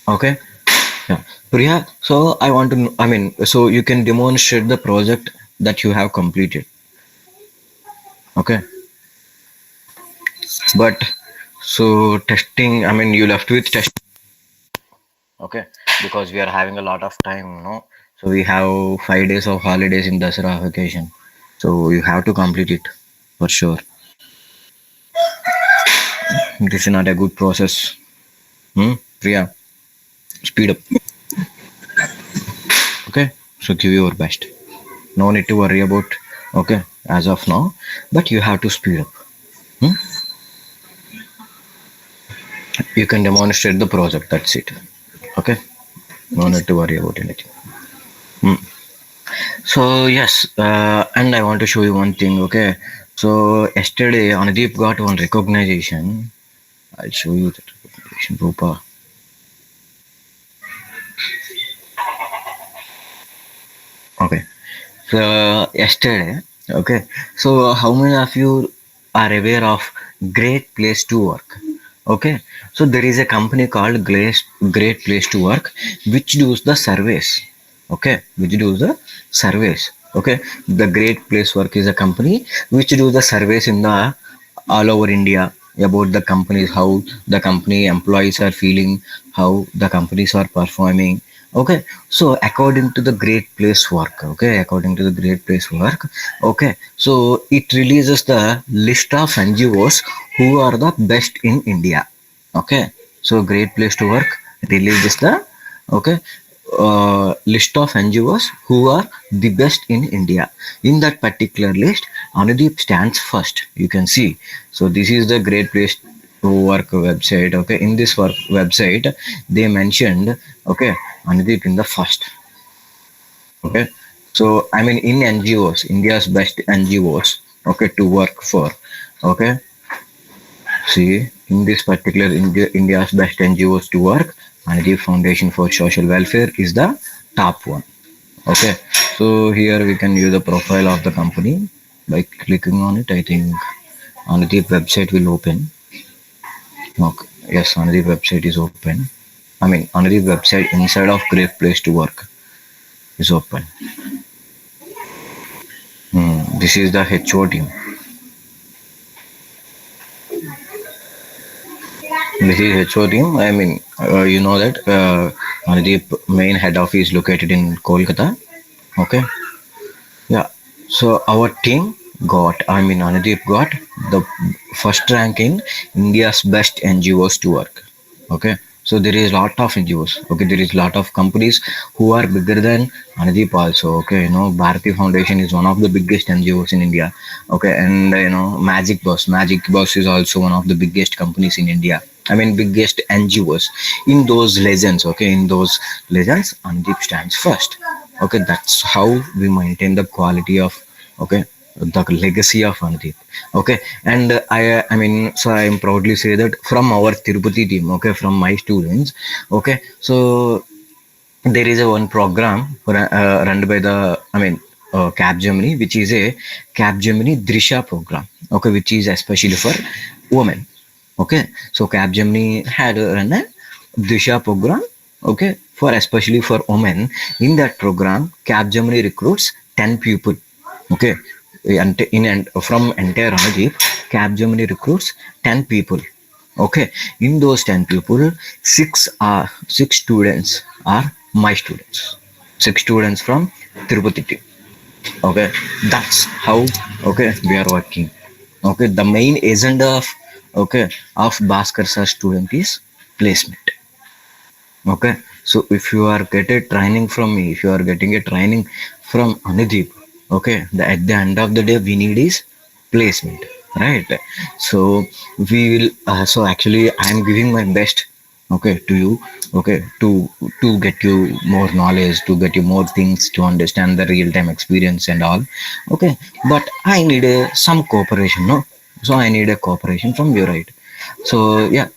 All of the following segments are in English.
Okay. Yeah. Priya, so I want to, I mean, so you can demonstrate the project that you have completed. Okay. But so testing, I mean, you left with test. Okay. Because we are having a lot of time, no? So we have 5 days of holidays in Dasara vacation. So you have to complete it for sure. This is not a good process. Hmm? Priya, speed up. Okay. So give your best. No need to worry about, okay, as of now, but you have to speed up. Hmm? You can demonstrate the project. That's it. Okay. No need to worry about anything. Hmm. So yes, and I want to show you one thing. Okay. So yesterday, Anudeep got one recognition. I'll show you that recognition, Rupa. Okay. So yesterday, okay. So how many of you are aware of Great Place to Work? Okay. So there is a company called Great Place to Work, which does the surveys. Okay, which does the surveys. Okay, the Great Place Work is a company which do the surveys in the all over India about the companies, how the company employees are feeling, how the companies are performing. Okay, so according to the Great Place Work, okay, according to the Great Place Work, okay, so it releases the list of NGOs who are the best in India. Okay, so Great Place to Work releases the, okay, list of NGOs who are the best in India. In that particular list, Anudeep stands first. You can see. So this is the Great Place to Work website. Okay, in this work website, they mentioned, okay, Anudeep in the first. Okay, so I mean in NGOs, India's best NGOs. Okay, to work for. Okay, see in this particular India's best NGOs to work, Anudeep Foundation for Social Welfare is the top one. Okay, so here we can view the profile of the company by clicking on it. I think Anudeep website will open. Okay. Yes, Anudeep website is open. I mean, Anudeep website inside of Great Place to Work is open. This is the HO team. This is HO team. I mean, you know that Anudeep main head office is located in Kolkata. Okay. Yeah. So our team got, I mean, Anudeep got the first rank in India's best NGOs to work. Okay. So there is lot of NGOs. Okay. There is lot of companies who are bigger than Anudeep also. Okay. You know, Bharati Foundation is one of the biggest NGOs in India. Okay. And, you know, Magic Boss is also one of the biggest companies in India. I mean, biggest NGOs. In those legends, okay, in those legends, Anudeep stands first. Okay, that's how we maintain the quality of, okay, the legacy of Anudeep. Okay, and I mean, so I am proudly say that from our Tirupati team, okay, from my students, okay, so there is a one program run by the, I mean, Capgemini, which is a Capgemini Drisha program, okay, which is especially for women. Okay, so Capgemini had run a Drisha program, okay, for especially for women. In that program, Capgemini recruits 10 people. Okay, and in and from entire Anudeep, Capgemini recruits 10 people. Okay, in those 10 people, six students are my students. Six students from Tirupati team. Okay, that's how, okay, we are working. Okay, the main agenda of, okay, of Bhaskar sir student is placement. Okay, so if you are getting training from me, if you are getting a training from Anudeep, okay, at the end of the day, we need is placement, right? So we will. So actually, I am giving my best, okay, to you, okay, to get you more knowledge, to get you more things, to understand the real time experience and all. Okay, but I need some cooperation, no? So I need a cooperation from your right. So yeah,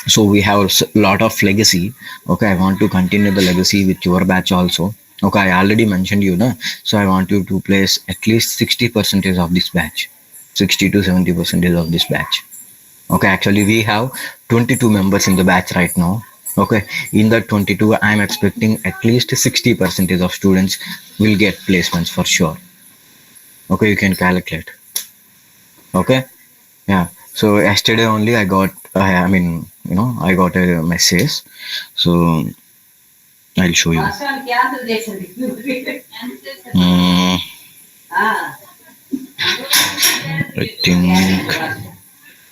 so we have a lot of legacy. Okay, I want to continue the legacy with your batch also. Okay, I already mentioned you know, so I want you to place at least 60 percentage of this batch, 60 to 70 percentage of this batch. Okay, actually we have 22 members in the batch right now. Okay, in that 22, I'm expecting at least 60 percentage of students will get placements for sure. Okay, you can calculate. Okay, yeah. So yesterday only I mean, I got a message. So I'll show you. Mm, I think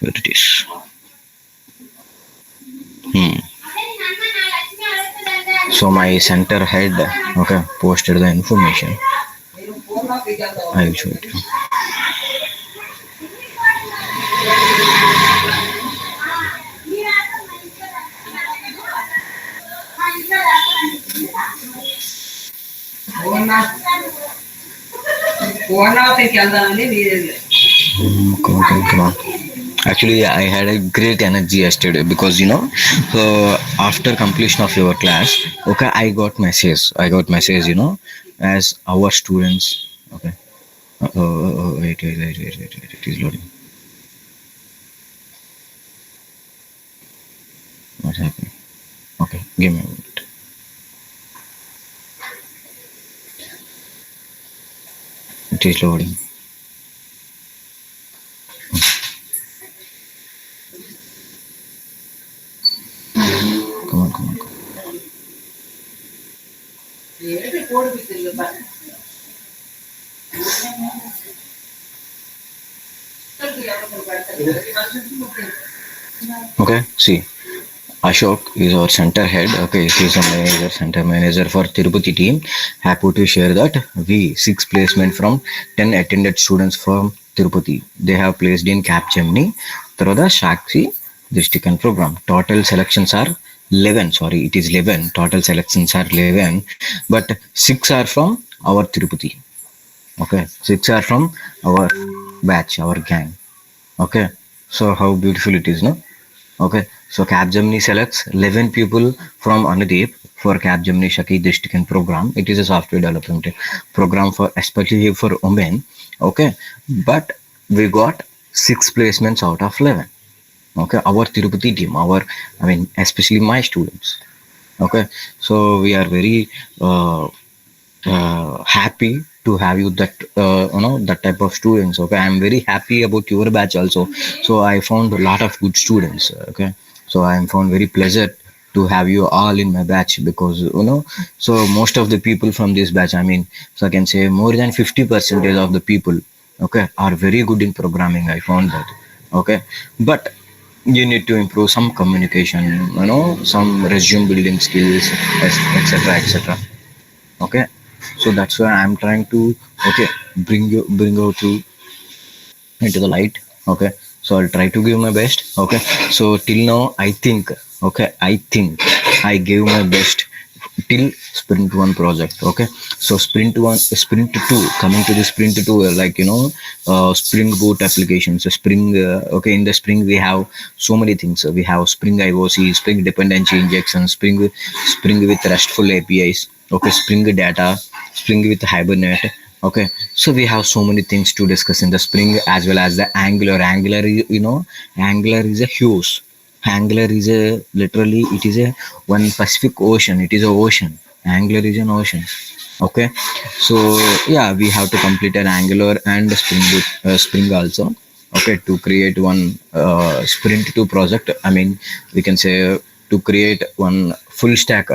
where it is. Hmm. So my center head, okay, posted the information. I will show it. Come on, come on, come on. Actually, I had a great energy yesterday because so after completion of your class, okay, I got message. I got message, as our students. Okay. Wait. It is loading. What's happening? Okay, give me a minute. It is loading. Come on, come on, come on. Okay, see. Ashok is our center head. Okay, he is a manager, center manager for Tirupati team. Happy to share that we six placement from 10 attended students from Tirupati. They have placed in Capgemini through the Shakti district and program. Total selections are 11. Sorry, it is 11. Total selections are 11, but six are from our Tirupati. Okay, six are from our batch, our gang. Okay, so how beautiful it is, no? Okay, so Capgemini selects 11 people from Anudeep for Capgemini Shaki District program. It is a software development program for especially for women. Okay, but we got six placements out of 11. Okay, our Tirupati team, especially my students. Okay, so we are very happy to have you that type of students. Okay, I'm very happy about your batch also. So I found a lot of good students. Okay, so I am found very pleasure to have you all in my batch because so most of the people from this batch, so I can say more than 50% of the people, okay, are very good in programming. I found that. Okay, but you need to improve some communication, some resume building skills, etc, etc. Okay, so that's why I'm trying to, okay, bring out to into the light. Okay, so I'll try to give my best. Okay, so till now I think, okay, I gave my best till sprint one project. Okay, so sprint one, sprint two, coming to the sprint two, spring boot applications, spring. Okay, in the spring we have so many things. We have spring IOC, spring dependency injection, spring with restful APIs. Okay, spring data, spring with hibernate. Okay, so we have so many things to discuss in the spring, as well as the angular. Angular is a huge. Angular is a, literally it is a one Pacific Ocean. It is a ocean. Angular is an ocean. Okay, so yeah, we have to complete an Angular and spring also. Okay, to create one sprint 2 project. We can say to create one full stack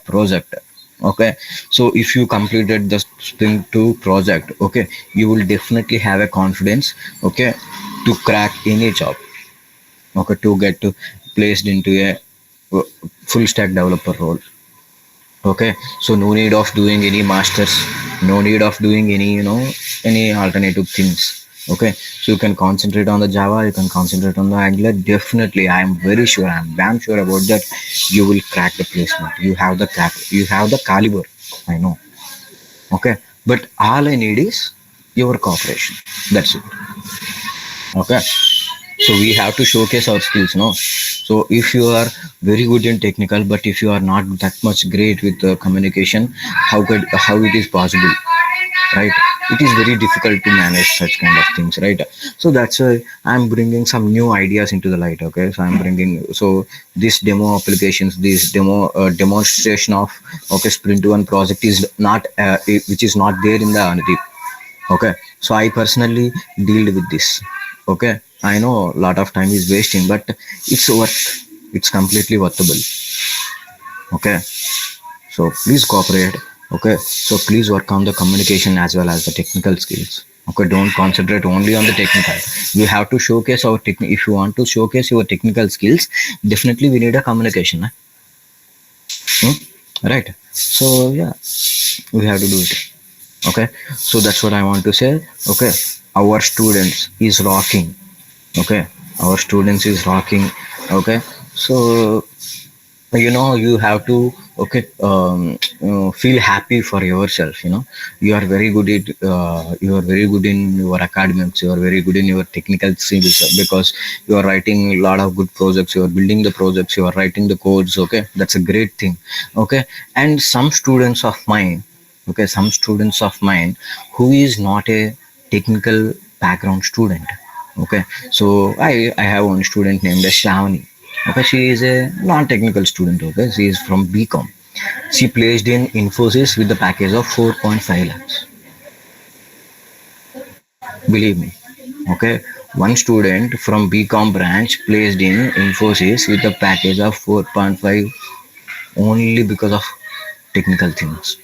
project. Okay, so if you completed the sprint 2 project, okay, you will definitely have a confidence, okay, to crack any job. Okay, to get to placed into a uh, full stack developer role. Okay, so no need of doing any masters, no need of doing any alternative things. Okay, so you can concentrate on the Java, you can concentrate on the Angular. Definitely, I am very sure, I am damn sure about that. You will crack the placement. You have the caliber, I know. Okay, but all I need is your cooperation. That's it. Okay, so we have to showcase our skills, no? So if you are very good in technical, but if you are not that much great with communication, how it is possible, right? it is very difficult to manage such kind of things, right? So that's why I'm bringing some new ideas into the light. Okay, so I'm bringing, so this demo applications, this demonstration of, okay, sprint one project is not which is not there in the Anudip. Okay, so I personally deal with this. Okay, I know a lot of time is wasting, but it's worth, it's completely worthable. Okay, so please cooperate. Okay, so please work on the communication as well as the technical skills. Okay, don't concentrate only on the technical. You have to showcase our if you want to showcase your technical skills, definitely we need a communication. Hmm? Right, so yeah, we have to do it. Okay, so that's what I want to say. Okay, our students is rocking. Okay, our students is rocking. Okay, so you have to, okay, feel happy for yourself. You are very good at, you are very good in your academics, you are very good in your technical skills, because you are writing a lot of good projects, you are building the projects, you are writing the codes. Okay, that's a great thing. Okay, and some students of mine, okay, some students of mine who is not a technical background student. Okay, so I have one student named as Shavani. Okay, she is a non-technical student. Okay, she is from BCom. She placed in Infosys with the package of 4.5 lakhs. Believe me. Okay, one student from BCom branch placed in Infosys with a package of 4.5 only because of technical things.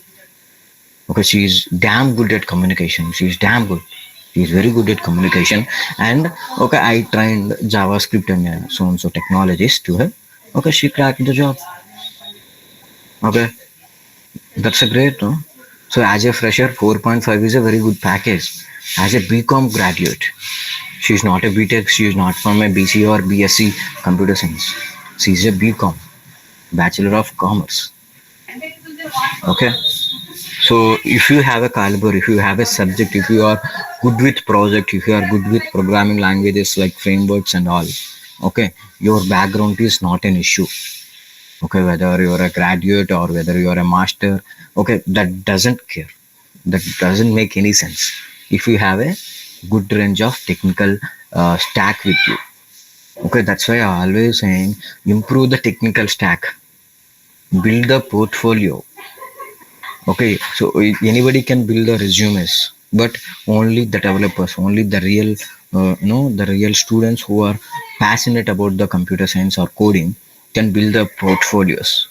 Okay, she is damn good at communication. She is damn good. She is very good at communication. And okay, I trained JavaScript and so and so technologies to her. Okay, she cracked the job. Okay, that's a great, no? So as a fresher, 4.5 is a very good package. As a BCom graduate, she is not a BTech, she is not from a BC or BSc computer science. She is a BCom, Bachelor of Commerce. Okay. So if you have a caliber, if you have a subject, if you are good with project, if you are good with programming languages like frameworks and all, okay, your background is not an issue. Okay, whether you're a graduate or whether you're a master, okay, that doesn't care, that doesn't make any sense if you have a good range of technical stack with you. Okay, that's why I always saying improve the technical stack, build the portfolio. Okay, so anybody can build the resumes, but only the developers, only the real the real students who are passionate about the computer science or coding can build the portfolios.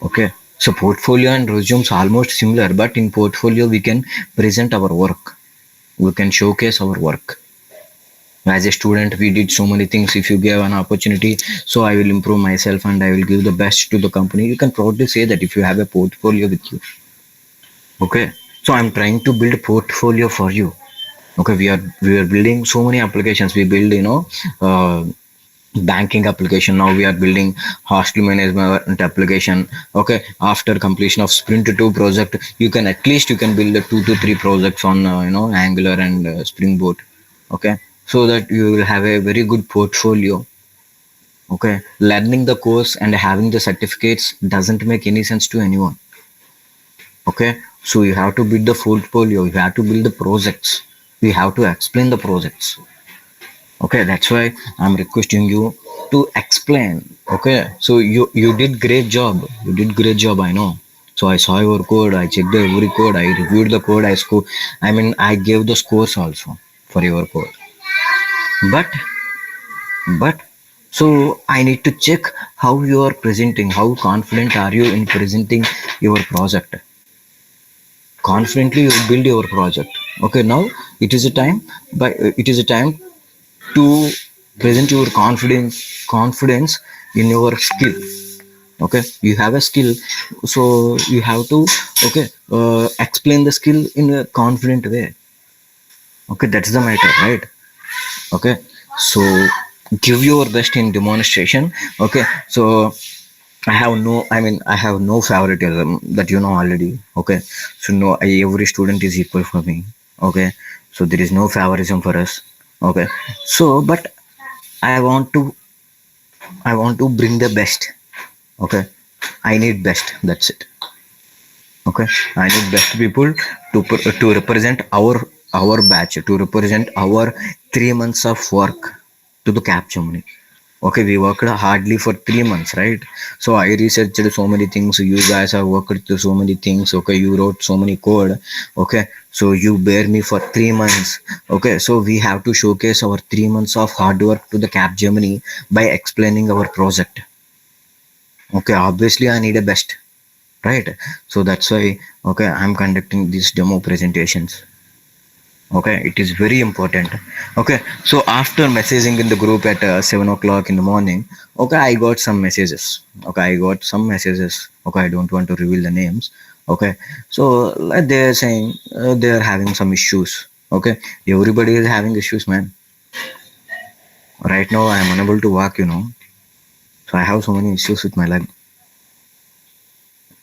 Okay, so portfolio and resumes almost similar, but in portfolio we can present our work, we can showcase our work. As a student, we did so many things. If you give an opportunity, so I will improve myself and I will give the best to the company. You can proudly say that if you have a portfolio with you. Okay, so I'm trying to build a portfolio for you. Okay, we are building so many applications. We build, uh, banking application. Now we are building hostel management application. Okay, after completion of sprint 2 project, you can at least you can build a 2 to 3 projects on Angular and Springboard. Okay, so that you will have a very good portfolio. Okay, learning the course and having the certificates doesn't make any sense to anyone. Okay, so you have to build the portfolio, you have to build the projects, you have to explain the projects. Okay, that's why I'm requesting you to explain. Okay, so you did great job, you did great job, I know. So I saw your code, I checked every code, I reviewed the code, I mean I gave the scores also for your code. But but so I need to check how you are presenting, how confident are you in presenting your project. Confidently you build your project. Okay, now it is a time, it is a time to present your confidence in your skill. Okay, you have a skill, so you have to, okay, explain the skill in a confident way. Okay, that's the matter, right? Okay, so give your best in demonstration. Okay, so I have no favoritism, that you know already. Okay, so no, every student is equal for me. Okay, so there is no favoritism for us. Okay, so but I want to, bring the best. Okay, I need best. That's it. Okay, I need best people to represent our batch, to represent our 3 months of work to the Capgemini. Okay, we worked hardly for 3 months, right? So I researched so many things. You guys have worked through so many things. Okay, you wrote so many code. Okay, so you bear me for 3 months. Okay, so we have to showcase our 3 months of hard work to the Capgemini by explaining our project. Okay, obviously I need a best, right? So that's why, okay, I'm conducting these demo presentations. Okay, it is very important. Okay, so after messaging in the group at 7 o'clock in the morning, okay, I got some messages. Okay, I got some messages. Okay, I don't want to reveal the names. Okay, so like they're saying they're having some issues. Okay, everybody is having issues, man. Right now I'm unable to walk, so I have so many issues with my leg.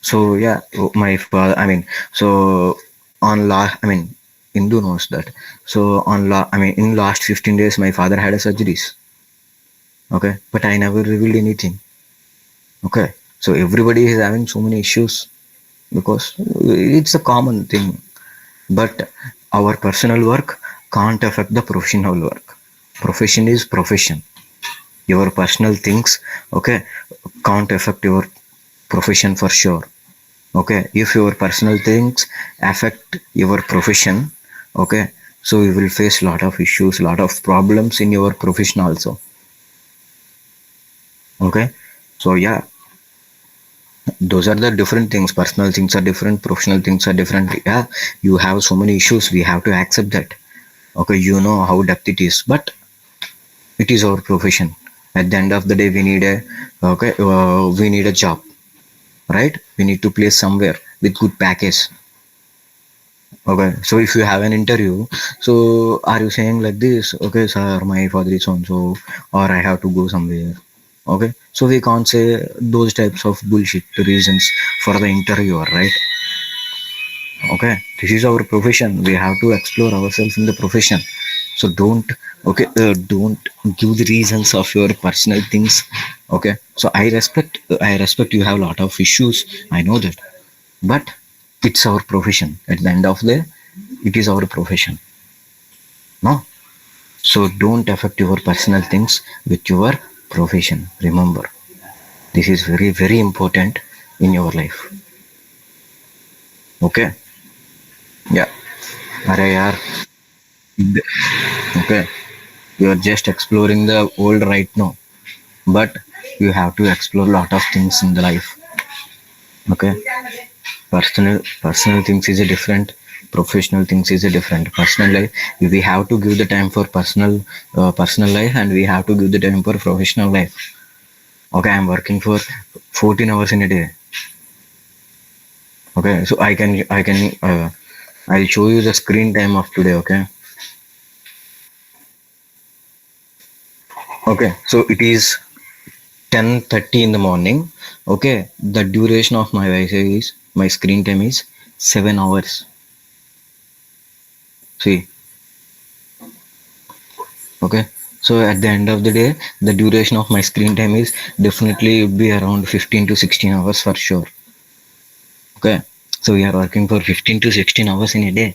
So yeah, my father. I mean, so on last. I mean, Hindu knows that. So in last 15 days, my father had a surgeries. Okay, but I never revealed anything. Okay, so everybody is having so many issues because it's a common thing. But our personal work can't affect the professional work. Profession is profession. Your personal things, okay, can't affect your profession for sure. Okay, if your personal things affect your profession, okay, so you will face lot of issues, lot of problems in your profession also. Okay, so yeah, those are the different things. Personal things are different, professional things are different. Yeah, you have so many issues, we have to accept that. Okay, you know how depth it is, but it is our profession. At the end of the day, we need a job, right? We need to place somewhere with good package. Okay, so if you have an interview, so are you saying like this? Okay, sir, my father is on so, or I have to go somewhere. Okay, so we can't say those types of bullshit reasons for the interviewer, right? Okay, this is our profession. We have to explore ourselves in the profession. So don't give the reasons of your personal things. Okay, so I respect you have a lot of issues. I know that, but it's our profession. At the end of the day, it is our profession. No, so don't affect your personal things with your profession. Remember, this is very very important in your life. Okay, yeah. Arey yaar. Okay, you are just exploring the world right now, but you have to explore a lot of things in the life. Okay, personal things is a different, professional things is a different. Personal life, we have to give the time for personal life, and we have to give the time for professional life. Okay, I'm working for 14 hours in a day. Okay, so I'll show you the screen time of today. Okay. Okay, so it is 10:30 in the morning. Okay, the duration of my Wi-Fi is my screen time is 7 hours. See, okay. So at the end of the day, the duration of my screen time is definitely would be around 15 to 16 hours for sure. Okay, so we are working for 15 to 16 hours in a day,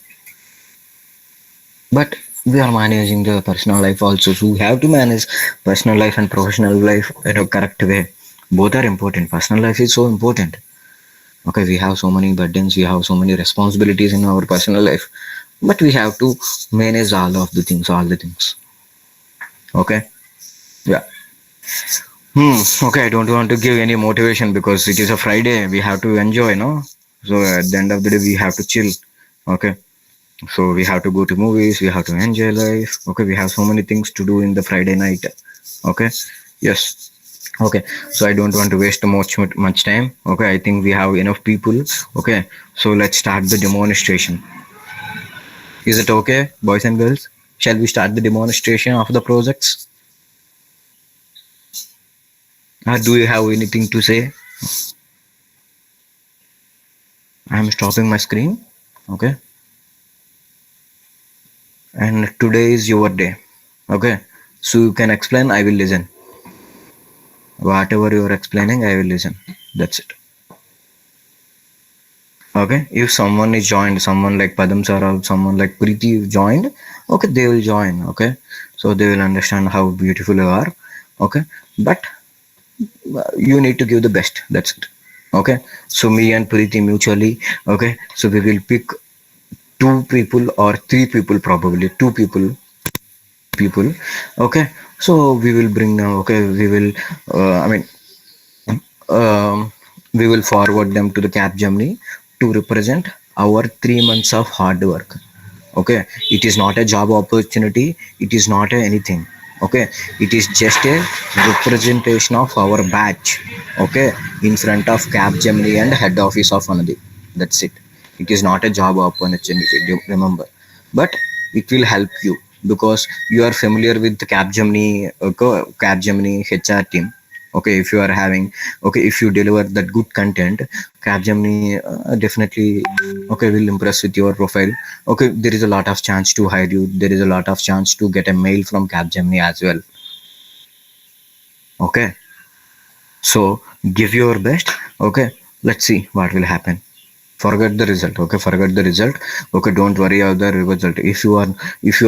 but we are managing the personal life also. So we have to manage personal life and professional life in a correct way. Both are important. Personal life is so important. Okay, we have so many burdens, we have so many responsibilities in our personal life, but we have to manage all the things. Okay, yeah. Okay, I don't want to give any motivation because it is a Friday, we have to enjoy, no? So at the end of the day we have to chill. Okay, so we have to go to movies, we have to enjoy life. Okay, we have so many things to do in the Friday night. Okay, yes. Okay, so I don't want to waste much time. Okay, I think we have enough people. Okay, so let's start the demonstration. Is it okay, boys and girls? Shall we start the demonstration of the projects? Do you have anything to say? I'm stopping my screen. Okay, and today is your day. Okay, so you can explain, I will listen. Whatever you are explaining, I will listen. That's it. Okay, if someone is joined, someone like Padam sir or someone like Preeti joined, okay, they will join. Okay, so they will understand how beautiful you are. Okay, but you need to give the best. That's it. Okay, so me and Preeti mutually. Okay, so we will pick two people or three people, probably two people. Okay, so we will bring. Okay, we will. I mean, we will forward them to the Capgemini to represent our 3 months of hard work. Okay, it is not a job opportunity, it is not a anything. Okay, it is just a representation of our batch. Okay, in front of Capgemini and head office of Anadi. That's it. It is not a job opportunity, remember. But it will help you because you are familiar with the Capgemini, okay, Capgemini HR team. Okay, if you are having, okay, if you deliver that good content, Capgemini definitely, okay, will impress with your profile. Okay, there is a lot of chance to hire you, there is a lot of chance to get a mail from Capgemini as well. Okay, so give your best. Okay, let's see what will happen. Forget the result. Okay, forget the result. Okay, don't worry about the result. If you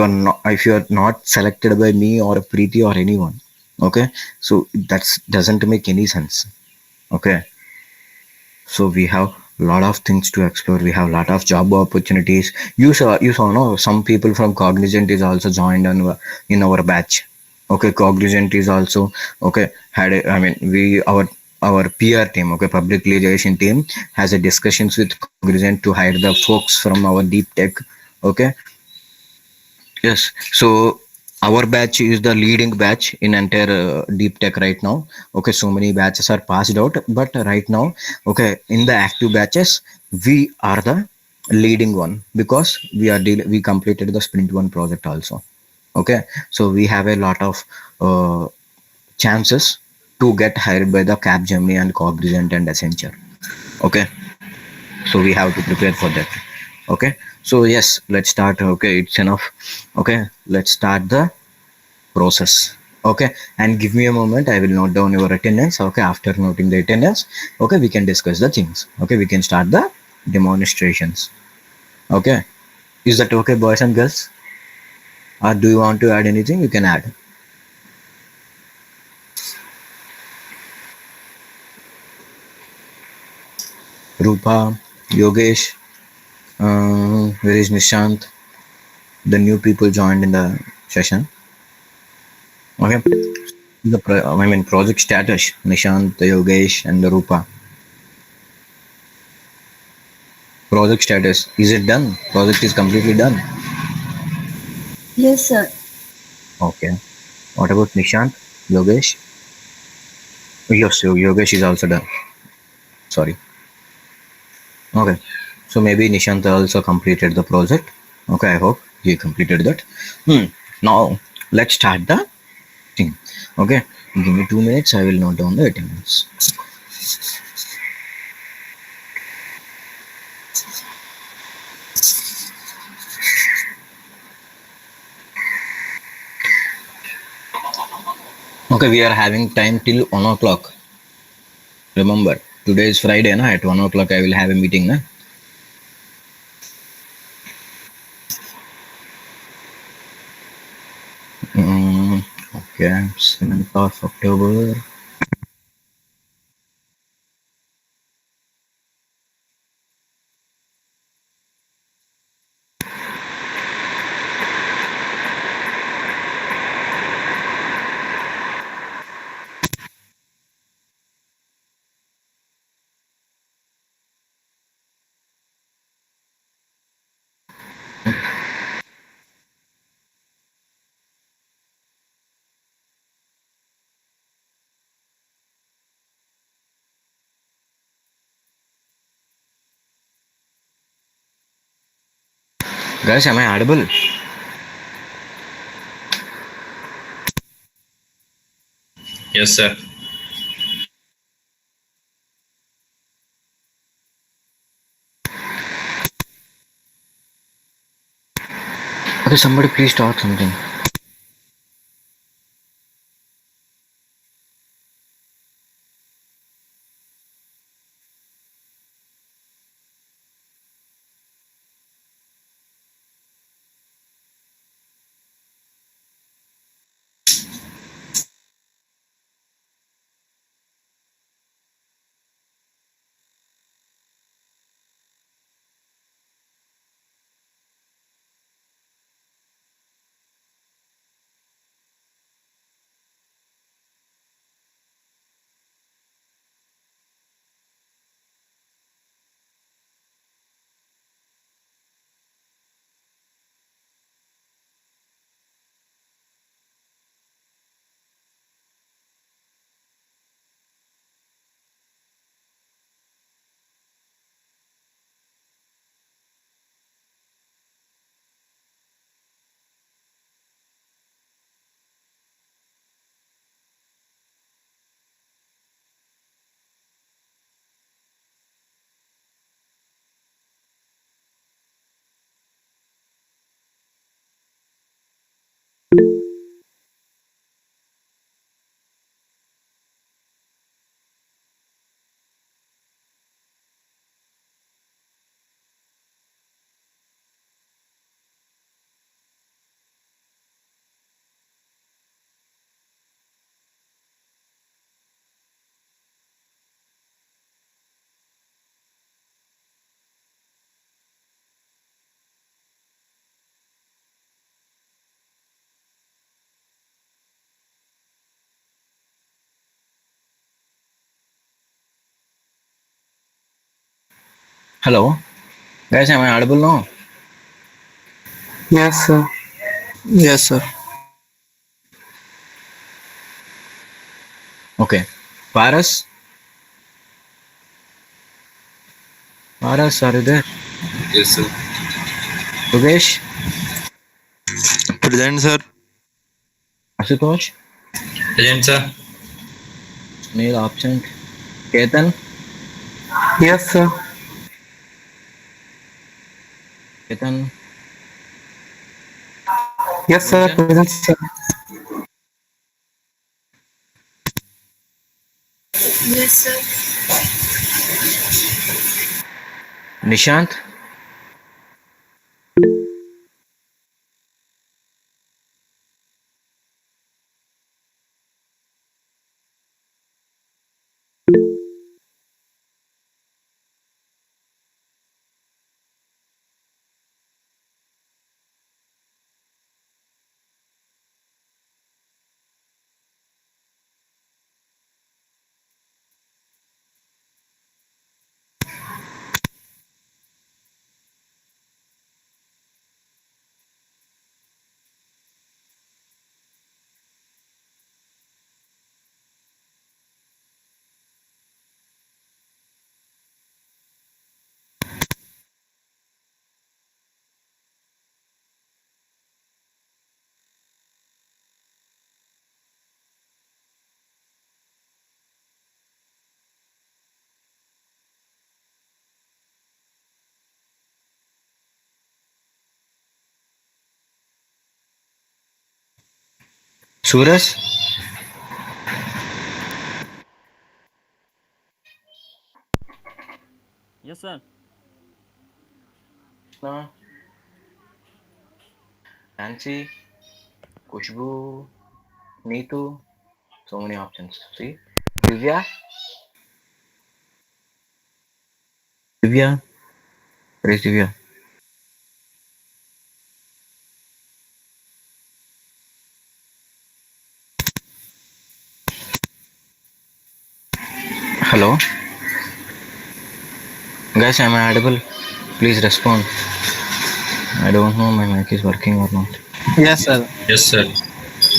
are not selected by me or Preeti or anyone, okay, so that's doesn't make any sense. Okay, so we have a lot of things to explore, we have a lot of job opportunities. You saw no, some people from Cognizant is also joined in our batch. Okay, Cognizant is also, okay, had a, I mean, we our PR team, okay, public relation team, has a discussions with Cognizant to hire the folks from our deep tech. Okay, yes. So our batch is the leading batch in entire deep tech right now. Okay, so many batches are passed out, but right now, okay, in the active batches, we are the leading one because we completed the sprint one project also. Okay, so we have a lot of uh, chances to get hired by the Capgemini and Cognizant and Accenture. Okay, so we have to prepare for that. Okay, so yes, let's start. Okay, it's enough. Okay, let's start the process. Okay, and give me a moment, I will note down your attendance. Okay, after noting the attendance, okay, we can discuss the things. Okay, we can start the demonstrations. Okay, is that okay, boys and girls? Or do you want to add anything? You can add. Rupa, Yogesh, where is Nishant? The new people joined in the session. Okay, I mean, project status: Nishant, Yogesh, and Rupa. Project status: is it done? Project is completely done. Yes, sir. Okay. What about Nishant? Yogesh? Yes, Yogesh is also done. Sorry. Okay. So maybe Nishant also completed the project. Okay, I hope he completed that. Now let's start the thing. Okay. Give me 2 minutes. I will note down the attendance. Okay, we are having time till 1 o'clock. Remember, today is Friday, na? At 1 o'clock, I will have a meeting, na? Mm, okay, 7th of October. Guys, am I audible? Yes, sir. Okay, somebody please talk something. Hello, guys. Am I audible now? Yes, sir. Yes, sir. Okay. Paras, Paras, are you there? Yes, sir. Yogesh, Present, sir. Ashutosh, Present, sir. Neil absent. Ketan, Yes, sir. Ketan, Yes, sir. Gunjan, Present, sir. Yes, sir. Nishant, Suras, Yes, sir. Krishna, Nancy, Kushbu, Neetu. So many options. See, Divya, Divya, where is Divya? Hello, guys. Am I audible? Please respond. I don't know my mic is working or not. Yes, sir. Yes, sir.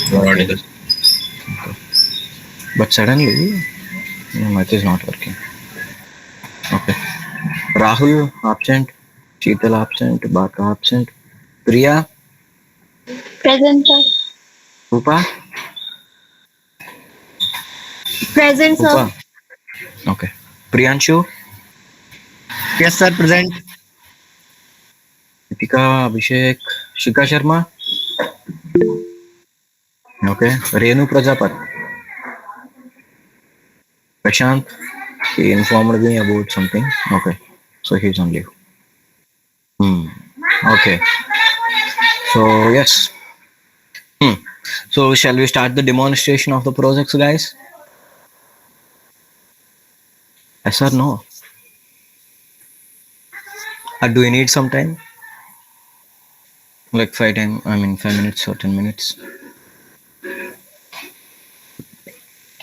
You're Okay, audible. but suddenly my mic is not working. Okay. Rahul absent, Sheetal absent, Baka absent, Priya, Present, sir. Rupa, Present, sir. Rupa. Okay. Priyanshu, Yes, sir. Present. Ritika, Abhishek, Shika Sharma. Okay. Renu Prajapat, Prashant. He informed me about something. Okay. So he's on leave. Hmm. Okay. So yes. Hmm. So shall we start the demonstration of the projects, guys? Yes or no? Or do we need some time? Like 5 minutes or 10 minutes.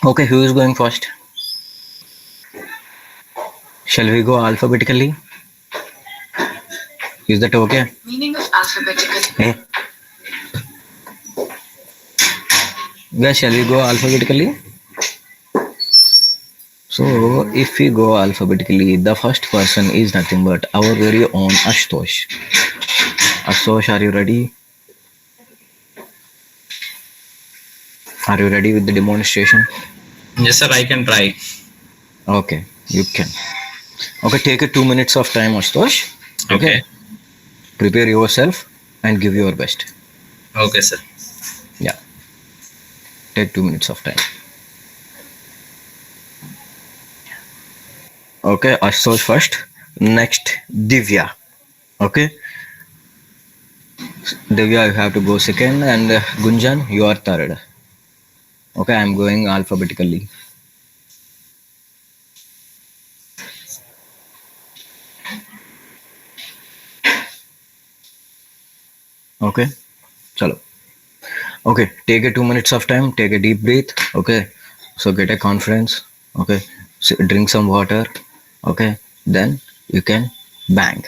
Okay, who is going first? Shall we go alphabetically? Is that okay? Meaning of alphabetical. Hey, guys, shall we go alphabetically? So, if we go alphabetically, the first person is nothing but our very own Ashtosh. Ashtosh, are you ready? Are you ready with the demonstration? Yes, sir. I can try. Okay, you can. Okay, take a 2 minutes of time, Ashtosh. Okay. Prepare yourself and give your best. Okay, sir. Yeah, take 2 minutes of time. Okay, Ashutosh first. Next, Divya. Okay, Divya, you have to go second, and Gunjan, you are third. Okay, I'm going alphabetically. Okay, chalo. Okay, take a 2 minutes of time. Take a deep breath. Okay, so get a confidence. Okay, so drink some water. Okay, then you can Bang.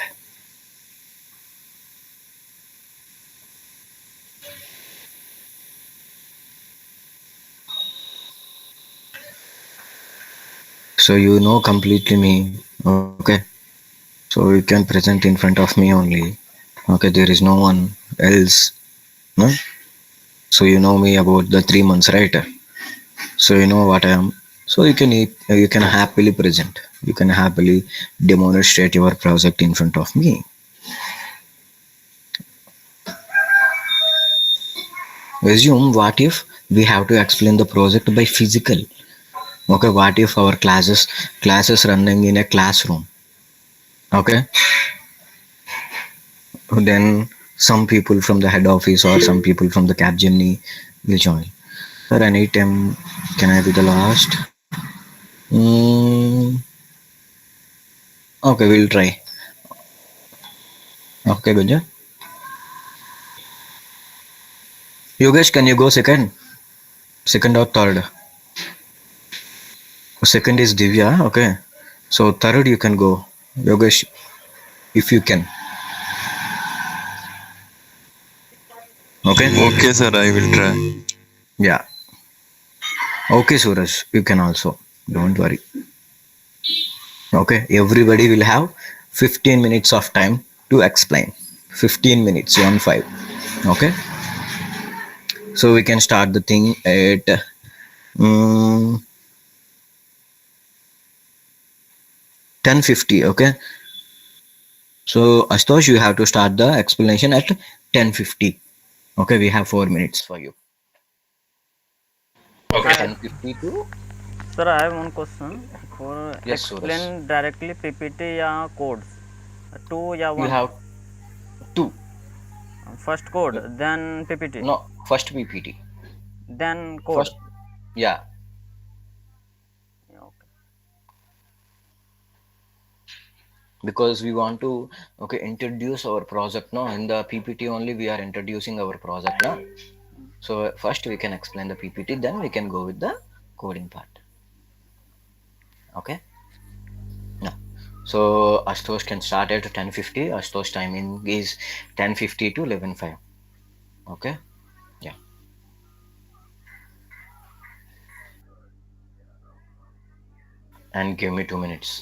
So you know completely me. Okay. So you can present in front of me only. Okay, there is no one else. No? So you know me about the 3 months, right? So you know what I am. So you can happily present. You can happily demonstrate your project in front of me. Assume what if we have to explain the project by physical. Okay, what if our classes running in a classroom. Okay, then some people from the head office or some people from the Capgemini will join. Sir, anytime can I be the last? Mm, okay, we'll try. Okay, Gunja. Yogesh, can you go second? Second or third? Second is Divya. Okay, so third you can go. Yogesh, if you can. Okay. Okay, sir. I will try. Yeah. Okay, Suraj, you can also. Don't worry. Okay, everybody will have 15 minutes of time to explain. 15 minutes, 1 5. Okay, so we can start the thing at mm 10:50. Okay, so Astosh, you have to start the explanation at 10:50. Okay, we have 4 minutes for you. Okay. 10:50 to Sir, I have one question. For yes, Suraj. explain directly PPT या codes, two या You one. have two. First code, then PPT, No, first PPT. then code. First, yeah, Yeah, okay. because we want to introduce our project. No, in the PPT only we are introducing our project. No, so first we can explain the PPT, then we can go with the coding part. Okay. No. So Astosh can start at 10:50. Astosh timing is 10:50 to 11:05. Okay. Yeah. And give me 2 minutes.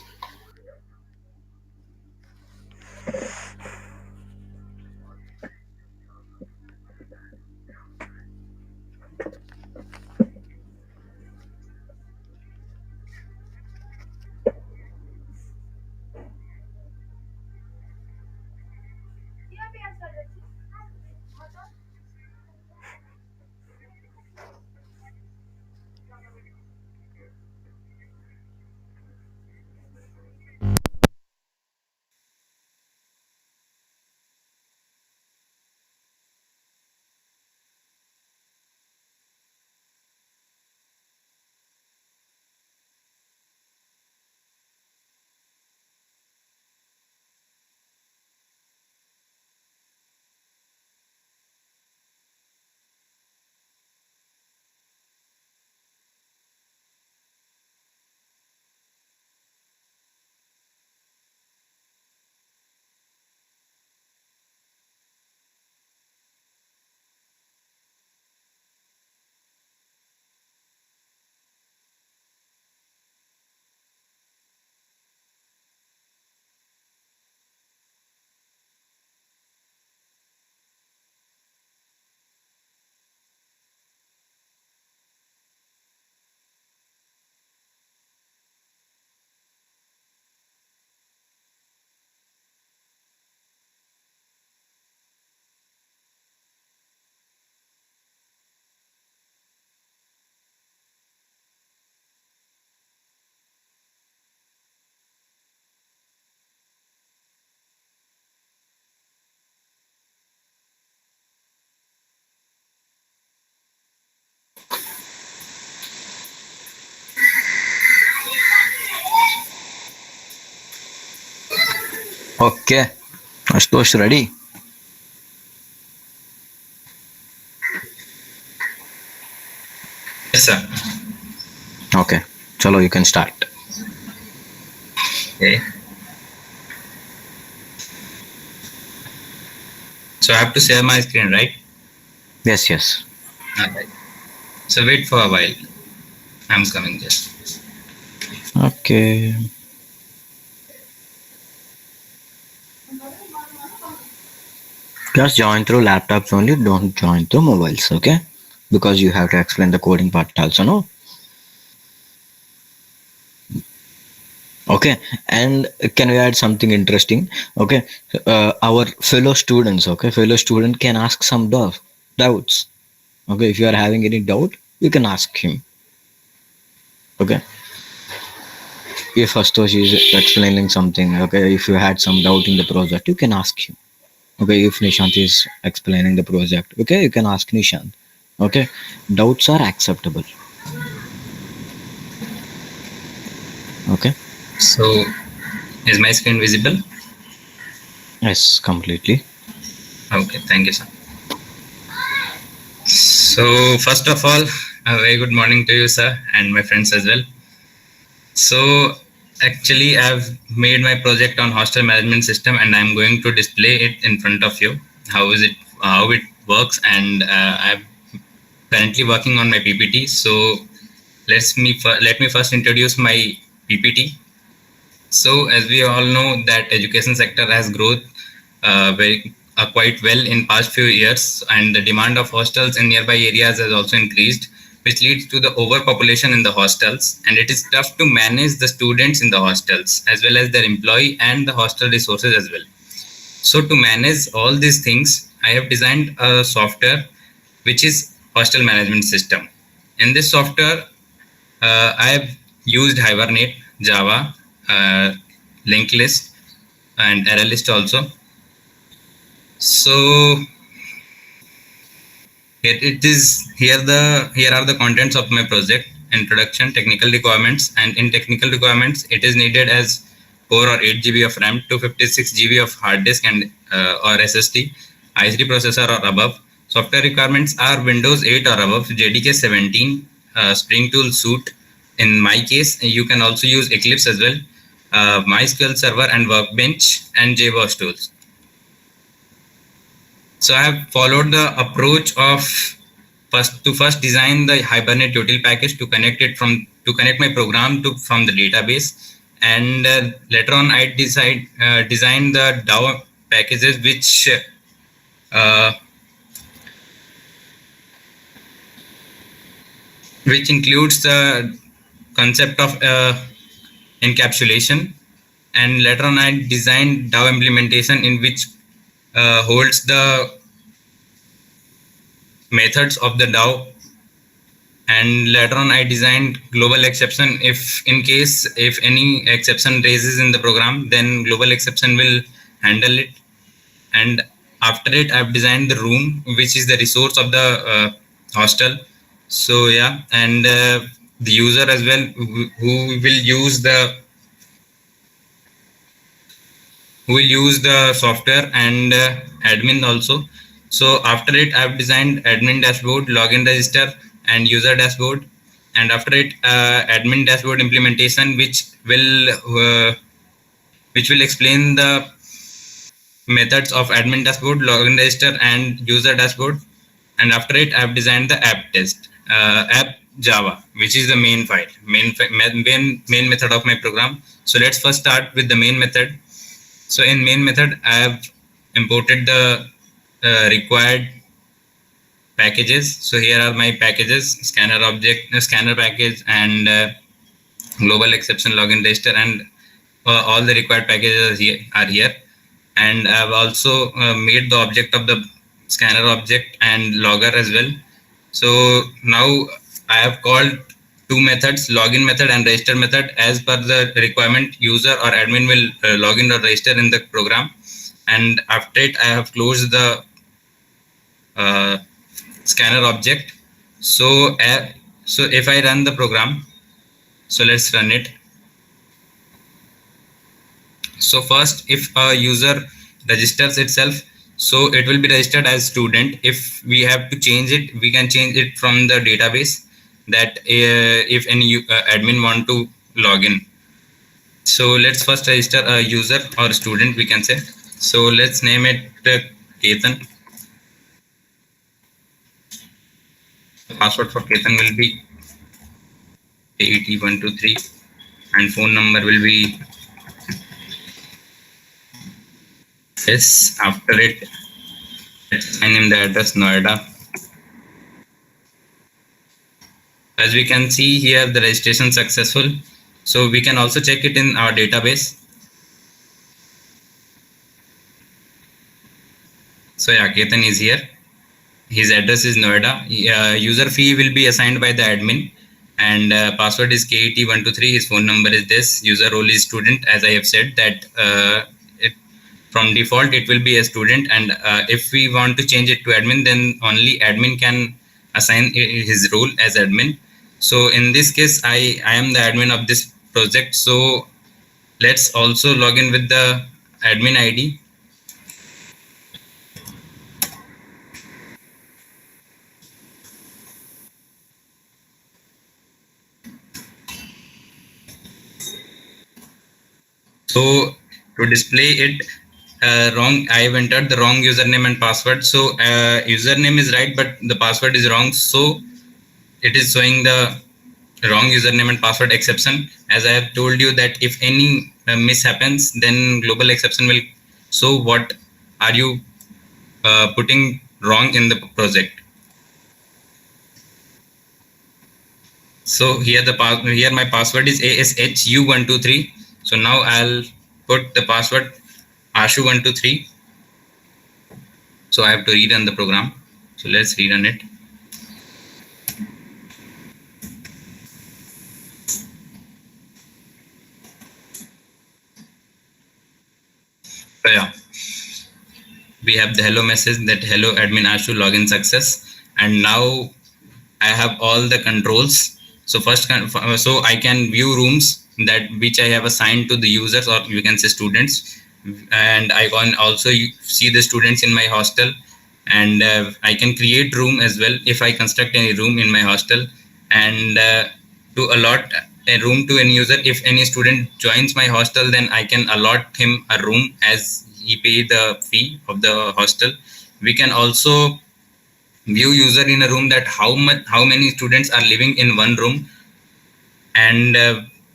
Okay. Astosh ready? Yes, sir. Okay. Chalo, you can start. Okay. So I have to share my screen, right? Yes. Alright. So wait for a while. I'm coming just. Okay. Just join through laptops only. Don't join through mobiles, okay? Because you have to explain the coding part also, no? Okay, and can we add something interesting? Okay, our fellow students, okay, fellow student can ask some doubts. Okay, if you are having any doubt, you can ask him. Okay, if Astos is explaining something, okay, if you had some doubt in the project, you can ask him. Okay, if Nishant is explaining the project, okay, you can ask Nishant. Okay, doubts are acceptable. Okay, So is my screen visible? yes, completely. Okay, thank you, sir. So first of all, a very good morning to you, sir, and my friends as well. So actually, I've made my project on hostel management system, and I'm going to display it in front of you. How it works, and I'm currently working on my PPT. So let me first introduce my PPT. So as we all know that education sector has growth very quite well in past few years, and the demand of hostels in nearby areas has also increased, which leads to the overpopulation in the hostels, and it is tough to manage the students in the hostels as well as their employee and the hostel resources as well. So to manage all these things, I have designed a software which is hostel management system. In this software, I have used Hibernate, Java, linked list, and array list also. So it is here are the contents of my project: introduction, technical requirements, and in technical requirements, it is needed as 4 or 8 GB of RAM, 256 GB of hard disk and or SSD, i3 processor or above. Software requirements are Windows 8 or above, JDK 17, Spring Tool Suite. In my case, you can also use Eclipse as well, MySQL Server and Workbench, and JBoss tools. So I have followed the approach of first design the Hibernate util package to connect my program from the database, and later on I designed the DAO packages uh, which includes the concept of encapsulation, and later on I designed DAO implementation in which holds the methods of the DAO, and later on I designed global exception. If any exception raises in the program, then global exception will handle it. And after it, I've designed the room, which is the resource of the hostel. So yeah, and the user as well, who will use the software, and admin also. So after it, I've designed admin dashboard, login register, and user dashboard. And after it, admin dashboard implementation, which will explain the methods of admin dashboard, login register, and user dashboard. And after it, I've designed the app Java, which is the main file, main method of my program. So let's first start with the main method. So in main method, I have imported the required packages. So here are my packages: scanner object, scanner package, and global exception, login register, and all the required packages are here. And I've also made the object of the scanner object and logger as well. So now I have called two methods, login method and register method. As per the requirement, user or admin will log in or register in the program. And after it, I have closed the scanner object. So if I run the program, so let's run it. So first, if a user registers itself, so it will be registered as student. If we have to change it, we can change it from the database, that if any admin want to log in. So let's first register a user or student, we can say. So let's name it Ketan. The password for Ketan will be AET123 and phone number will be this. After it, let's assign him the address Noida. As we can see here, the registration successful. So we can also check it in our database. So yeah, Ketan is here. His address is Noida. User fee will be assigned by the admin, and password is KET123. His phone number is this. User role is student. As I have said that from default it will be a student, and if we want to change it to admin, then only admin can assign his role as admin. So in this case, I am the admin of this project. So let's also log in with the admin ID. So to display it wrong, I have entered the wrong username and password. So username is right, but the password is wrong. So it is showing the wrong username and password exception. As I have told you that if any miss happens, then global exception will show what are you putting wrong in the project. So here here my password is ASHU123. So now I'll put the password ASHU123. So I have to rerun the program. So let's rerun it. So yeah, we have the hello message that hello admin Ashu login success, and now I have all the controls. So so I can view rooms that which I have assigned to the users, or you can say students, and I can also see the students in my hostel, and I can create room as well if I construct any room in my hostel, and to allot a room to any user. If any student joins my hostel, then I can allot him a room as he pay the fee of the hostel. We can also view user in a room, that how many students are living in one room, and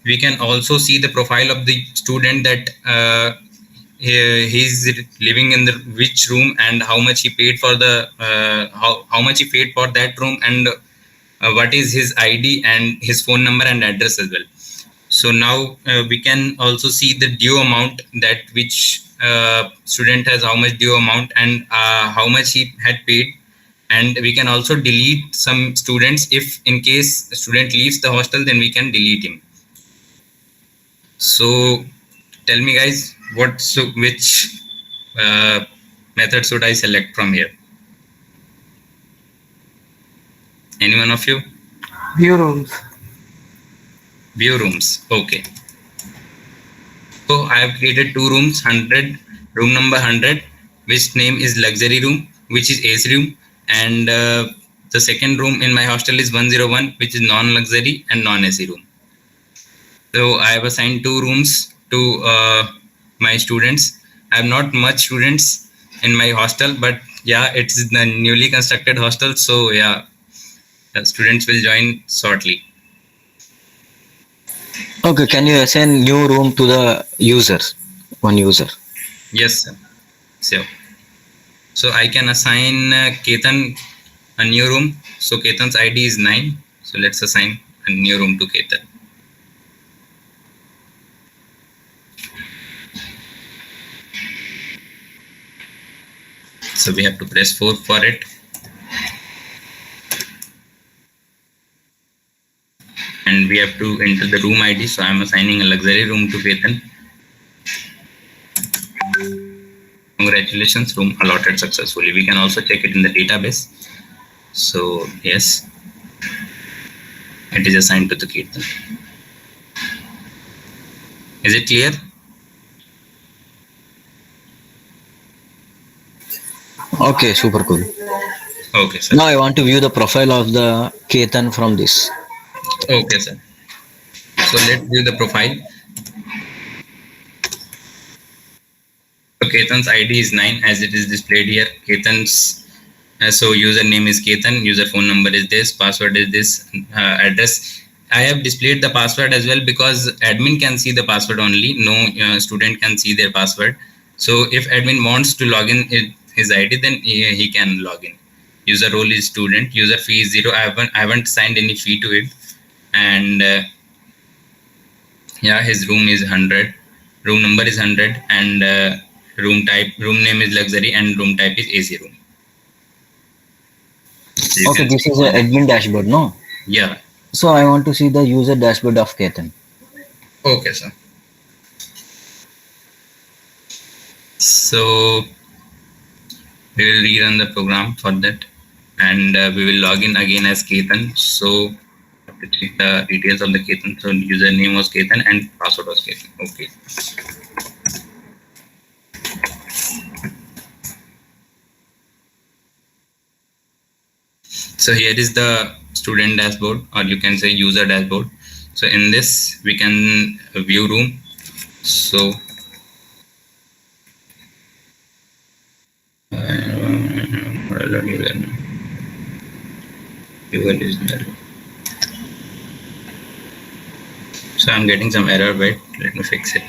we can also see the profile of the student, that he's living in the which room, and how much he paid for the how much he paid for that room, and what is his ID and his phone number and address as well. So now we can also see the due amount, that which student has how much due amount, and how much he had paid. And we can also delete some students. If in case a student leaves the hostel, then we can delete him. So tell me guys, which method should I select from here? Any one of you? View rooms. View rooms. Okay. So I have created two rooms, room number 100, which name is luxury room, which is AC room, and the second room in my hostel is 101, which is non-luxury and non-AC room. So I have assigned two rooms to my students. I have not much students in my hostel, but yeah, it's the newly constructed hostel. So yeah, students will join shortly. Okay, can you assign new room to the users, one user? Yes, sir. So I can assign Ketan a new room. So Ketan's ID is 9. So let's assign a new room to Ketan. So we have to press 4 for it. And we have to enter the room ID. So I'm assigning a luxury room to Ketan. Congratulations, room allotted successfully. We can also check it in the database. So yes, it is assigned to the Ketan. Is it clear? Okay, super cool. Okay, sir. Now I want to view the profile of the Ketan from this. Okay, sir. So let's view the profile. So Ketan's ID is 9, as it is displayed here. Ketan's So username is Ketan, user phone number is this, password is this, address. I have displayed the password as well because admin can see the password only. No student can see their password. So if admin wants to log in his ID, then he can log in. User role is student. User fee is 0. I haven't signed any fee to it. And yeah, his room is 100. Room number is 100, and room name is luxury, and room type is AC room. So you Okay, can this see is an all that. admin dashboard, no? Yeah. So I want to see the user dashboard of Ketan. Okay, sir. So we will rerun the program for that, and we will log in again as Ketan. So to check the details of the Ketan. So username was Ketan and password was Ketan. Okay. So here is the student dashboard, or you can say user dashboard. So in this we can view room. So so I'm getting some error. Wait, let me fix it.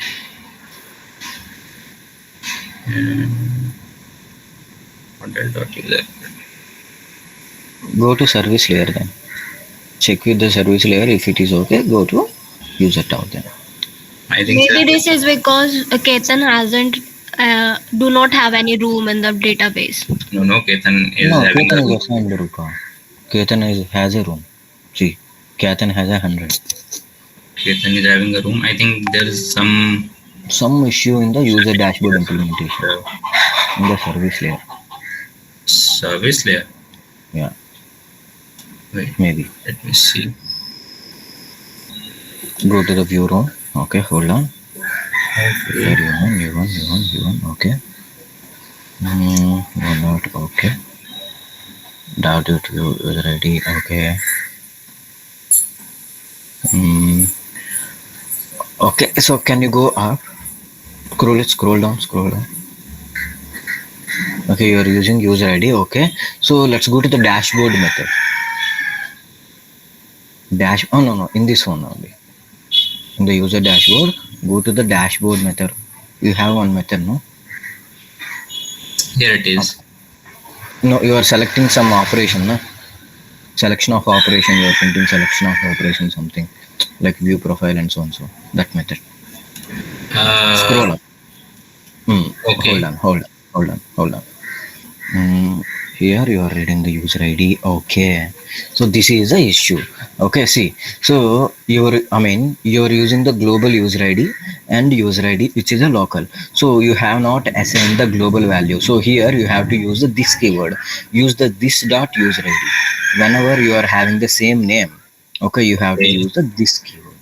Model.user. Go to service layer then. Check with the service layer. If it is okay, go to user tab then. I think Maybe so. this is because Ketan hasn't do not have any room in the database. No, Ketan is No, having a Ketan is room. assigned the room. Ketan has a room. See, Ketan has 100. Ketan is having a room. I think there is some Some issue in the user dashboard implementation in the service layer. service layer. Yeah, Wait, maybe. let me see. Go to the view room. Okay, hold on. Here you want. Okay. One not okay. Dot view user ID. Okay. Okay. So can you go up? Scroll down. Okay, you are using user ID. Okay. So let's go to the dashboard method. Oh no. In this one only. In the user dashboard, go to the dashboard method. You have one method, no? Here it is. No, you are selecting some operation, no? Selection of operation, you are printing selection of operation, something like view profile and so on. So that method. Scroll up. Okay. Hold on. Here you are reading the user ID. Okay. So this is the issue. Okay, see. So you're using the global user ID and user ID which is a local. So you have not assigned the global value. So here you have to use the this keyword. Use the this dot user ID. Whenever you are having the same name, okay, you have to use the this keyword.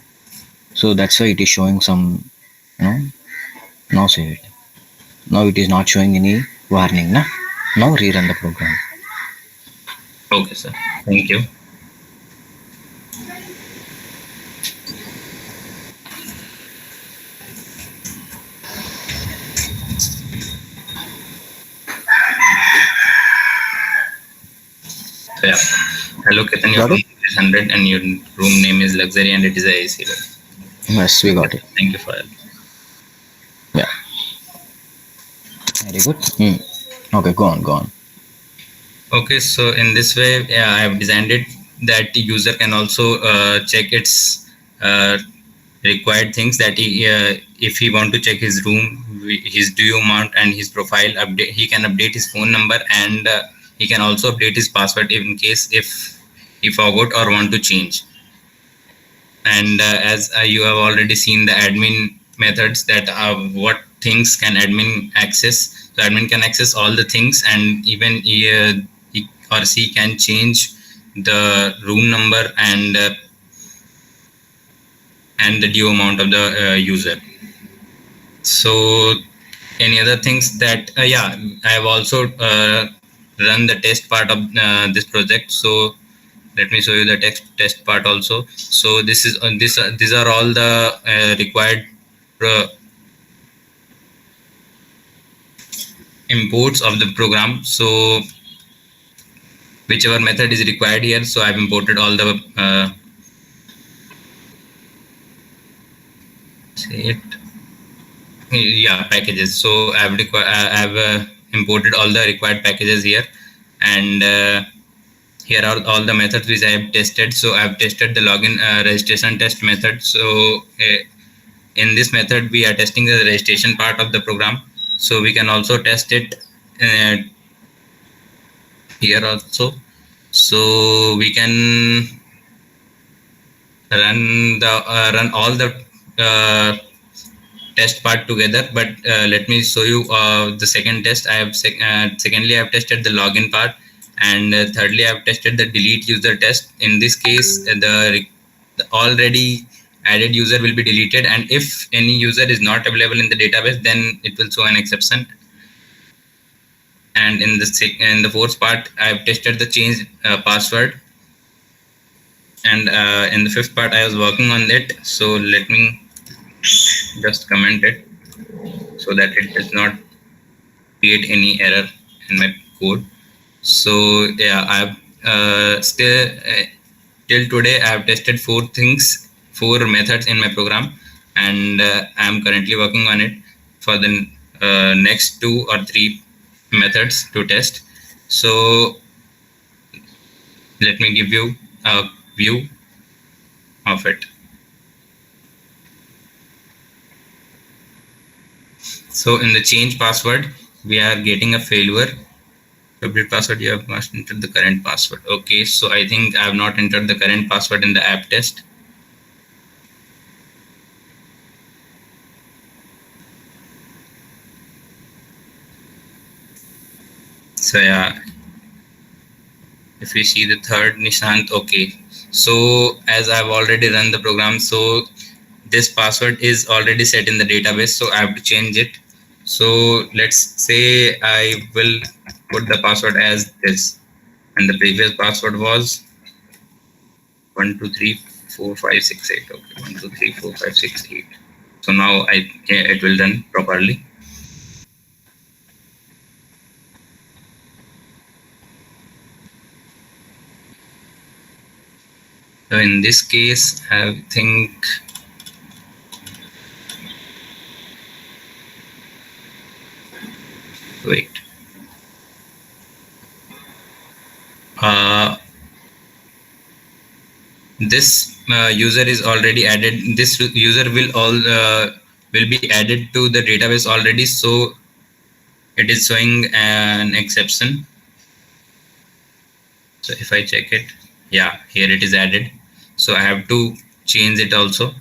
So that's why it is showing some, now say it. Now it is not showing any warning, na? Now rerun the program. Okay, sir. Thank you. So yeah. Hello, Ketan. Your Got room it? is 100 and your room name is luxury and it is a AC room. Yes, we got it. Thank you for help. Yeah. Very good. Okay, go on. Okay, so in this way, yeah, I have designed it that the user can also check its required things, that if he want to check his room, his due amount and his profile update, he can update his phone number, and he can also update his password in case if he forgot or want to change. And as you have already seen the admin methods, that what things can admin access. So admin can access all the things, and even he or she can change the room number and the due amount of the user. So any other things that yeah, I have also run the test part of this project. So let me show you the test part also. So this is these are all the required imports of the program. So whichever method is required here. So I've imported all the say it yeah packages. So I've imported all the required packages here, and here are all the methods which I have tested. So I've tested the login registration test method. So in this method we are testing the registration part of the program. So we can also test it uh, here also. So we can run all the uh, test part together, but let me show you the second test. Secondly, I have tested the login part, and thirdly, I have tested the delete user test. In this case, the already added user will be deleted, and if any user is not available in the database, then it will show an exception. And in the fourth part, I have tested the change password, and in the fifth part, I was working on it. So let me just comment it so that it does not create any error in my code. So yeah, I've still till today I've tested four methods in my program, and I'm currently working on it for the next 2 or 3 methods to test. So let me give you a view of it. So in the change password, we are getting a failure. Update password, you have must enter the current password. Okay, so I think I have not entered the current password in the app test. So yeah, if we see the third Nishant, okay. So as I've already run the program, so this password is already set in the database, so I have to change it. So let's say I will put the password as this, and the previous password was 1234568. Okay, 1234568. So now it will run properly. So in this case, I think wait. This user is already added. This user will be added to the database already. So it is showing an exception. So if I check it, yeah, here it is added. So I have to change it also.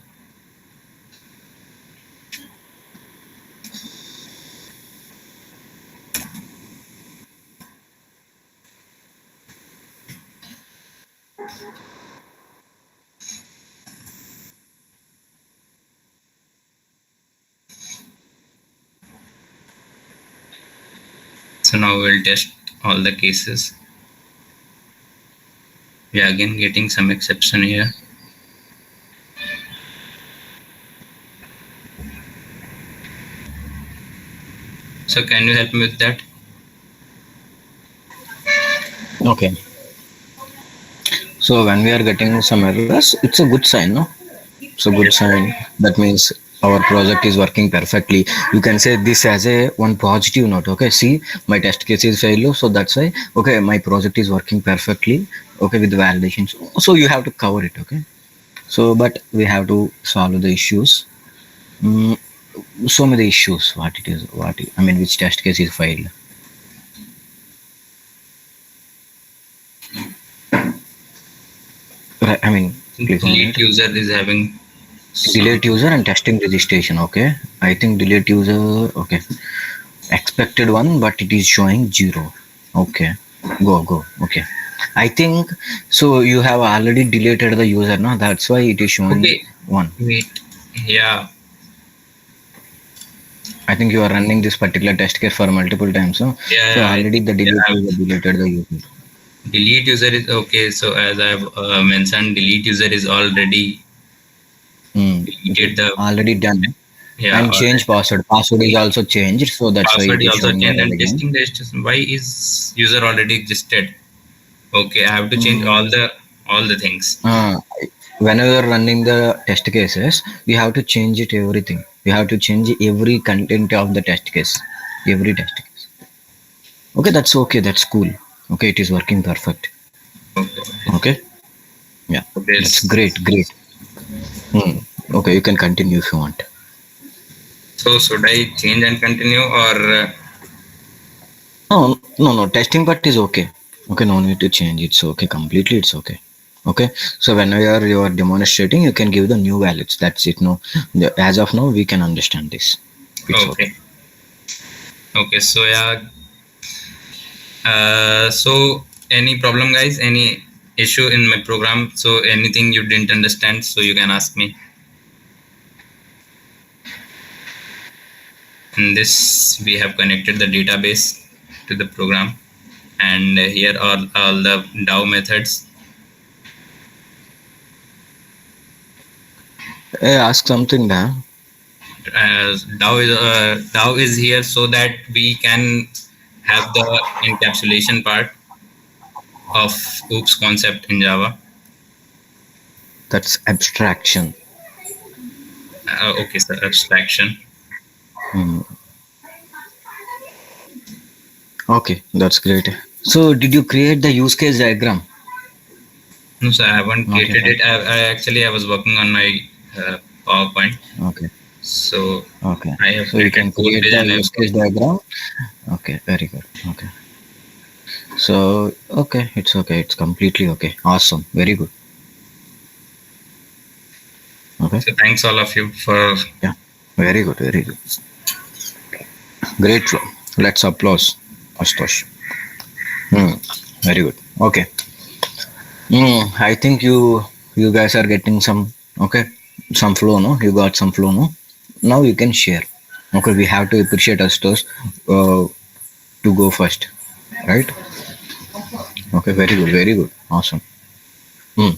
So now we'll test all the cases. We are again getting some exception here. So can you help me with that? Okay. So when we are getting some errors, it's a good sign, no? It's a good sign. That means our project is working perfectly. You can say this as a one positive note. Okay, see, my test case is failure, so that's why. Okay, my project is working perfectly. Okay, with the validations. So you have to cover it. Okay. So, but we have to solve the issues. Mm, so many issues. What it is? I mean, which test case is failed? Right, I mean, click on Delete it. user is having Delete user and testing registration. Okay, I think delete user. Okay, expected one, but it is showing 0. Okay, go. Okay, I think so. You have already deleted the user, no? That's why it is showing okay. 1. Wait, yeah. I think you are running this particular test case for multiple times, no? Yeah, So already the delete yeah, user deleted the user. delete user is okay. So as I've mentioned, delete user is already deleted the Already done. yeah. And change password. Password is also changed, so that's why Password it is is also showing changed error and again. testing registration. Why is user already registered? Okay, I have to change all the things. Uh, Whenever you're running the test cases, you have to change it everything. You have to change every content of the test case, every test case. Okay, that's okay. That's cool. Okay, it is working perfect. Okay. Okay, yeah, Okay. that's great, great. Hmm. Okay, you can continue if you want. So should I change and continue or No, no, no. Testing part is okay. Okay, no need to change. It's okay. Completely, it's okay. Okay. So whenever you are demonstrating, you can give the new values. That's it. No, as of now, we can understand this. It's okay. okay? Okay. So yeah. So any problem, guys? Any issue in my program? So anything you didn't understand, so you can ask me. In this, we have connected the database to the program, and here are all the DAO methods. Hey, ask something, Dan. DAO is here so that we can have the encapsulation part of OOPS concept in Java. That's abstraction. Okay, so abstraction. Hmm. Okay, that's great. So, did you create the use case diagram? No, so I haven't Okay, created right. it. I was working on my PowerPoint. Okay, So okay. I have So you can created code create base the and use case diagram. Okay, very good. Okay. So, okay, it's okay. It's completely okay. Awesome. Very good. Okay. so thanks all of you for Yeah. Very good. Very good. Great flow. Let's applause. Astosh. Hmm. Very good. Okay. I think you guys are getting some okay some flow, no? You got some flow, no? Now you can share. Okay, we have to appreciate Astosh to go first, right? Okay, very good, awesome. Hmm.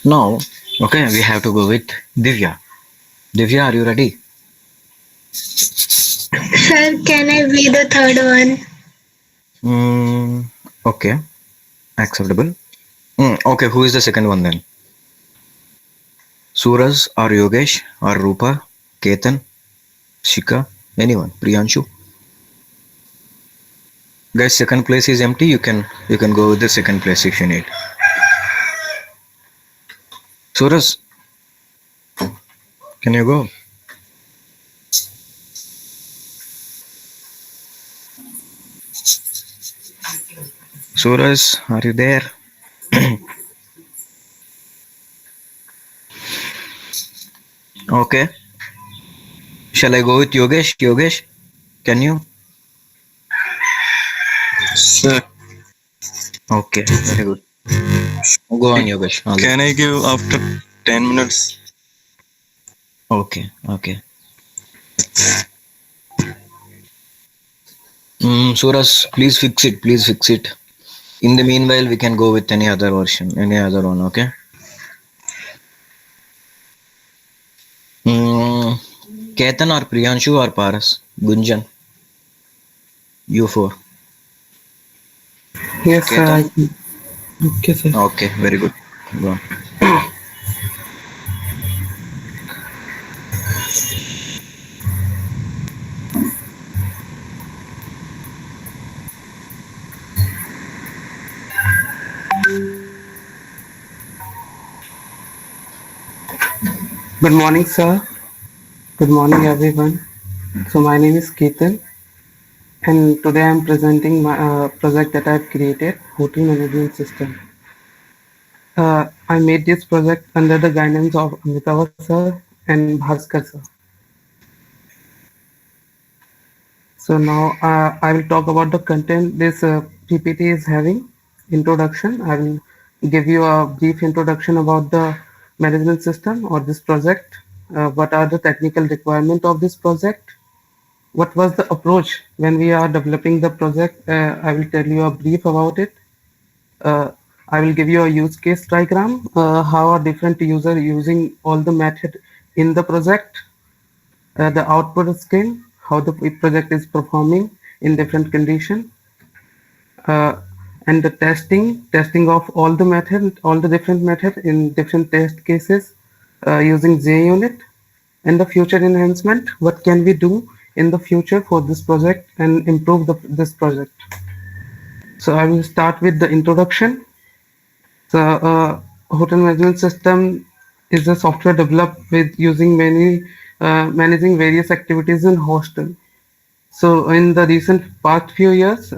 Now, okay, we have to go with Divya. Divya, are you ready? Sir, can I be the third one? Okay, acceptable. Okay, who is the second one then? Suraj or Yogesh or Rupa, Ketan, Shika, anyone? Priyanshu? Guys, second place is empty. You can go with the second place if you need. Suraj, can you go? Suraj, are you there? Okay. Shall I go with Yogesh? Yogesh, can you? Sir, Okay, very good. Go on, Yogesh. can I give after 10 minutes? Okay, okay. Suraj, please fix it. Please fix it. In the meanwhile, we can go with any other version, any other one. Okay. Ketan or Priyanshu or Paras? Gunjan. You four. Yes, sir. Ketan. Okay, sir. Okay, very good. Go on. Good morning, sir. Good morning, everyone. So my name is Ketan, and today I'm presenting my project that I've created, hotel management system. I made this project under the guidance of Amitabh sir and Bhaskar sir. So now I will talk about the content this PPT is having. Introduction. I will give you a brief introduction about the management system or this project. What are the technical requirements of this project? What was the approach when we are developing the project? I will tell you a brief about it. Uh, I will give you a use case diagram. How are different users using all the method in the project? The output screen, how the project is performing in different condition, uh, and the testing of all the different methods in different test cases using JUnit, and the future enhancement. What can we do in the future for this project and improve this project? So I will start with the introduction. So hotel management system is a software developed with using managing various activities in hostel. So in the recent past few years,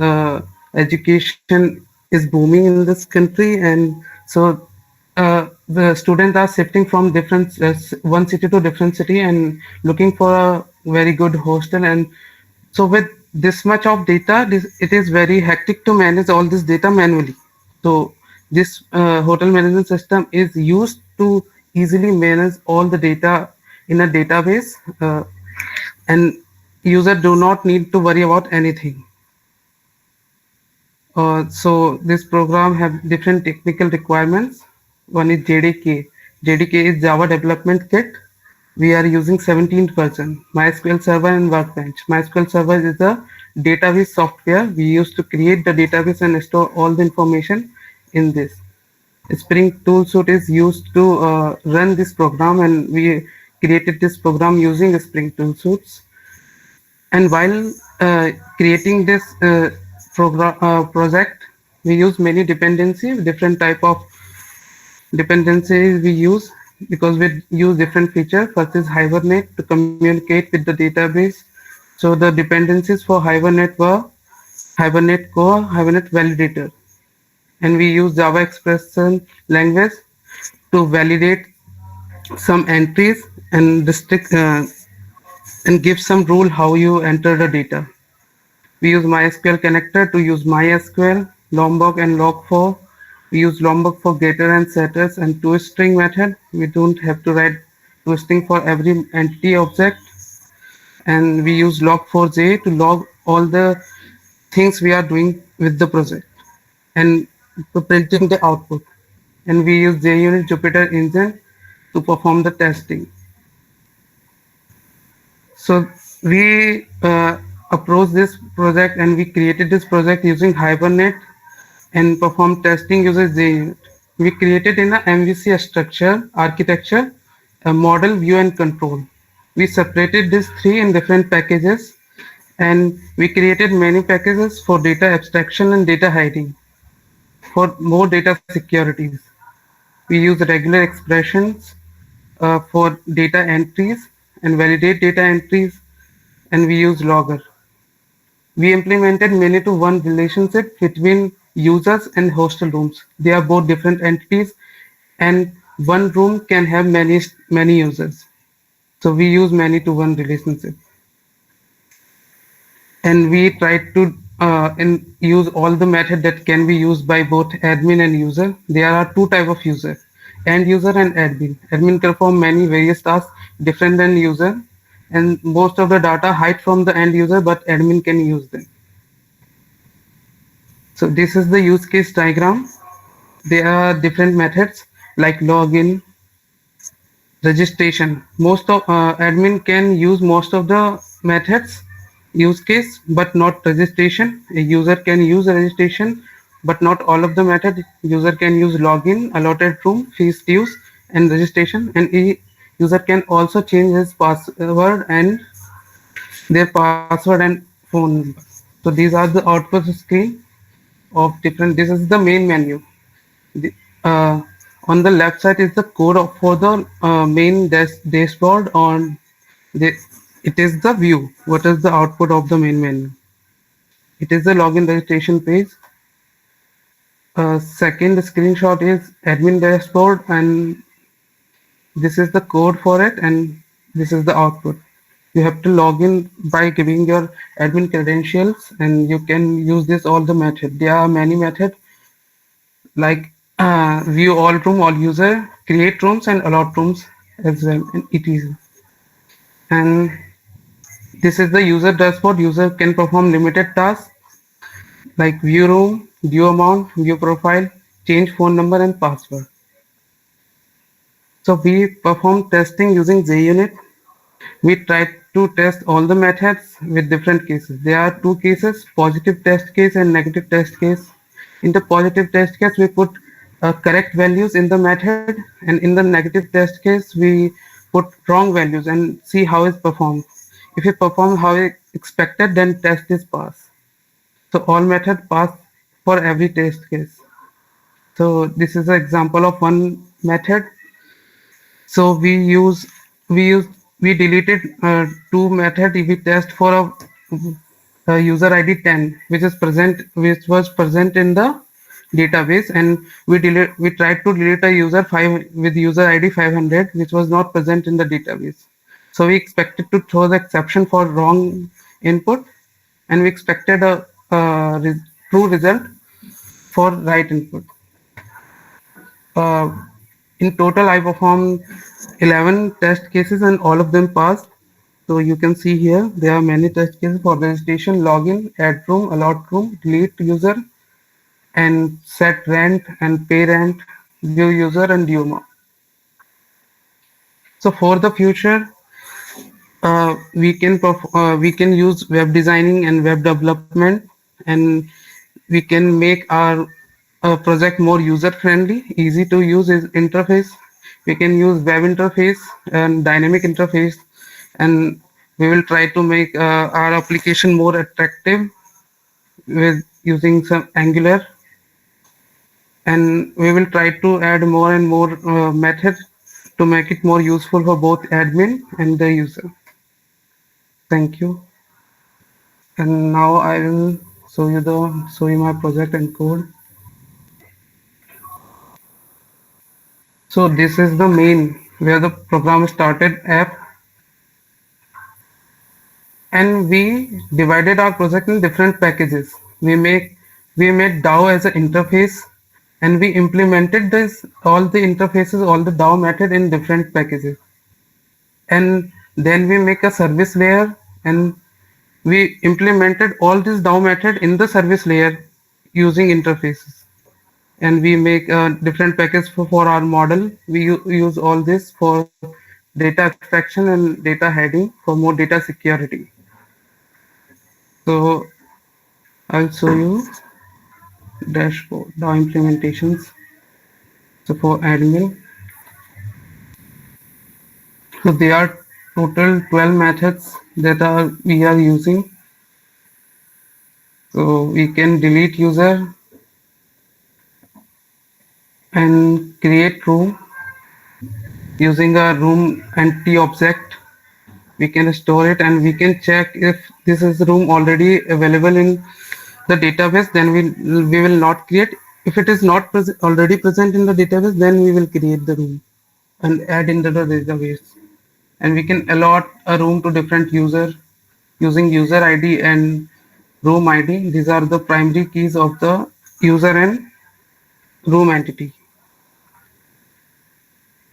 education is booming in this country, and so the students are shifting from different one city to different city and looking for a very good hostel. And so with this much of data, it is very hectic to manage all this data manually. So this hotel management system is used to easily manage all the data in a database, and user do not need to worry about anything. So this program have different technical requirements. One is JDK. JDK is Java Development Kit. We are using 17th version. MySQL Server and Workbench. MySQL Server is a database software we use to create the database and store all the information in this. Spring Tool Suite is used to run this program, and we created this program using Spring Tool Suites. And while creating this project, we use many dependencies, different type of dependencies we use, because we use different features. First is Hibernate to communicate with the database. So the dependencies for Hibernate were Hibernate Core, Hibernate Validator. And we use Java expression language to validate some entries and restrict and give some rule how you enter the data. We use MySQL connector to use MySQL, Lombok and Log4. We use Lombok for getter and setters and toString method. We don't have to write toString for every entity object. And we use Log4j to log all the things we are doing with the project and to printing the output. And we use JUnit Jupyter Engine to perform the testing. So we approached this project and we created this project using Hibernate and performed testing using JUnit. We created in a MVC structure architecture, a model, view, and control. We separated these three in different packages, and we created many packages for data abstraction and data hiding for more data securities. We use regular expressions for data entries and validate data entries, and we use logger. We implemented many-to-one relationship between users and hostel rooms. They are both different entities, and one room can have many users. So we use many-to-one relationship. And we try to use all the method that can be used by both admin and user. There are two type of user, end user and admin. Admin can perform many various tasks different than user, and most of the data hide from the end user, but admin can use them. So this is the use case diagram. There are different methods like login, registration. Most of admin can use most of the methods use case, but not registration. A user can use registration, but not all of the method. User can use login, allotted room, fees dues, and registration. And a user can also change his password and their password and phone number. So these are the output screen of different. This is the main menu. On the left side is the code for the main dashboard. It is the view. What is the output of the main menu? It is the login registration page. Second screenshot is admin dashboard, and this is the code for it, and this is the output. You have to log in by giving your admin credentials, and you can use this all the method. There are many methods like view all room, all user, create rooms, and allot rooms as well, and etc. And this is the user dashboard. User can perform limited tasks like view room, view amount, view profile, change phone number and password. So we perform testing using JUnit. We try to test all the methods with different cases. There are two cases, positive test case and negative test case. In the positive test case, we put correct values in the method, and in the negative test case, we put wrong values and see how it performs. If it performs how expected, then test is pass. So all method pass for every test case. So this is an example of one method. So we deleted two method we test for a user ID 10 which was present in the database, and we tried to delete a user 5 with user ID 500 which was not present in the database. So we expected to throw the exception for wrong input, and we expected a true result for right input. Uh, in total, I performed 11 test cases and all of them passed. So you can see here, there are many test cases for registration, login, add room, allot room, delete user, and set rent and pay rent, view user and view more. So for the future, we can use web designing and web development, and we can make our project more user friendly, easy to use is interface. We can use web interface and dynamic interface, and we will try to make our application more attractive with using some Angular, and we will try to add more and more methods to make it more useful for both admin and the user. Thank you. And now I will show you my project and code. So this is the main where the program started app, and we divided our project in different packages. We made DAO as an interface, and we implemented this all the interfaces, all the DAO method in different packages. And then we make a service layer, and we implemented all this DAO method in the service layer using interfaces. And we make a different package for our model. We use all this for data extraction and data hiding for more data security. So I'll show you dashboard DAO implementations. So for admin, so there are total 12 methods that we are using. So we can delete user and create room using a room entity object. We can store it, and we can check if this is room already available in the database, then we will not create. If it is not already present in the database, then we will create the room and add into the database. And we can allot a room to different user using user ID and room ID. These are the primary keys of the user and room entity.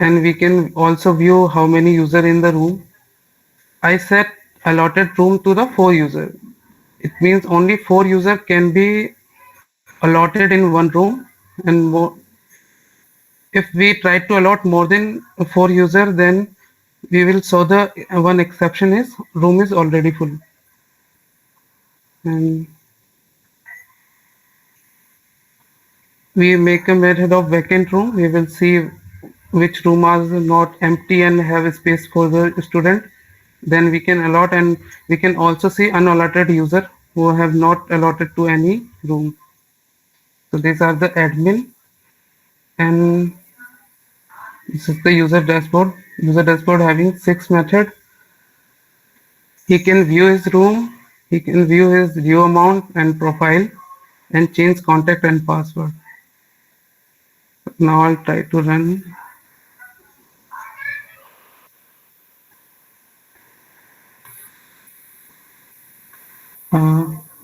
And we can also view how many user in the room. I set allotted room to the 4 user. It means only 4 user can be allotted in one room, and more. If we try to allot more than 4 user, then we will show the one exception is room is already full. And we make a method of vacant room. We will see which room are not empty and have space for the student. Then we can allot, and we can also see unallotted user who have not allotted to any room. So these are the admin, and this is the user dashboard. User dashboard having 6 methods. He can view his room, he can view his view amount and profile, and change contact and password. Now I'll try to run.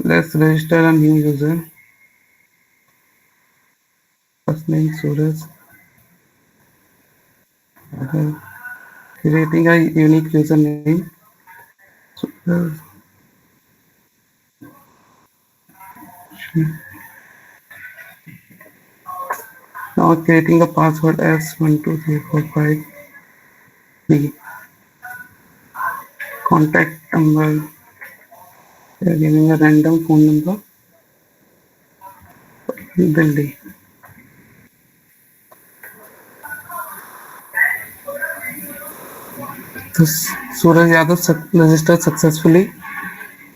Let's register a new user. First name Suraj. Creating a unique username. Suraj. Now creating a password as 12345. B. Contact number. We are giving a random phone number. Delhi. So Suraj Yadav registered successfully.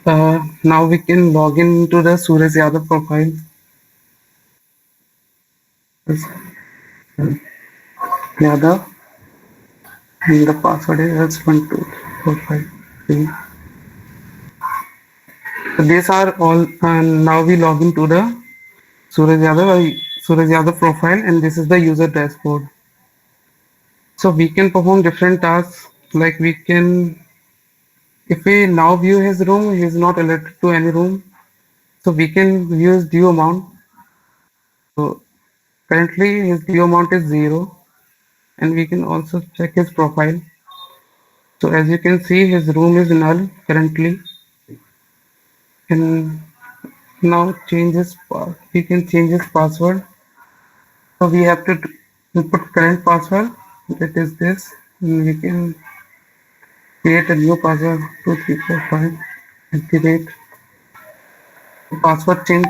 Now we can log into the Suraj Yadav profile. Yes, Yadav, and the password is S1245. So these are all, and now we log into the Suraj Yadav profile, and this is the user dashboard. So we can perform different tasks, like we can, if we now view his room, he is not alerted to any room. So we can view his due amount. So currently his due amount is 0, and we can also check his profile. So as you can see, his room is null currently. And now we can change his password. So we have to input current password, that is this, and we can create a new password 2345 activate password change.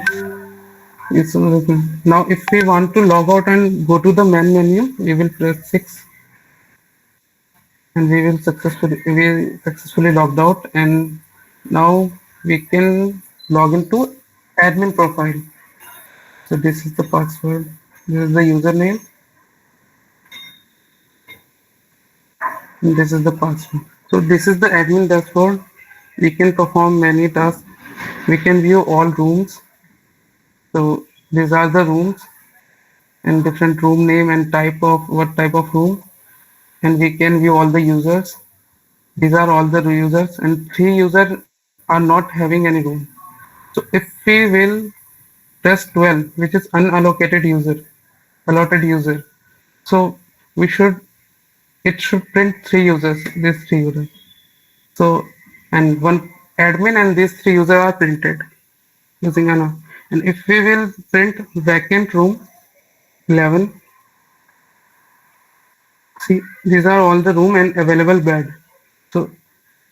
Now if we want to log out and go to the main menu, we will press 6, and we successfully logged out, and now we can log into admin profile. So this is the password, this is the username, and this is the password. So this is the admin dashboard. We can perform many tasks. We can view all rooms. So these are the rooms and different room name and what type of room, and we can view all the users. These are all the users, and 3 users are not having any room. So if we will press 12, which is unallocated user, allotted user, so it should print 3 users, these 3 users. So, and one admin, and these 3 users are printed using an. And if we will print vacant room 11, see, these are all the room and available bed. So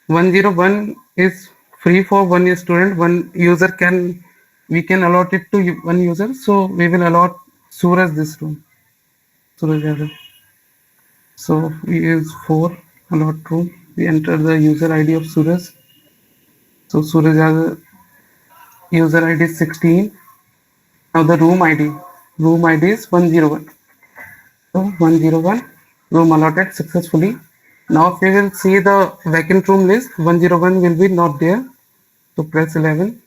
101 is free for one student. One user we can allot it to one user. So we will allot Suraj this room. Suraj Yadav. So we use 4 allot room. We enter the user ID of Suraj. So Suraj Yadav user ID is 16. Now the room ID is 101. So 101 room allotted successfully. Now if we will see the vacant room list, 101 will be not there. So press 11,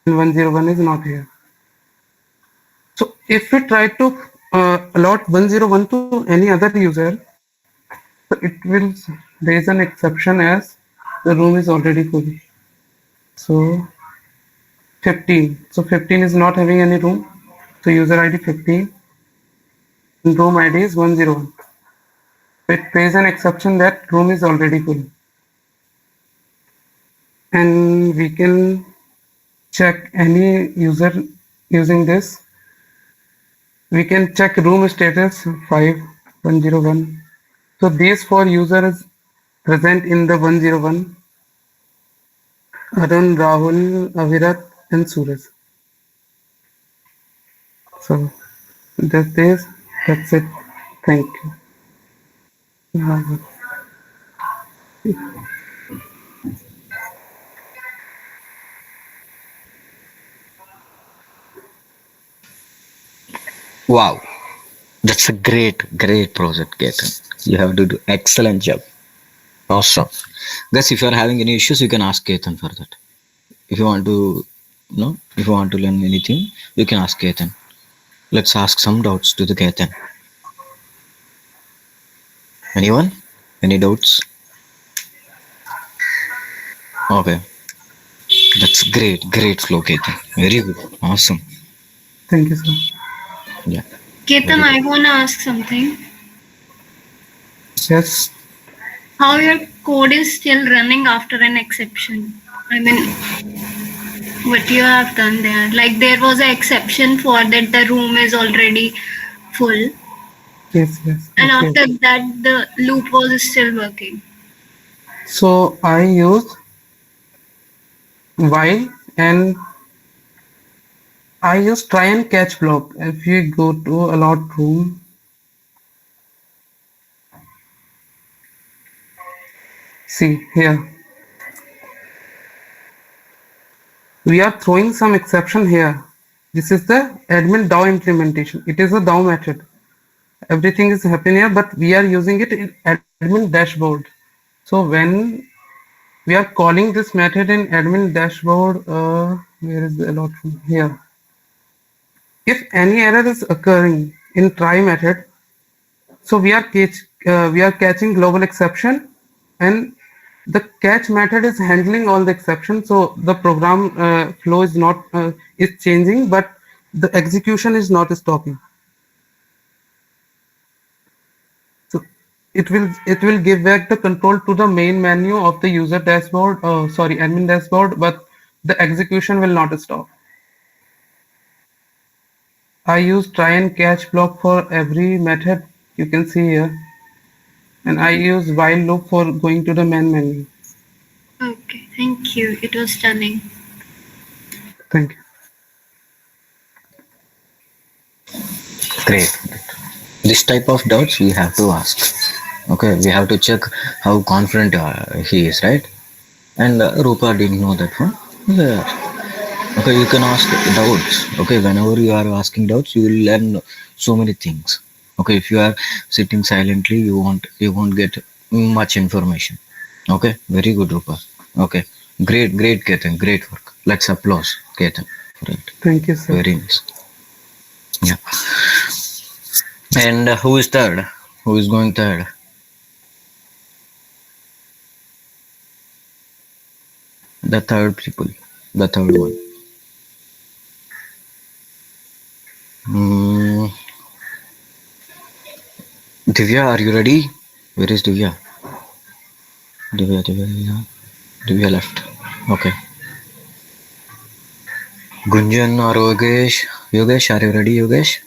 and 101 is not here. So if we try to allot 101 to any other user, so it will raise an exception as the room is already full. So 15. So 15 is not having any room. So user ID 15, and room ID is 101. So it raise an exception that room is already full. And we can check any user using this. We can check room status 5101. So these 4 users present in the 101: Arun, Rahul, Avirat, and Suraj. So that's it. Thank you. Wow, that's a great project, Ketan. You have to do excellent job. Awesome. Guys, if you are having any issues, you can ask Ketan for that. If you want to, if you want to learn anything, you can ask Ketan. Let's ask some doubts to the Ketan. Anyone? Any doubts? Okay. That's great flow, Ketan. Very good. Awesome. Thank you, sir. Yeah. Ketan, I want to ask something. Yes. How your code is still running after an exception? I mean, what you have done there? Like there was an exception for that the room is already full, Yes. and Okay. after that the loop was still working. So I use while, and I use try and catch block. If you go to allot room, see here, we are throwing some exception here. This is the admin DAO implementation. It is a DAO method. Everything is happening here, but we are using it in admin dashboard. So when we are calling this method in admin dashboard, where is the allot room? Here. If any error is occurring in try method, so we are catching global exception, and the catch method is handling all the exceptions. So the program flow is not is changing, but the execution is not stopping. So it will give back the control to the main menu of the user dashboard. Sorry, admin dashboard, but the execution will not stop. I use try and catch block for every method you can see here, and I use while loop for going to the main menu. Okay, thank you. It was stunning. Thank you. Great. This type of doubts we have to ask. Okay, we have to check how confident he is, right? And Rupa didn't know that one. Yeah. Okay, you can ask doubts. Okay, whenever you are asking doubts, you will learn so many things. Okay, if you are sitting silently, you won't get much information. Okay, very good, Rupa. Okay, great, Ketan, great work. Let's applause Ketan for it. Thank you, sir. Very nice. Yeah. And who is third? Who is going third? The third people. The third one. Divya, are you ready? Where is Divya? Divya left. Okay. Gunjan or Yogesh? Yogesh, are you ready, Yogesh?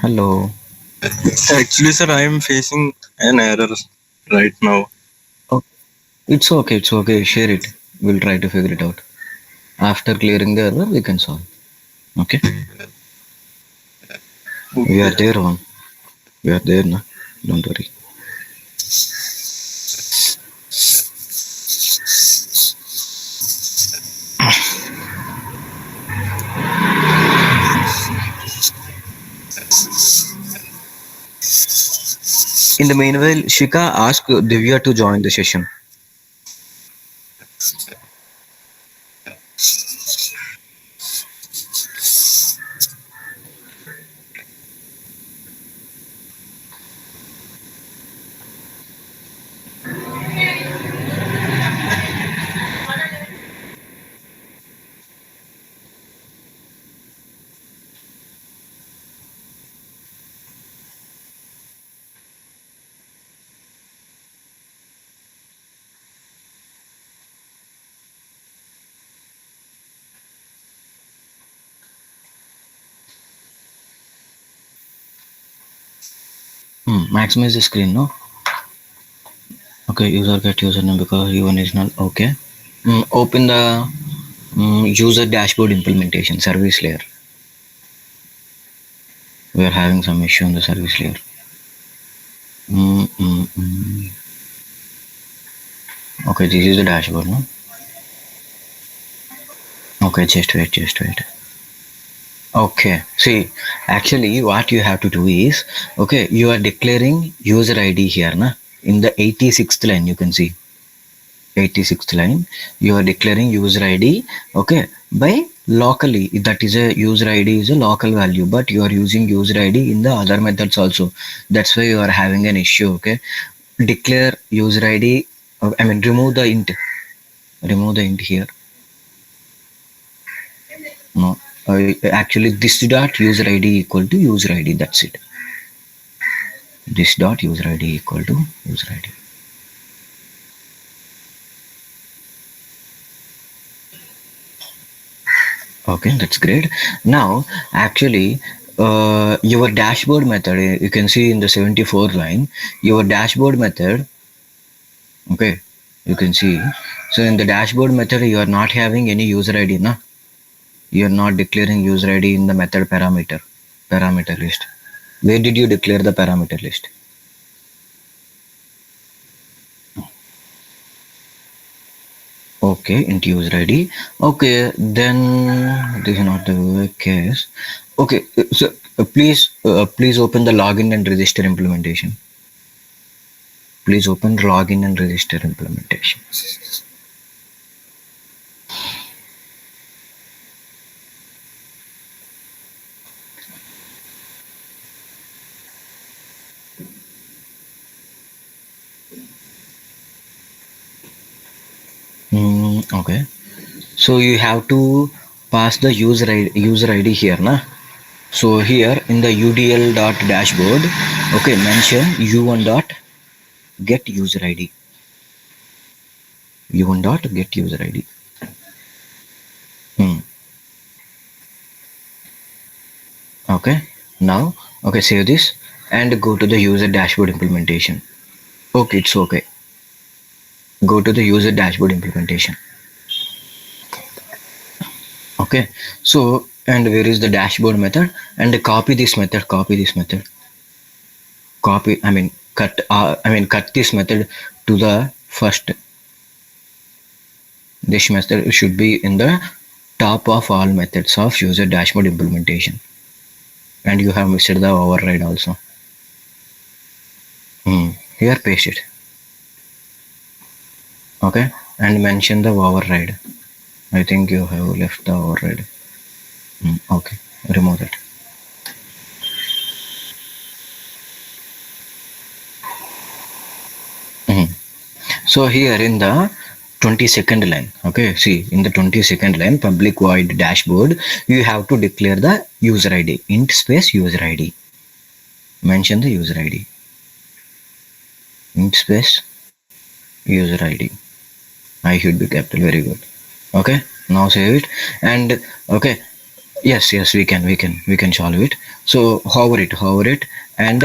Hello. Actually, sir, I am facing an error right now. Oh, it's okay. It's okay. Share it. We'll try to figure it out. After clearing the error, we can solve. Okay. We are there, on. We are there, na? Don't worry. In the meanwhile, Shika asked Divya to join the session. Maximize the screen, no? Okay, user get username because U1 is null. Okay. Open the user dashboard implementation service layer. We are having some issue on the service layer. Okay, this is the dashboard, no? Okay, just wait. Okay, see, actually what you have to do is, okay, you are declaring user ID here, na? In the 86th line, you can see 86th line, you are declaring user ID, okay, by locally. That is a user ID is a local value, but you are using user ID in the other methods also. That's why you are having an issue, okay? Declare user ID, remove the int here. No. Actually this dot user ID equal to user ID, that's it. This dot user ID equal to user ID. Okay, that's great. Now actually your dashboard method, you can see in the 74 line, your dashboard method Okay, you can see. So in the dashboard method, you are not having any user ID, na? You are not declaring user ID in the method parameter list. Where did you declare the parameter list? Okay, into user ID. Okay, then this is not the case. Okay, so please open the login and register implementation. Please open login and register implementation. Okay, so you have to pass the user ID here, na? So here in the UDL dot dashboard, okay, mention u1 dot get user ID. u1 dot get user ID. Okay, now okay, save this and go to the user dashboard implementation. Okay, it's okay. Go to the user dashboard implementation. Okay, so and where is the dashboard method? And copy this method. Copy. I mean cut. Cut this method to the first. This method should be in the top of all methods of user dashboard implementation. And you have missed the override also. Here paste it. Okay, and mention the override. I think you have left the override. Okay, remove it. So here in the 22nd line, okay, see in the 22nd line, public void dashboard, you have to declare the user ID, int space user ID. Mention the user ID, int space user ID. I should be capital, very good. Okay, now save it. And okay, yes, we can solve it. So hover it and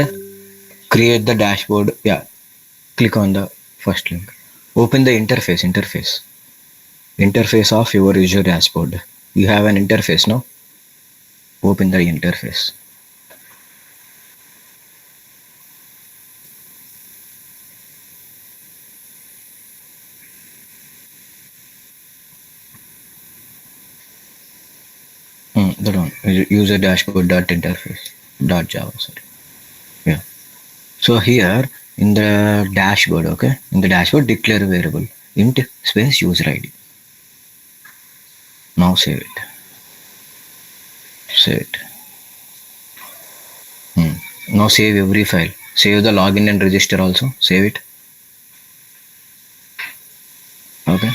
create the dashboard. Yeah, click on the first link, open the interface of your user dashboard. You have an interface now. Open the interface. That one, user dashboard dot interface dot java, sorry. Yeah, so here in the dashboard, okay, in the dashboard declare a variable int space user ID. Now save it. Now save every file. Save the login and register also. Save it. Okay,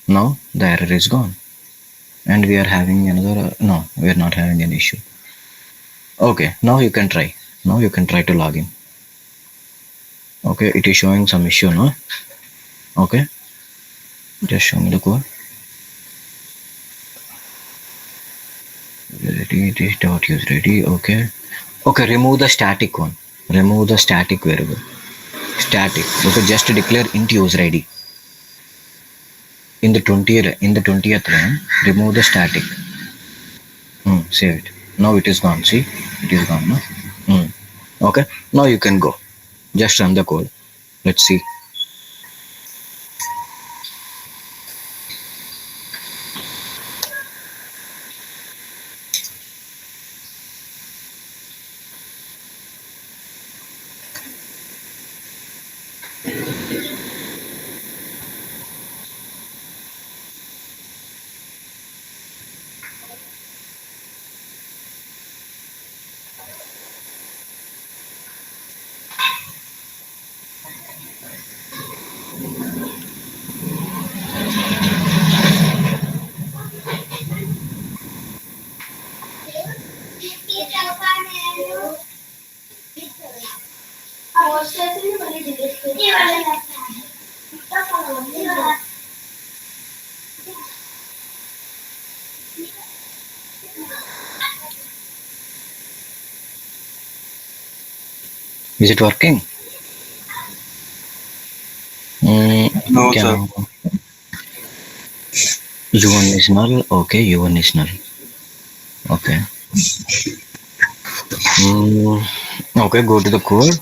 now the error is gone and we are having another no, we are not having an issue. Okay, now you can try to log in. Okay, it is showing some issue, no? Okay, just show me the code. It is dot use ready. Okay, remove the static one. Remove the static variable. Okay, just declare int user ID. In the 20th line, remove the static. Save it. Now it is gone. See, it is gone. No? Okay, now you can go. Just run the code. Let's see. Is it working? No, Can sir. you national? Okay, you national. Okay. Mm, okay, go to the code.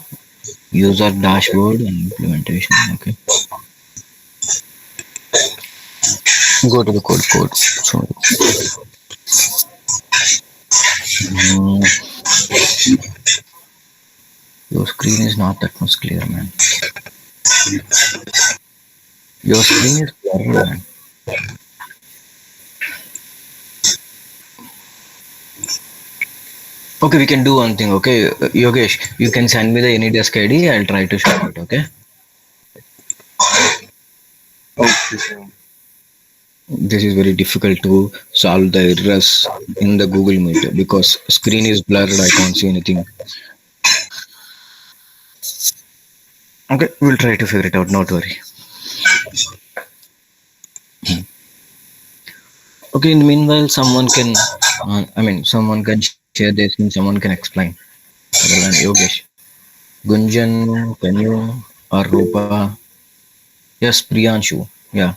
User dashboard and implementation. Okay. Go to the code. Sorry. Mm, your screen is not that much clear, man. Your screen is clear, man. Okay, we can do one thing. Okay, Yogesh, you can send me the AnyDesk ID. I'll try to show it. Okay. Okay, sir. This is very difficult to solve the errors in the Google Meet because screen is blurred. I can't see anything. Okay, we'll try to figure it out. Not worry. Okay. In the meanwhile, someone can. Someone can share this and someone can explain. Other than Yogesh, Gunjan, can you or Rupa? Yes, Priyanshu. Yeah.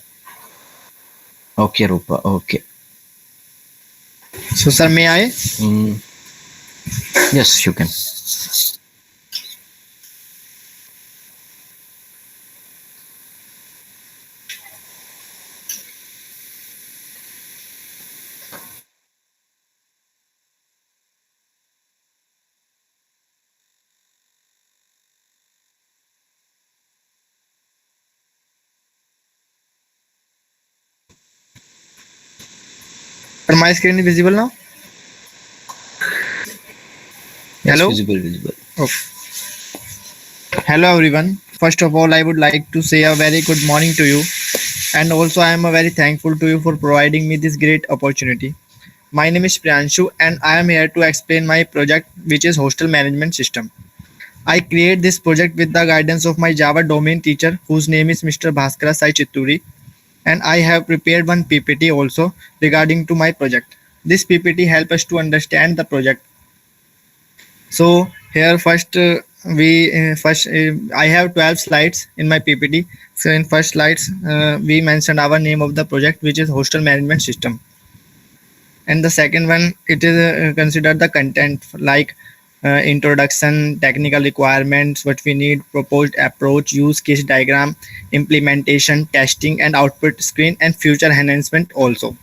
Okay, Rupa. Okay. So, sir, may I? Mm, yes, you can. Sir, my screen is visible now? Yes, Hello? visible. Okay. Hello, everyone. First of all, I would like to say a very good morning to you. And also, I am very thankful to you for providing me this great opportunity. My name is Priyanshu, and I am here to explain my project, which is Hostel Management System. I create this project with the guidance of my Java domain teacher, whose name is Mr. Bhaskara Sai Chitturi, and I have prepared one PPT also regarding to my project. This PPT help us to understand the project. So here I have 12 slides in my PPT. So in first slides we mentioned our name of the project, which is Hostel Management System, and the second one it is considered the content like introduction, technical requirements, what we need, proposed approach, use case diagram, implementation, testing, and output screen, and future enhancement also.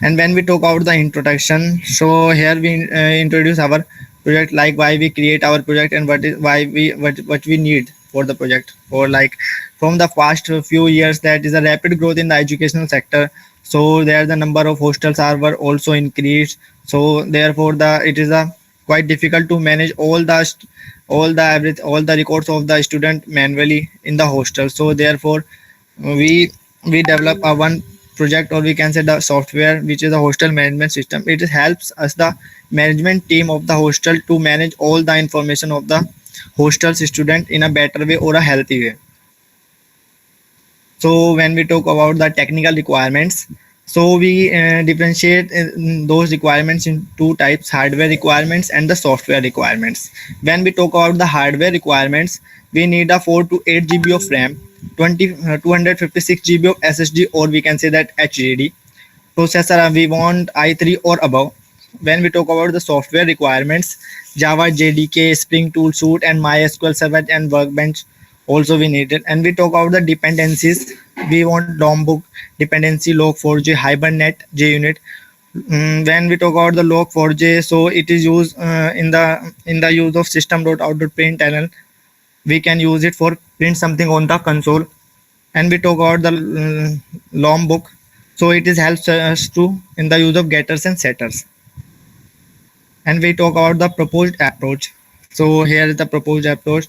And when we talk about the introduction, so here we introduce our project, like why we create our project and what we need for the project. For like from the past few years, that is a rapid growth in the educational sector. So there the number of hostels are were also increased. So therefore the it is a quite difficult to manage all the records of the student manually in the hostel. So therefore we develop a one project, or we can say the software, which is a hostel management system. It helps us the management team of the hostel to manage all the information of the hostel's student in a better way or a healthy way. So when we talk about the technical requirements, so we differentiate those requirements in two types: hardware requirements and the software requirements. When we talk about the hardware requirements, we need a 4 to 8 GB of RAM, 256 GB of SSD, or we can say that HDD. Processor, we want i3 or above. When we talk about the software requirements, Java JDK, Spring Tool Suite, and MySQL Server and Workbench also we need it. And we talk about the dependencies. We want Logbook dependency, Log4j, Hibernate, JUnit. When we talk about the Log4j, so it is used in the use of system.out.println. We can use it for print something on the console. And we talk about the Logbook, so it is helps us to in the use of getters and setters. And we talk about the proposed approach. So here is the proposed approach.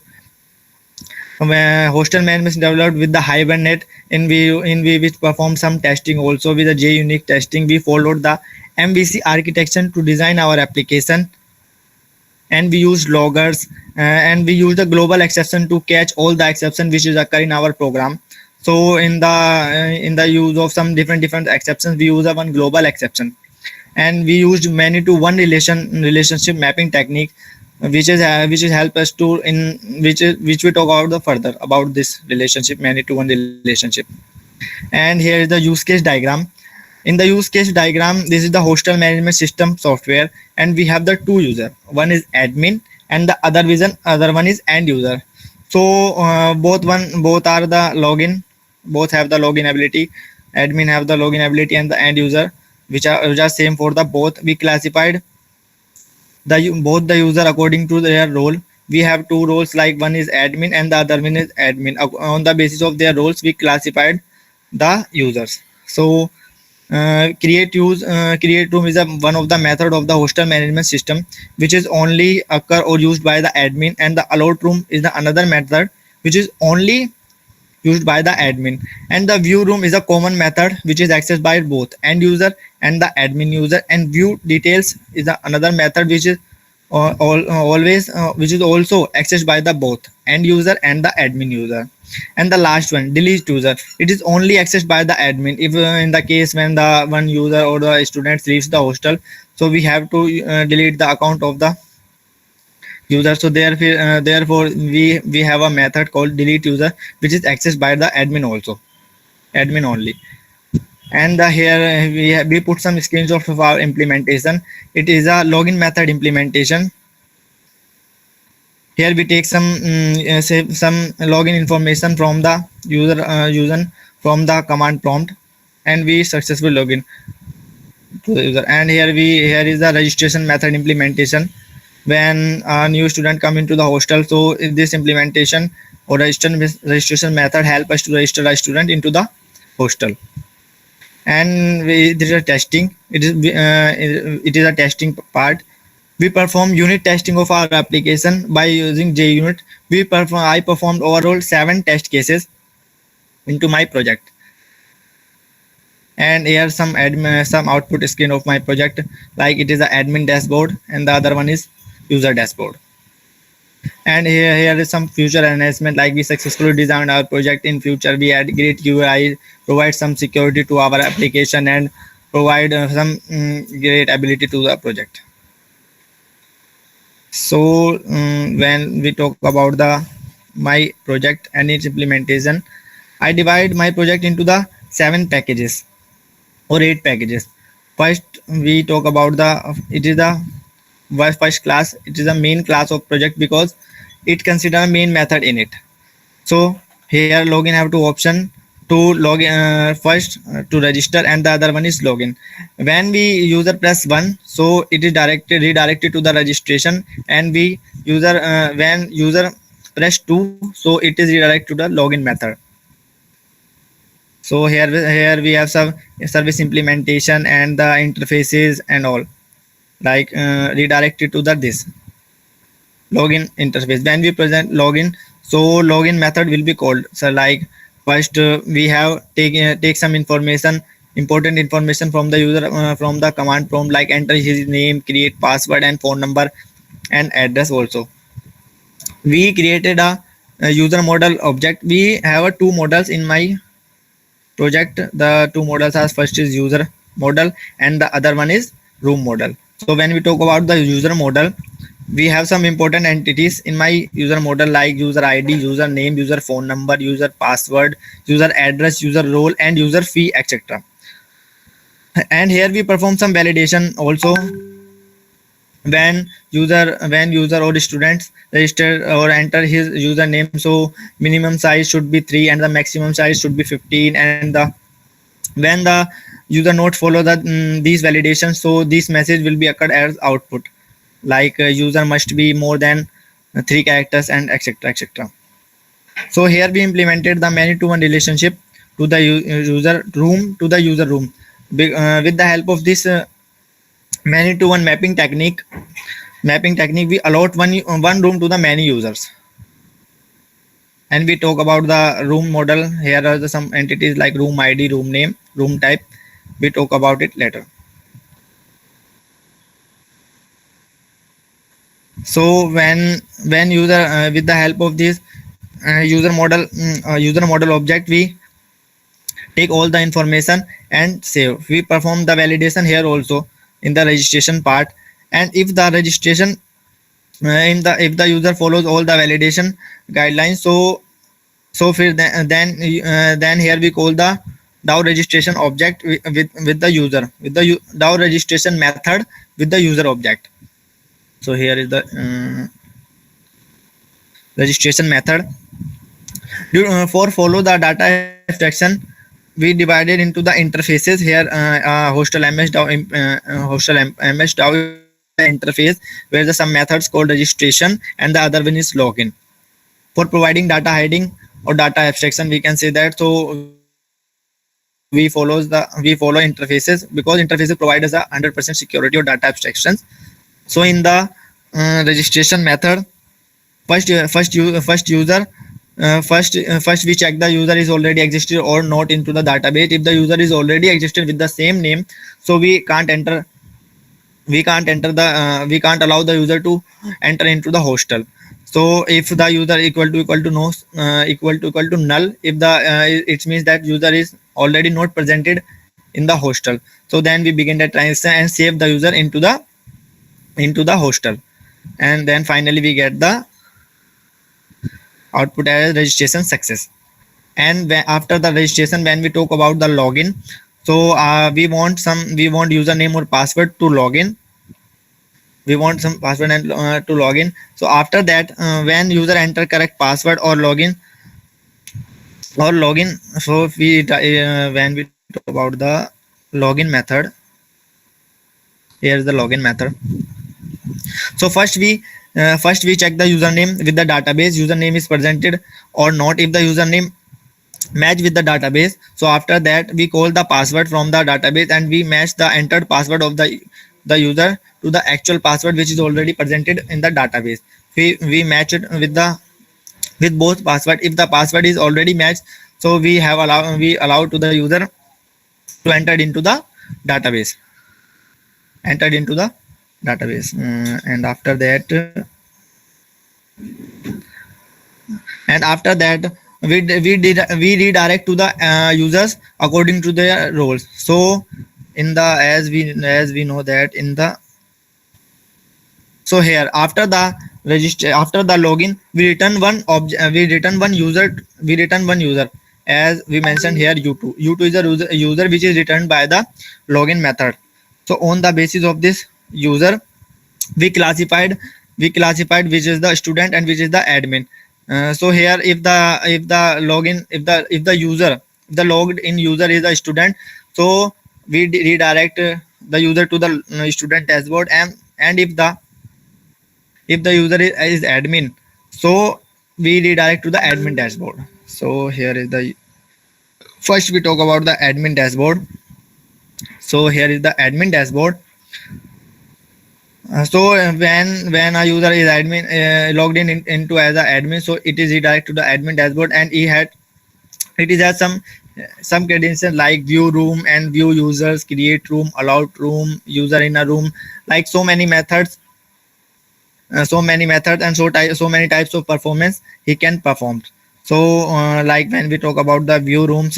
Where hostel management is developed with the Hibernate, in we which perform some testing also with the JUnit testing. We followed the MVC architecture to design our application, and we use loggers, and we use the global exception to catch all the exception which is occur in our program. So in the use of some different exceptions, we use a one global exception, and we used many to one relationship mapping technique. which is help us to in which we talk about the further about this relationship, many to one relationship. And here is the use case diagram. In the use case diagram, this is the hostel management system software, and we have the two user. One is admin, and the other one is end user. So both are the login, both have the login ability. Admin have the login ability, and the end user, which are same for the both. We classified both the user according to their role. We have two roles, like one is admin and the other one is admin. On the basis of their roles, we classified the users. So create room is one of the method of the hostel management system, which is only occur or used by the admin, and the allowed room is the another method which is only used by the admin, and the view room is a common method which is accessed by both end user and the admin user, and view details is another method which is always which is also accessed by the both end user and the admin user. And the last one, delete user, it is only accessed by the admin. If in the case when the one user or the student leaves the hostel, so we have to delete the account of the user. So therefore we have a method called delete user, which is accessed by the admin also, admin only. And here we put some screenshots of our implementation. It is a login method implementation. Here we take some say some login information from the user from the command prompt, and we successfully login to the user. And here is the registration method implementation. When a new student come into the hostel, so in this implementation or registration method help us to register a student into the hostel. And this is a testing. It is a testing part. We perform unit testing of our application by using JUnit. I performed overall 7 test cases into my project. And here some output screen of my project, like it is the admin dashboard, and the other one is user dashboard. And here is some future enhancement, like we successfully designed our project. In future we add great UI, provide some security to our application, and provide some great ability to the project. So when we talk about my project and its implementation, I divide my project into the 7 packages or 8 packages. First we talk about it is the first class. It is a main class of project because it consider a main method in it. So here login have two option to log in, first to register, and the other one is login. When we user press 1, so it is redirected to the registration, and when user press 2, so it is redirected to the login method. So here we have some service implementation and the interfaces and all, like redirected to this login interface. When we present login, so login method will be called. So like first we have take some important information from the user from the command prompt, like enter his name, create password and phone number and address. Also we created a user model object. We have 2 models in my project. The 2 models are, first is user model and the other one is room model. So when we talk about the user model, we have some important entities in my user model, like user ID, user name, user phone number, user password, user address, user role and user fee, etc. And here we perform some validation also. When user or students register or enter his username, so minimum size should be 3 and the maximum size should be 15. And when the user not follow these validations, so this message will be occurred as output, like user must be more than 3 characters and etc. So here we implemented the many-to-one relationship to the user room with the help of this many-to-one mapping technique. We allot one room to the many users. And we talk about the room model. Here are some entities like room ID, room name, room type. We talk about it later. So when user with the help of this user model object, we take all the information and save. We perform the validation here also in the registration part. And if the registration in the if the user follows all the validation guidelines, so then here we call the DAO registration object with the user, with the DAO registration method with the user object. So here is the registration method. For follow the data abstraction, we divided into the interfaces. Here hostel ms DAO hostel ms DAO interface where the some methods called registration and the other one is login. For providing data hiding or data abstraction, we can say that. So we follow interfaces because interfaces provide us a 100% security or data abstractions. So in the registration method, first we check the user is already existed or not into the database. If the user is already existed with the same name, so we can't allow the user to enter into the hostel. So if the user equal to no equal to null, if the it means that user is already not presented in the hostel. So then we begin the transaction and save the user into the hostel, and then finally we get the output as registration success. And after the registration, when we talk about the login, so we want username or password to login. We want some password and to login. So after that, when user enter correct password or login, so we when we talk about the login method, here's the login method. So first we check the username with the database. Username is presented or not. If the username match with the database, so after that we call the password from the database and we match the entered password of the user to the actual password which is already presented in the database. We match it with both password. If the password is already matched, so we allow to the user to enter into the database. And after that we redirect to the users according to their roles. So in the as we know that in the, so here after the login, we return one user as we mentioned here. U2 is a user which is returned by the login method. So on the basis of this user, we classified which is the student and which is the admin. So here if the logged in user is a student, so we redirect the user to the student dashboard, and if the user is admin, so we redirect to the admin dashboard. So here is the first we talk about the admin dashboard. So here is the admin dashboard. So when a user is admin logged into as an admin, so it is redirected to the admin dashboard, and it has some credentials like view room and view users, create room, allowed room, user in a room, like so many methods and so many types of performance he can perform. So like when we talk about the view rooms,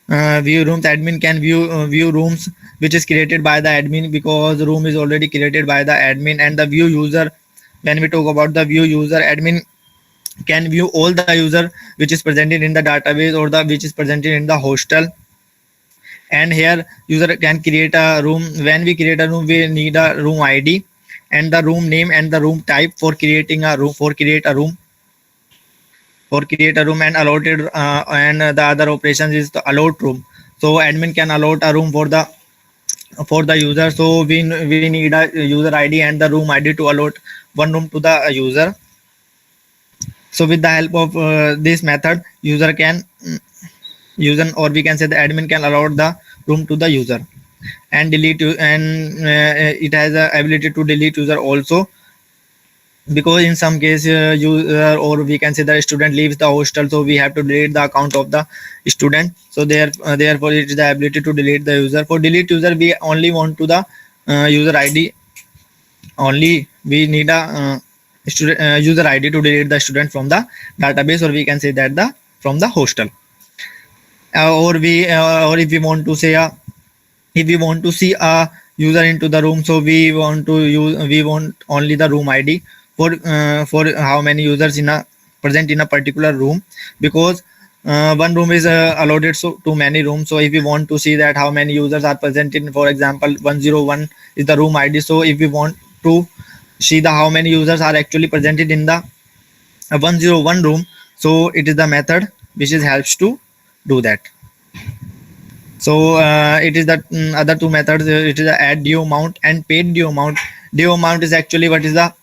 admin can view rooms which is created by the admin because room is already created by the admin. And the view user, when we talk about the view user, admin can view all the user which is presented in the database or the which is presented in the hostel. And here user can create a room. When we create a room, we need a room ID and the room name and the room type for creating a room, and allotted and the other operations is the allot room. So admin can allot a room for the user. So we need a user ID and the room ID to allot one room to the user. So with the help of this method, user or we can say the admin can allot the room to the user and delete, and it has the ability to delete user also, because in some case user or we can say the student leaves the hostel, so we have to delete the account of the student. So therefore it is the ability to delete the user. For delete user, we only want to the user ID only. We need a student user ID to delete the student from the database, or we can say that from the hostel. Or if we want to say if we want to see a user into the room, so we want only the room ID for how many users in a present in a particular room, because one room is allotted so to many rooms. So if we want to see that how many users are present in, for example, 101 is the room ID. So if we want to see the how many users are actually presented in the 101 room, so it is the method which is helps to do that. So it is the other two methods. It is the add due amount and paid due amount. Due amount is actually what is the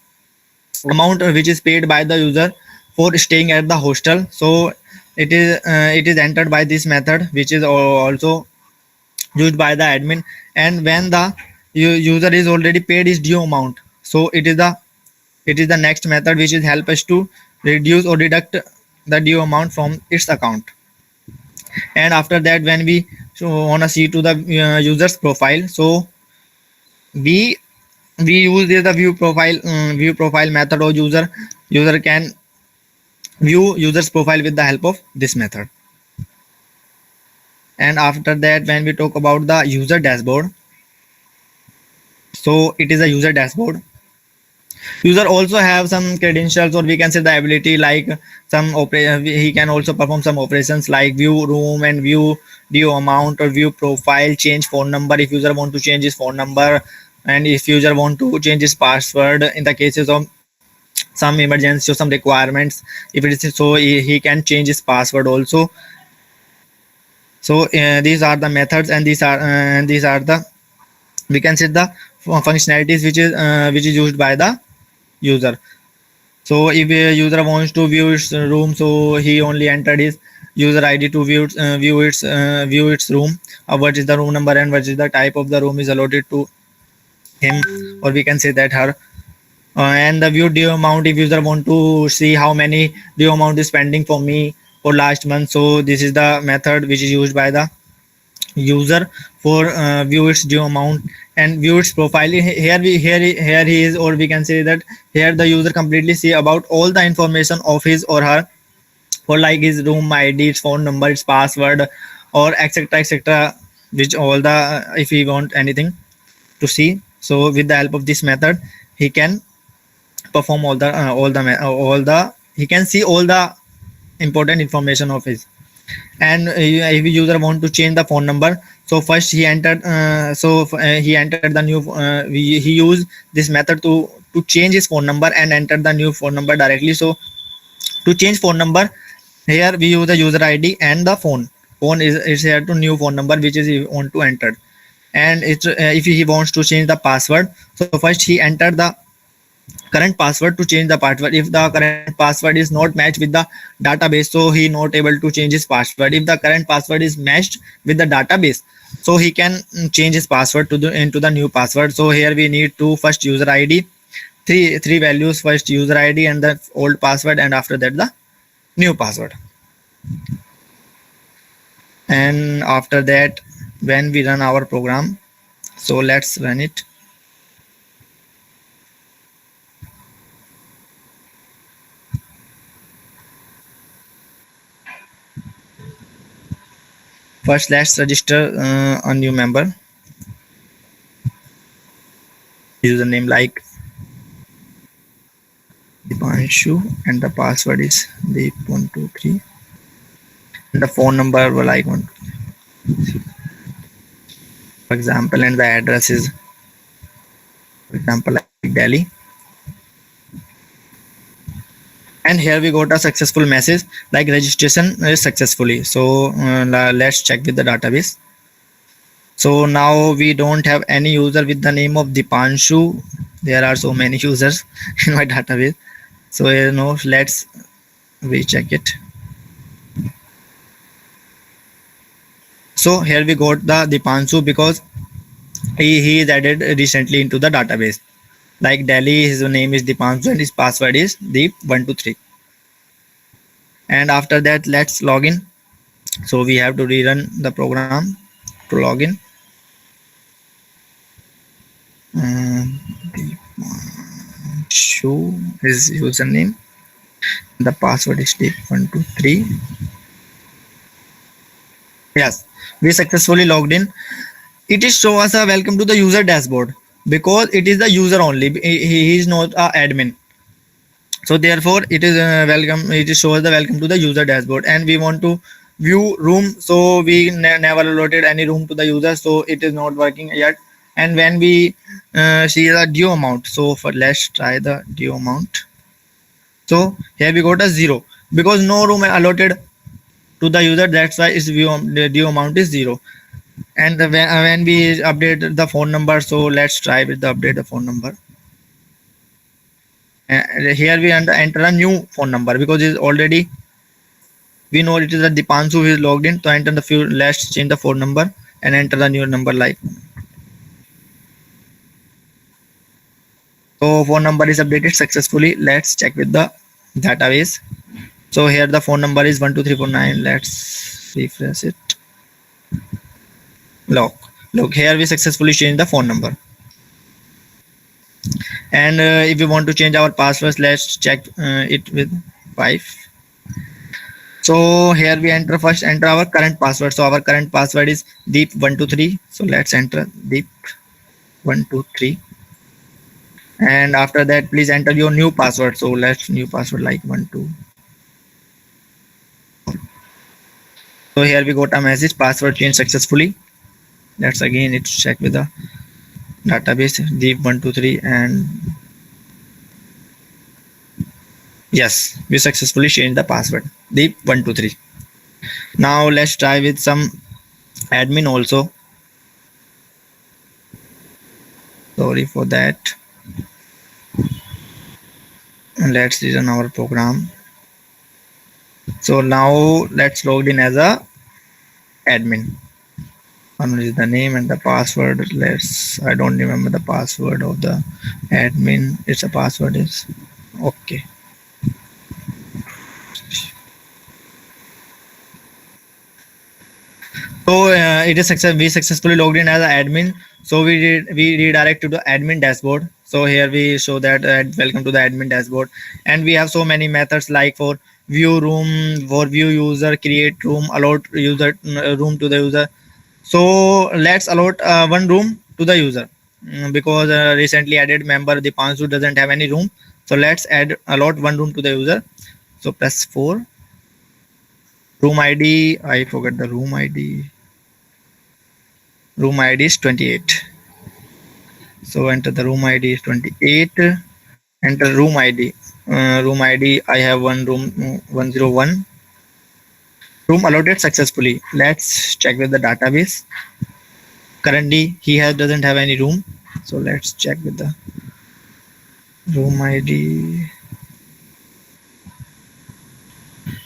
amount which is paid by the user for staying at the hostel. So it is entered by this method, which is also used by the admin. And when the user is already paid his due amount, so it is the next method which is help us to reduce or deduct the due amount from its account. And after that, when we want to see to the user's profile, so we use the view profile method, or user can view user's profile with the help of this method. And after that, when we talk about the user dashboard, so it is a user dashboard. User also have some credentials, or we can say the ability, like he can also perform some operations like view room and view due amount or view profile, change phone number if user want to change his phone number, and if user want to change his password in the cases of some emergency or some requirements. If it is so, he can change his password also. So these are the methods, and these are the, we can say, the functionalities which is used by the user. So if a user wants to view its room, so he only entered his user ID to view its room, what is the room number and what is the type of the room is allotted to him, or we can say that her. And the view due amount, if user want to see how many due amount is pending for me for last month, so this is the method which is used by the user for view its due amount and view its profile. Here he is, or we can say that here the user completely see about all the information of his or her, for like his room ID, its phone number, its password, or etc, which all the, if he want anything to see. So with the help of this method, he can perform all the he can see all the important information of his. And if user want to change the phone number, so first he entered he entered the new he used this method to change his phone number and enter the new phone number directly. So to change phone number, here we use the user ID and the phone is here to new phone number which is he want to enter. And it's if he wants to change the password, so first he entered the current password to change the password. If the current password is not matched with the database, so he not able to change his password. If the current password is matched with the database, so he can change his password to into the new password. So here we need to first user ID, three values, first user ID and the old password, and after that the new password. And after that, when we run our program, so let's run it. First, let's register a new member. Username like Dipanshu and the password is Deep123. And the phone number will like one, for example, and the address is, for example, like Delhi. And here we got a successful message like registration is successfully. So let's check with the database. So now we don't have any user with the name of Dipanshu. There are so many users in my database. So let's recheck it. So here we got the Dipanshu because he is added recently into the database. Like Delhi, his name is Dipanshu and his password is Deep123. And after that, let's log in. So we have to rerun the program to log in. Show his username. The password is Deep123. Yes, we successfully logged in it is show us a welcome to the user dashboard because it is the user only. He is not a admin. So therefore it is welcome, it is shows the welcome to the user dashboard, and we want to view room, so we never allotted any room to the user, so it is not working yet. And when we see the due amount, so for let's try the due amount. So here we got a 0 because no room allotted to the user, that's why its view the due amount is 0. And when we update the phone number, so let's try with the update the phone number. Here we enter a new phone number because it's already, we know it is a Dipanshu who is logged in. So enter the few, let's change the phone number and enter the new number like. So phone number is updated successfully. Let's check with the database. So here the phone number is 12349. Let's refresh it. Look here we successfully changed the phone number. And if we want to change our passwords, let's check it with 5. So here we enter our current password. So our current password is deep123. So let's enter deep123. And after that, please enter your new password. So let's new password like 12. So here we got a message, password changed successfully. Let's again it check with the database deep123, and yes, we successfully changed the password deep123. Now let's try with some admin also. Sorry for that. And let's run our program. So now let's log in as a admin. One is the name and the password. I don't remember the password of the admin. It's a password is okay. So it is we successfully logged in as an admin. So we redirect to the admin dashboard. So here we show that welcome to the admin dashboard, and we have so many methods like for view room, for view user, create room, allot user room to the user. So let's allot one room to the user because recently added member Dipanshu doesn't have any room. So let's allot one room to the user. So press 4. Room ID, I forgot the room ID. Room ID is 28. So enter the room ID is 28. Enter room ID. Room ID, I have one room 101. Room allotted successfully. Let's check with the database. Currently he doesn't have any room, so let's check with the room ID.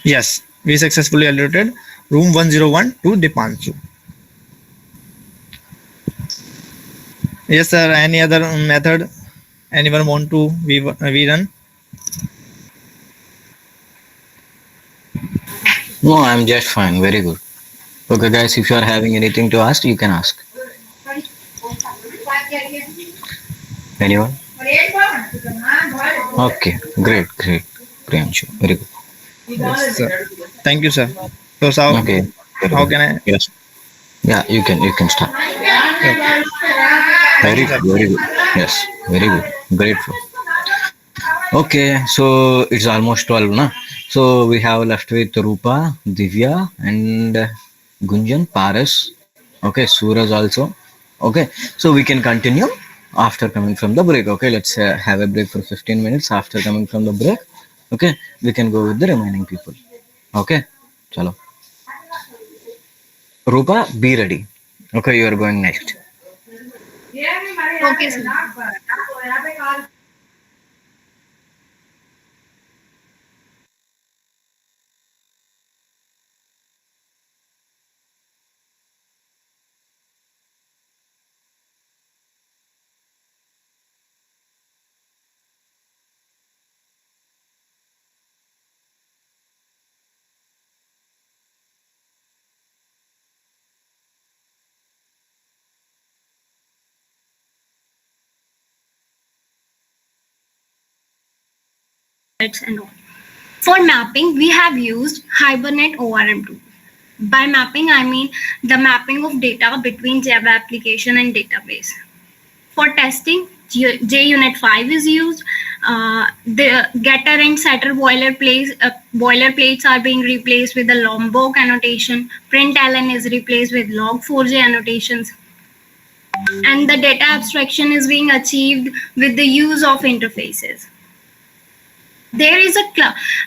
Yes, we successfully allotted room 101 to Dipanshu. Yes sir, any other method anyone want to we run? No, I'm just fine. Very good. Okay, guys, if you are having anything to ask, you can ask. Anyone? Okay, great. Priyanshu, very good. Yes, sir. Thank you, sir. So, Okay. how can I? Yes. Yeah, you can start. Very good. Yes, very good. Grateful. Okay, so it's almost 12, na? So we have left with Rupa, Divya, and Gunjan, Paras. Okay, Suraj also. Okay, so we can continue after coming from the break. Okay, let's have a break for 15 minutes after coming from the break. Okay, we can go with the remaining people. Okay, chalo. Rupa, be ready. Okay, you are going next. Okay, sir. And all. For mapping, we have used Hibernate ORM2. By mapping, I mean the mapping of data between Java application and database. For testing, JUnit 5 is used. The getter and setter boilerplates are being replaced with the Lombok annotation. Println is replaced with log4j annotations. And the data abstraction is being achieved with the use of interfaces. There is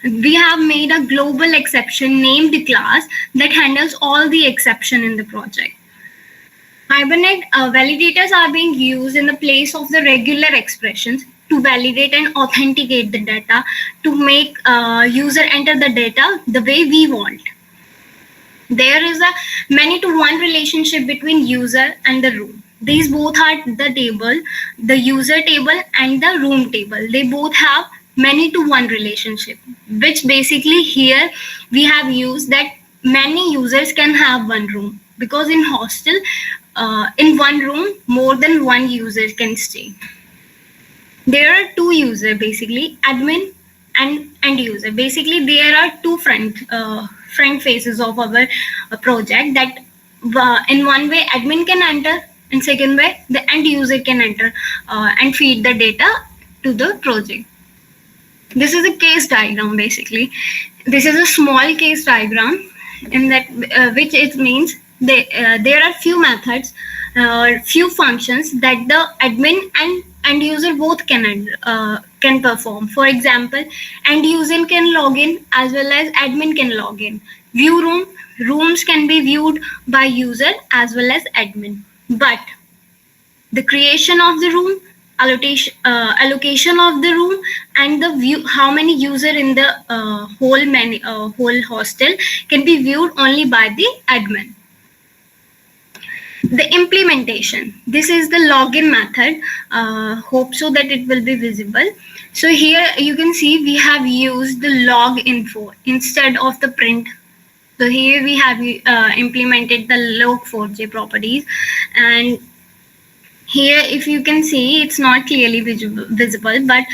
we have made a global exception named class that handles all the exception in the project. Hibernate validators are being used in the place of the regular expressions to validate and authenticate the data to make user enter the data the way we want. There is a many-to-one relationship between user and the room. These both are the table, the user table and the room table. They both have many-to-one relationship, which basically here we have used that many users can have one room, because in hostel, in one room, more than one user can stay. There are two users basically, admin and end user. Basically, there are two front faces of our project that in one way admin can enter, and second way the end user can enter and feed the data to the project. This is a case diagram basically. This is a small case diagram in that which it means there are few methods or few functions that the admin and end user both can perform. For example, end user can log in as well as admin can log in. View rooms can be viewed by user as well as admin. But the creation of the room, allocation of the room, and the view how many user in the whole hostel can be viewed only by the admin. The implementation. This is the login method. Hope so that it will be visible. So here you can see we have used the log info instead of the print. So here we have implemented the log4j properties, and here if you can see it's not clearly visible, but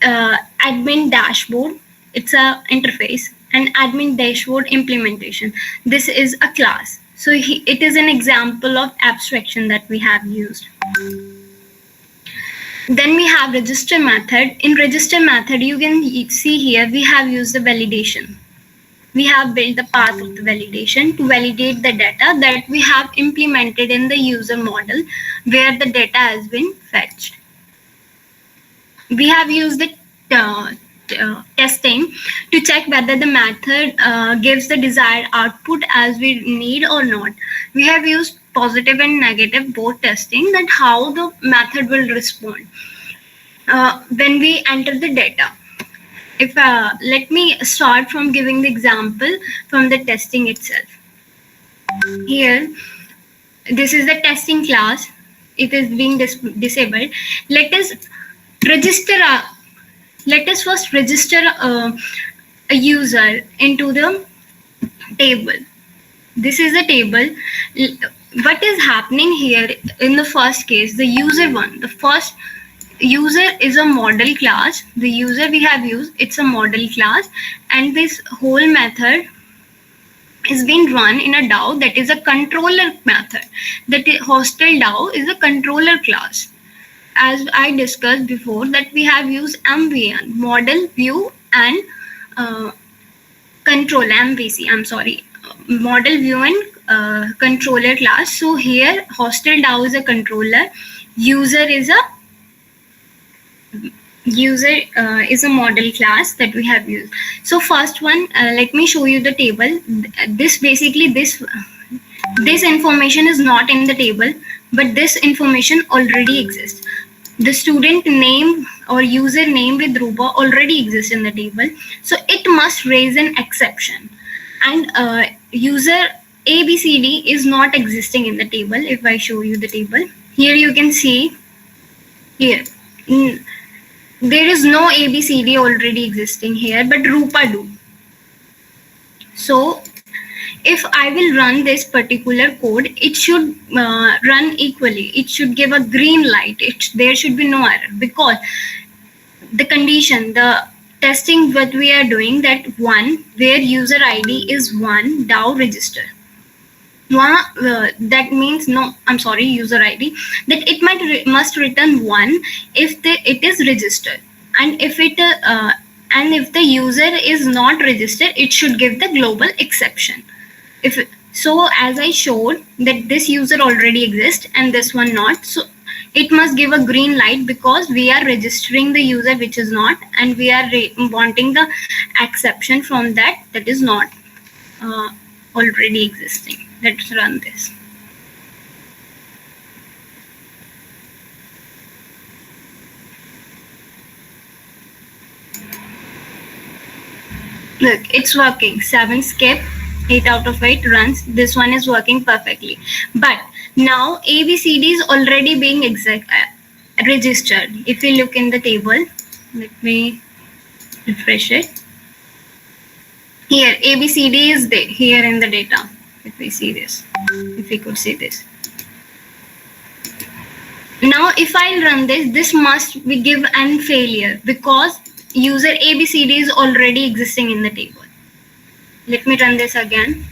admin dashboard, it's a interface, and admin dashboard implementation. This is a class. So it is an example of abstraction that we have used. Then we have register method. In register method, you can see here we have used the validation. We have built the path of the validation to validate the data that we have implemented in the user model where the data has been fetched. We have used the testing to check whether the method gives the desired output as we need or not. We have used positive and negative both testing, that how the method will respond when we enter the data. If let me start from giving the example from the testing itself. Here, this is the testing class. It is being disabled. Let us register let us first register a user into the table. This is the table. What is happening here in the first case, the user one, the first user is a model class. The user we have used, it's a model class, and this whole method is being run in a DAO that is a controller method. That hostel DAO is a controller class. As I discussed before, that we have used MVN, model, view, and control, MVC, I'm sorry, model, view, and controller class. So here, hostel DAO is a controller, user is a model class that we have used. So first one, let me show you the table. This basically, this information is not in the table, but this information already exists. The student name or user name with Rupa already exists in the table. So it must raise an exception. And user ABCD is not existing in the table. If I show you the table, here you can see here. There is no ABCD already existing here, but Rupa do. So if I will run this particular code, it should run equally. It should give a green light. There should be no error, because the condition, the testing what we are doing, that one where user ID is 1 DAO register. That means no, I'm sorry, user ID, that it must return 1 if it is registered, and if the user is not registered, it should give the global exception. If so, as I showed that this user already exists and this one not, so it must give a green light because we are registering the user which is not, and we are wanting the exception from that is not already existing. Let's run this. Look, it's working. 7 skip, 8 out of 8 runs. This one is working perfectly. But now ABCD is already being registered. If you look in the table, let me refresh it. Here, ABCD is there, here in the data. If we see this, if we could see this. Now, if I run this, this must be give an failure because user ABCD is already existing in the table. Let me run this again.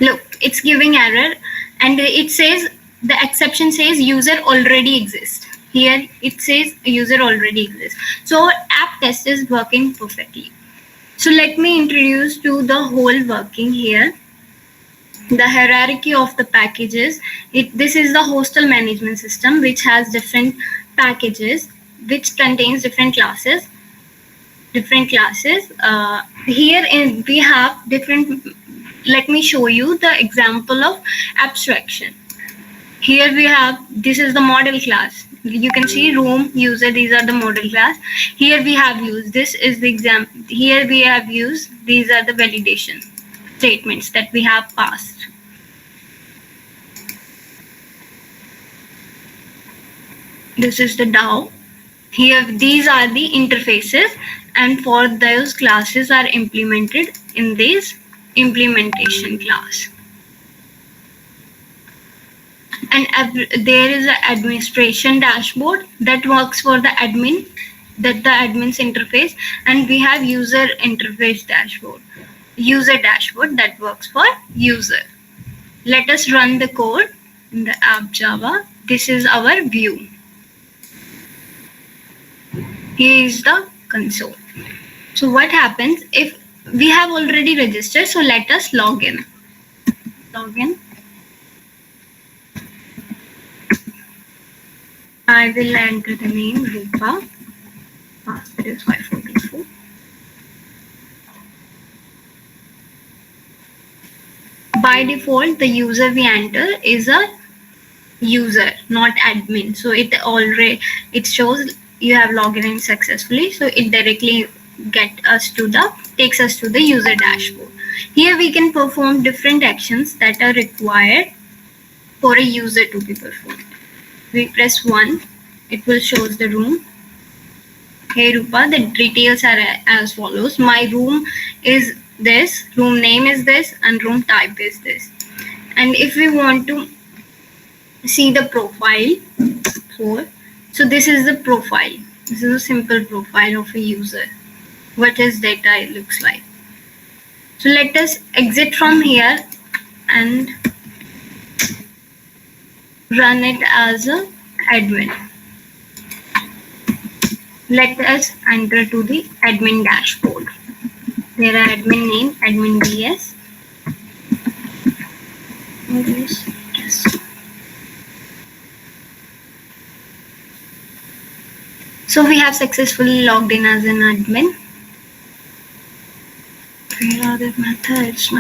Look, it's giving error, and it says, the exception says user already exists. Here it says user already exists. So our app test is working perfectly. So let me introduce to the whole working here. The hierarchy of the packages. This is the hostel management system, which has different packages, which contains different classes. Here we have different. Let me show you the example of abstraction. Here we have, this is the model class. You can see room, user, these are the model class. Here we have used, this is the example. Here we have used, these are the validation statements that we have passed. This is the DAO. Here, these are the interfaces, and for those classes are implemented in this implementation class. And there is an administration dashboard that works for the admin, the admin's interface, and we have user interface dashboard, user dashboard that works for user. Let us run the code in the app Java. This is our view. Here is the console. So what happens if we have already registered? So let us log in. Log in. I will enter the name Rupa. Password is 5424. By default, the user we enter is a user, not admin. So it shows you have logged in successfully. So it directly takes us to the user dashboard. Here we can perform different actions that are required for a user to be performed. We press 1, it will show the room. Hey Rupa, the details are as follows. My room is this, room name is this, and room type is this. And if we want to see the profile, so this is the profile. This is a simple profile of a user. What his data looks like. So let us exit from here and run it as a admin. Let us enter to the admin dashboard. There are admin name, admin DS. So we have successfully logged in as an admin. Where are the methods?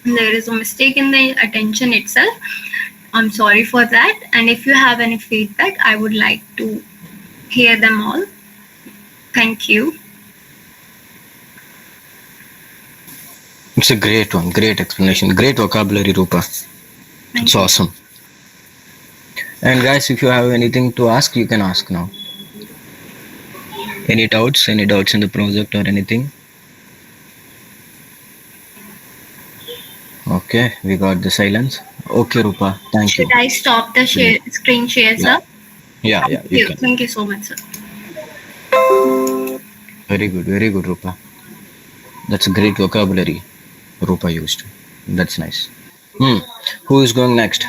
There is a mistake in the attention itself. I'm sorry for that. And if you have any feedback, I would like to hear them all. Thank you. It's a great one, great explanation, great vocabulary, Rupa. It's awesome. And guys, if you have anything to ask, you can ask now. Any doubts in the project or anything? Okay, we got the silence. Okay, Rupa, thank you. Should I stop the screen share, sir? Yeah, you can. Thank you so much, sir. very good, Rupa. That's a great vocabulary Rupa used. That's nice. Hmm. Who is going next?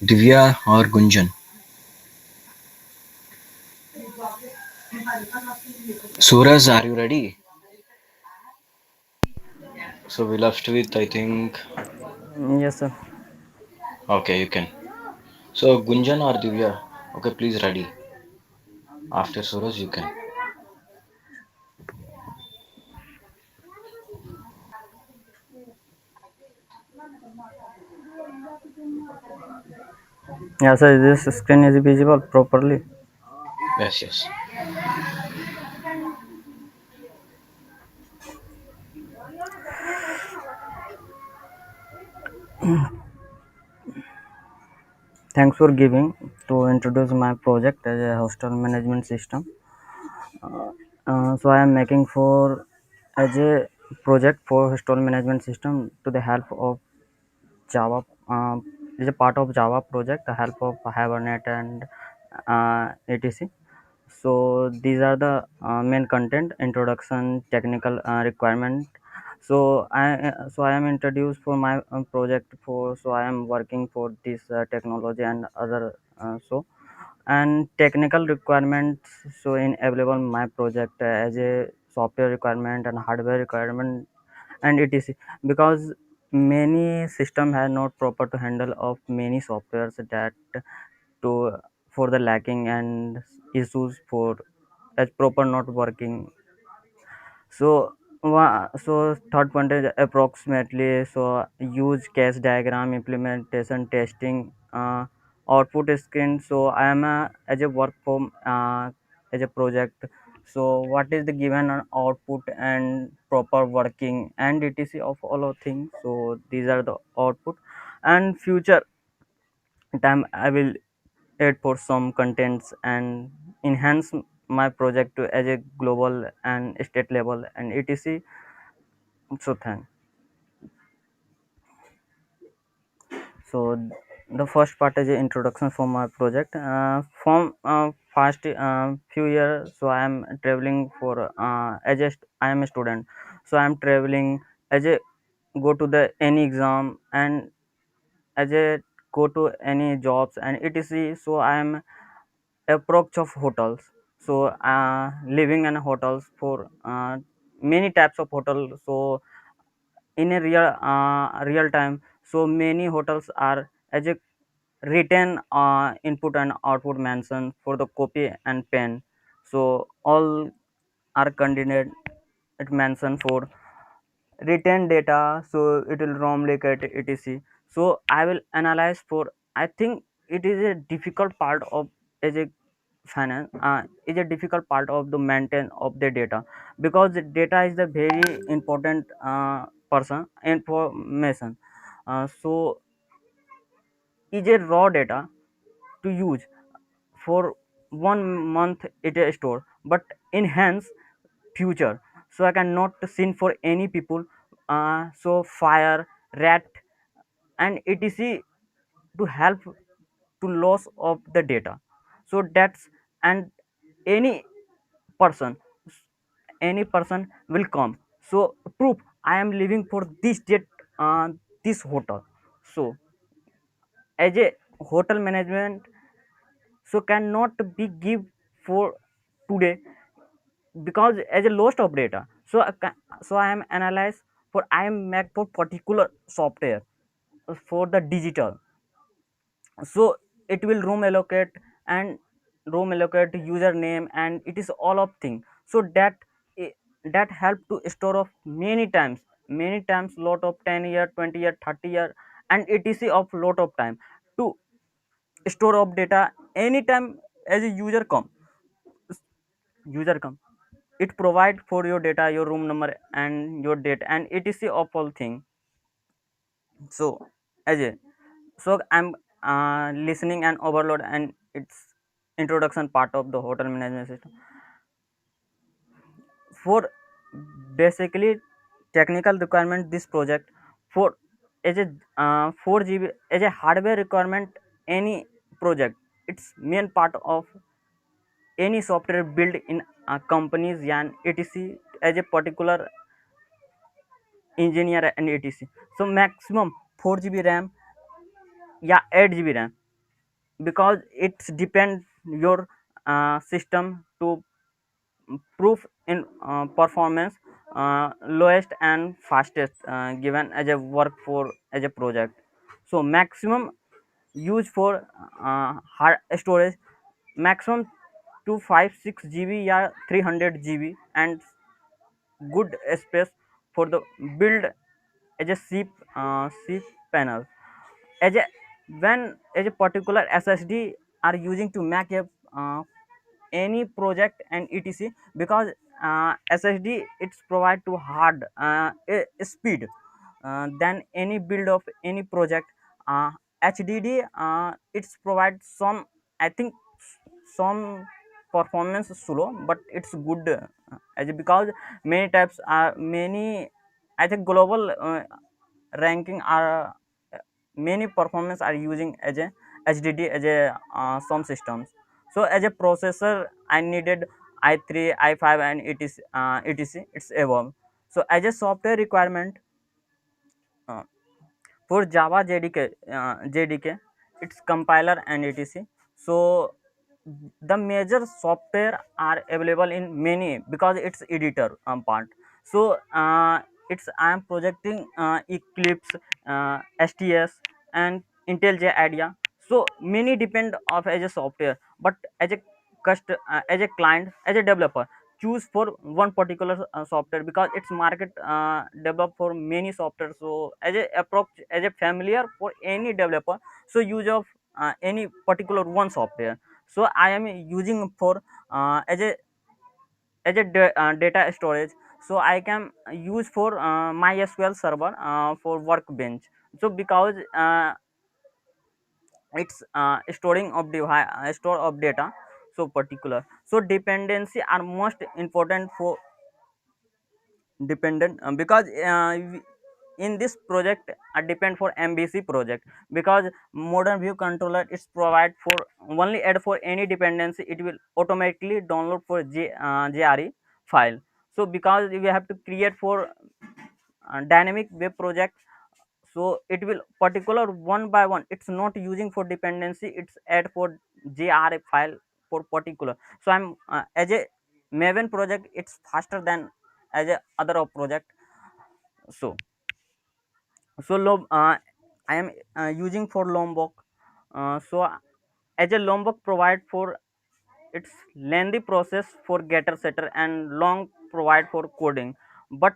Divya or Gunjan? Suraj, are you ready? So we left with, I think. Yes, sir. Okay, you can. So Gunjan or Divya? Okay, please ready. After Suraj, you can. Yes, sir. This screen is visible properly. Yes, yes. Thanks for giving to introduce my project as a hostel management system. So I am making for as a project for hostel management system to the help of Java. Is a part of Java project, the help of Hibernate and etc. So these are the main content, introduction, technical requirement. So I am introduced for my project for, so I am working for this technology and other and technical requirements. So in available my project as a software requirement and hardware requirement and etc, because many system have not proper to handle of many softwares that to for the lacking and issues for as proper not working. So third point is approximately, so use case diagram, implementation, testing, output screen. So I am as a work from as a project. So what is the given output and proper working and etc of all of things. So these are the output, and future time I will add for some contents and enhance my project to as a global and state level and etc. So thank. So the first part is a introduction for my project. From past few years, so I am traveling for I am a student, so I am traveling as a go to the any exam and as a go to any jobs and etc. So I am approach of hotels. So living in hotels for many types of hotel. So in a real time, so many hotels are as a written input and output mention for the copy and pen. So all are contained it mention for written data, so it will rom like at etc. So I will analyze for, I think it is a difficult part of as a finance is a difficult part of the maintain of the data, because the data is the very important person information. So is a raw data to use for 1 month it is store, but enhance future. So I cannot seen for any people. So fire, rat and etc to help to loss of the data. So that's, and any person any person will come, so proof I am living for this date, this hotel. So as a hotel management, so cannot be give for today, because as a loss of data. So so I am analyze for, I am make for particular software for the digital. So it will room allocate and room allocate username and it is all of thing. So i- that help to store of many times lot of 10 year 20 year 30 year and etc of lot of time to store of data anytime as a user come, it provide for your data, your room number and your date and etc of all thing. So as a, so I'm listening and overload and its introduction part of the hotel management system for basically technical requirement this project for as a 4 GB as a hardware requirement any project, its main part of any software built in companies and etc as a particular engineer and etc. So maximum 4 GB RAM, yeah, 8 GB RAM, because it's depend your system to proof in performance lowest and fastest given as a work for as a project. So maximum use for hard storage, maximum 256 GB, yeah, 300 GB, and good space for the build as a C panel as a when as a particular ssd are using to make a any project and etc, because ssd it's provide to hard speed than any build of any project. hdd it's provide some, I think, some performance slow, but it's good as because many types are many, I think global ranking are many performance are using as a hdd as a some systems. So as a processor I needed i3 i5 and etc it's above. So as a software requirement, uh, for Java JDK, its compiler and etc. So the major software are available in many because it's editor part. So it's I am projecting Eclipse, STS, and IntelliJ IDEA. So many depend of as a software, but as a as a client, as a developer, choose for one particular software because it's market developed for many software. So as a approach as a familiar for any developer, so use of any particular one software. So I am using for as a data storage. So I can use for mysql server for workbench. So because it's storing of store of data, so particular, so dependency are most important for dependent because in this project I depend for MVC project, because modern view controller is provide for only add for any dependency it will automatically download for JRE file. So because we have to create for dynamic web project, so it will particular one by one, it's not using for dependency, it's add for JRE file for particular. So I'm as a Maven project it's faster than as a other of project. So I am using for Lombok. So as a Lombok provide for its lengthy process for getter setter and long provide for coding, but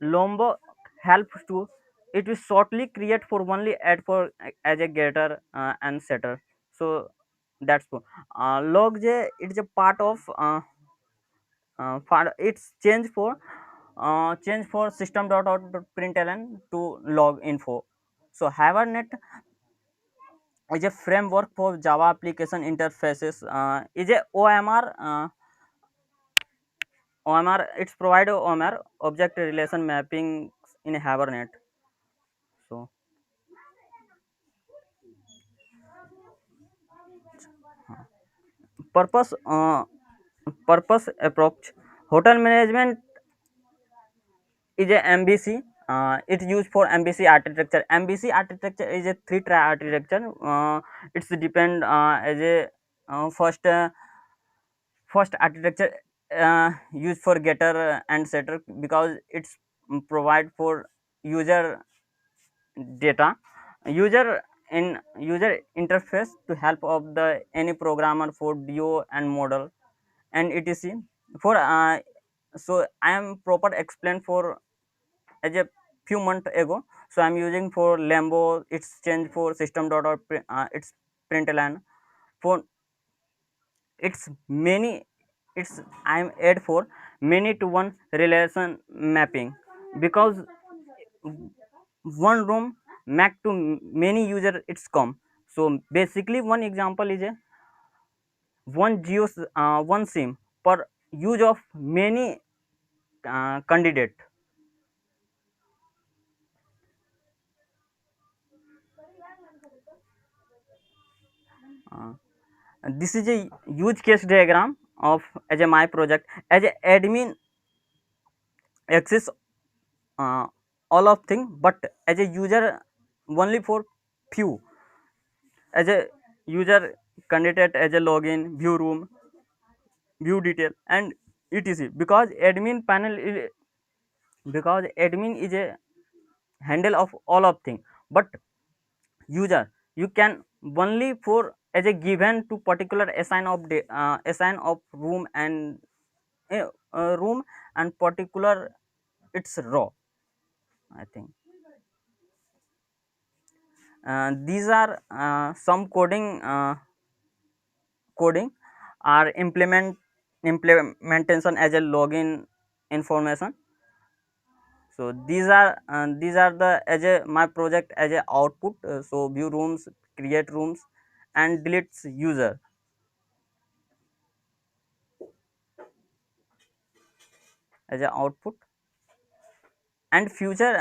Lombok helps to it will shortly create for only add for as a getter and setter. So that's cool. Log it's a part of it's change for system.out.println to log info. So Hibernate is a framework for Java application interfaces. Is a OMR. It's provide OMR object relation mapping in Hibernate. So purpose purpose approach, hotel management is a MVC. It's used for MVC architecture. MVC architecture is a three-tier architecture. It's depend as a first architecture used for getter and setter because it's provide for user data, user interface to help of the any programmer for DO and model and etc. For so I am proper explained for as a few months ago. So I'm using for Lambo, it's change for system dot out it's println for it's many, it's I'm add for many to one relation mapping because one room map to many user it's come. So basically one example is a one sim per use of many candidate. uh, this is a use case diagram of as a my project as a admin access uh, all of thing, but as a user only for few. As a user candidate as a login, view room, view detail, and etc. Because admin is a handle of all of thing, but user you can only for as a given to particular assign of room and room and particular its raw, I think. These are some coding are implementation as a login information. So these are the as a my project as a output. So view rooms, create rooms, and deletes user as a output. And future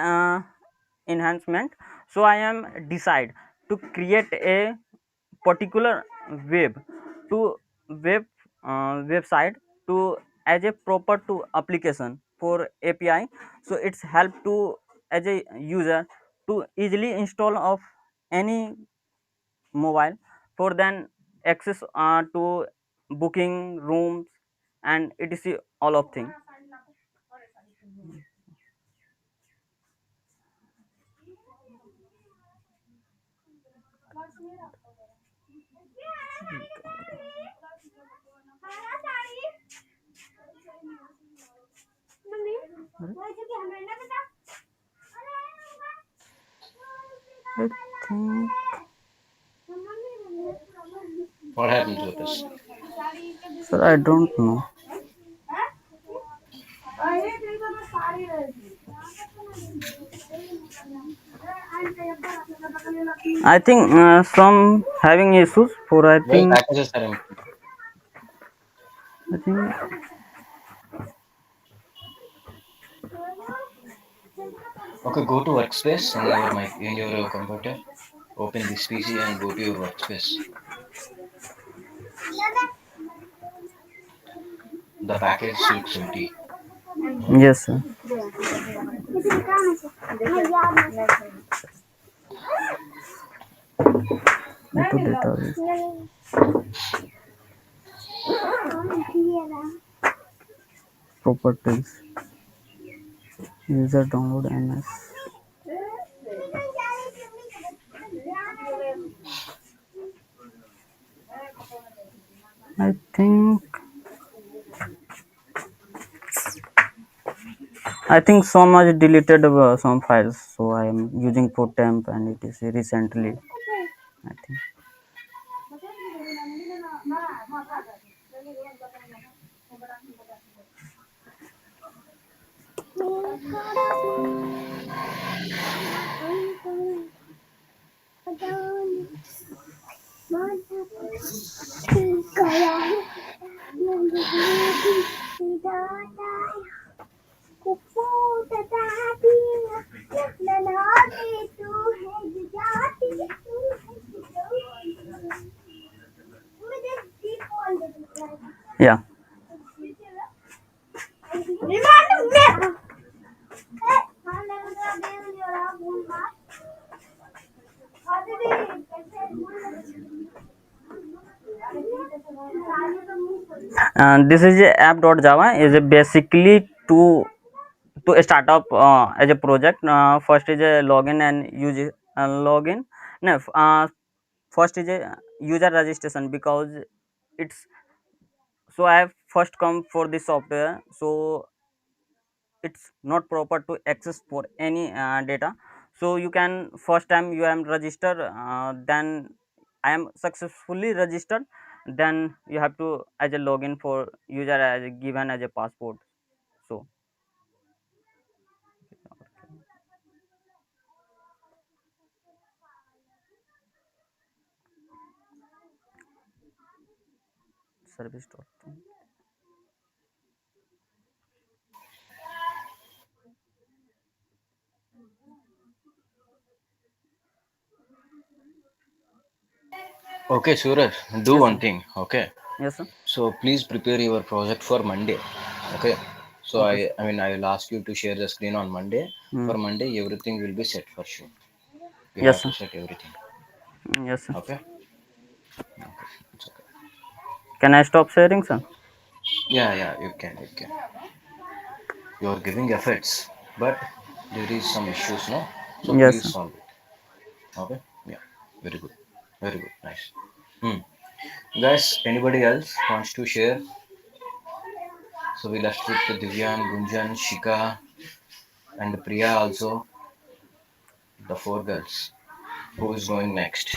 enhancement, so I am decide to create a particular web to website to as a proper to application for API. So it's help to as a user to easily install of any mobile for then access to booking rooms and etc all of thing. I think What happened to this? sir, I don't know. I think some having issues for Why packages are empty? I think Okay, go to workspace in your mic in your computer. Open this PC and go to your workspace. The package looks empty. yes sir. Into database properties user download ms. I think so much deleted some files, so I am using for temp and it is recently, I think. Yeah. And this is a app.java is a basically to start up as a project. First is a login and use login. No, first is a user registration because it's so I have first come for this software, so it's not proper to access for any data. So you can first time you am registered, then I am successfully registered, then you have to as a login for user as a given as a passport. So service dot Okay, Suraj, do yes one sir. thing. Okay, Yes, sir. So please prepare your project for Monday. Okay. So Okay, sir. I will ask you to share the screen on Monday. Mm. For Monday, everything will be set for sure. You Yes, have to sir. set everything. Yes, sir. Okay. Okay. It's okay. Can I stop sharing, sir? Yeah, yeah. You can. You can. You are giving efforts, but there is some issues, no? So Yes, please sir. solve it. Okay. Yeah. Very good. Very good. Nice. Hmm. Guys, anybody else wants to share? So we left with Divyan, Gunjan, Shika, and Priya also. The four girls. Who is going next?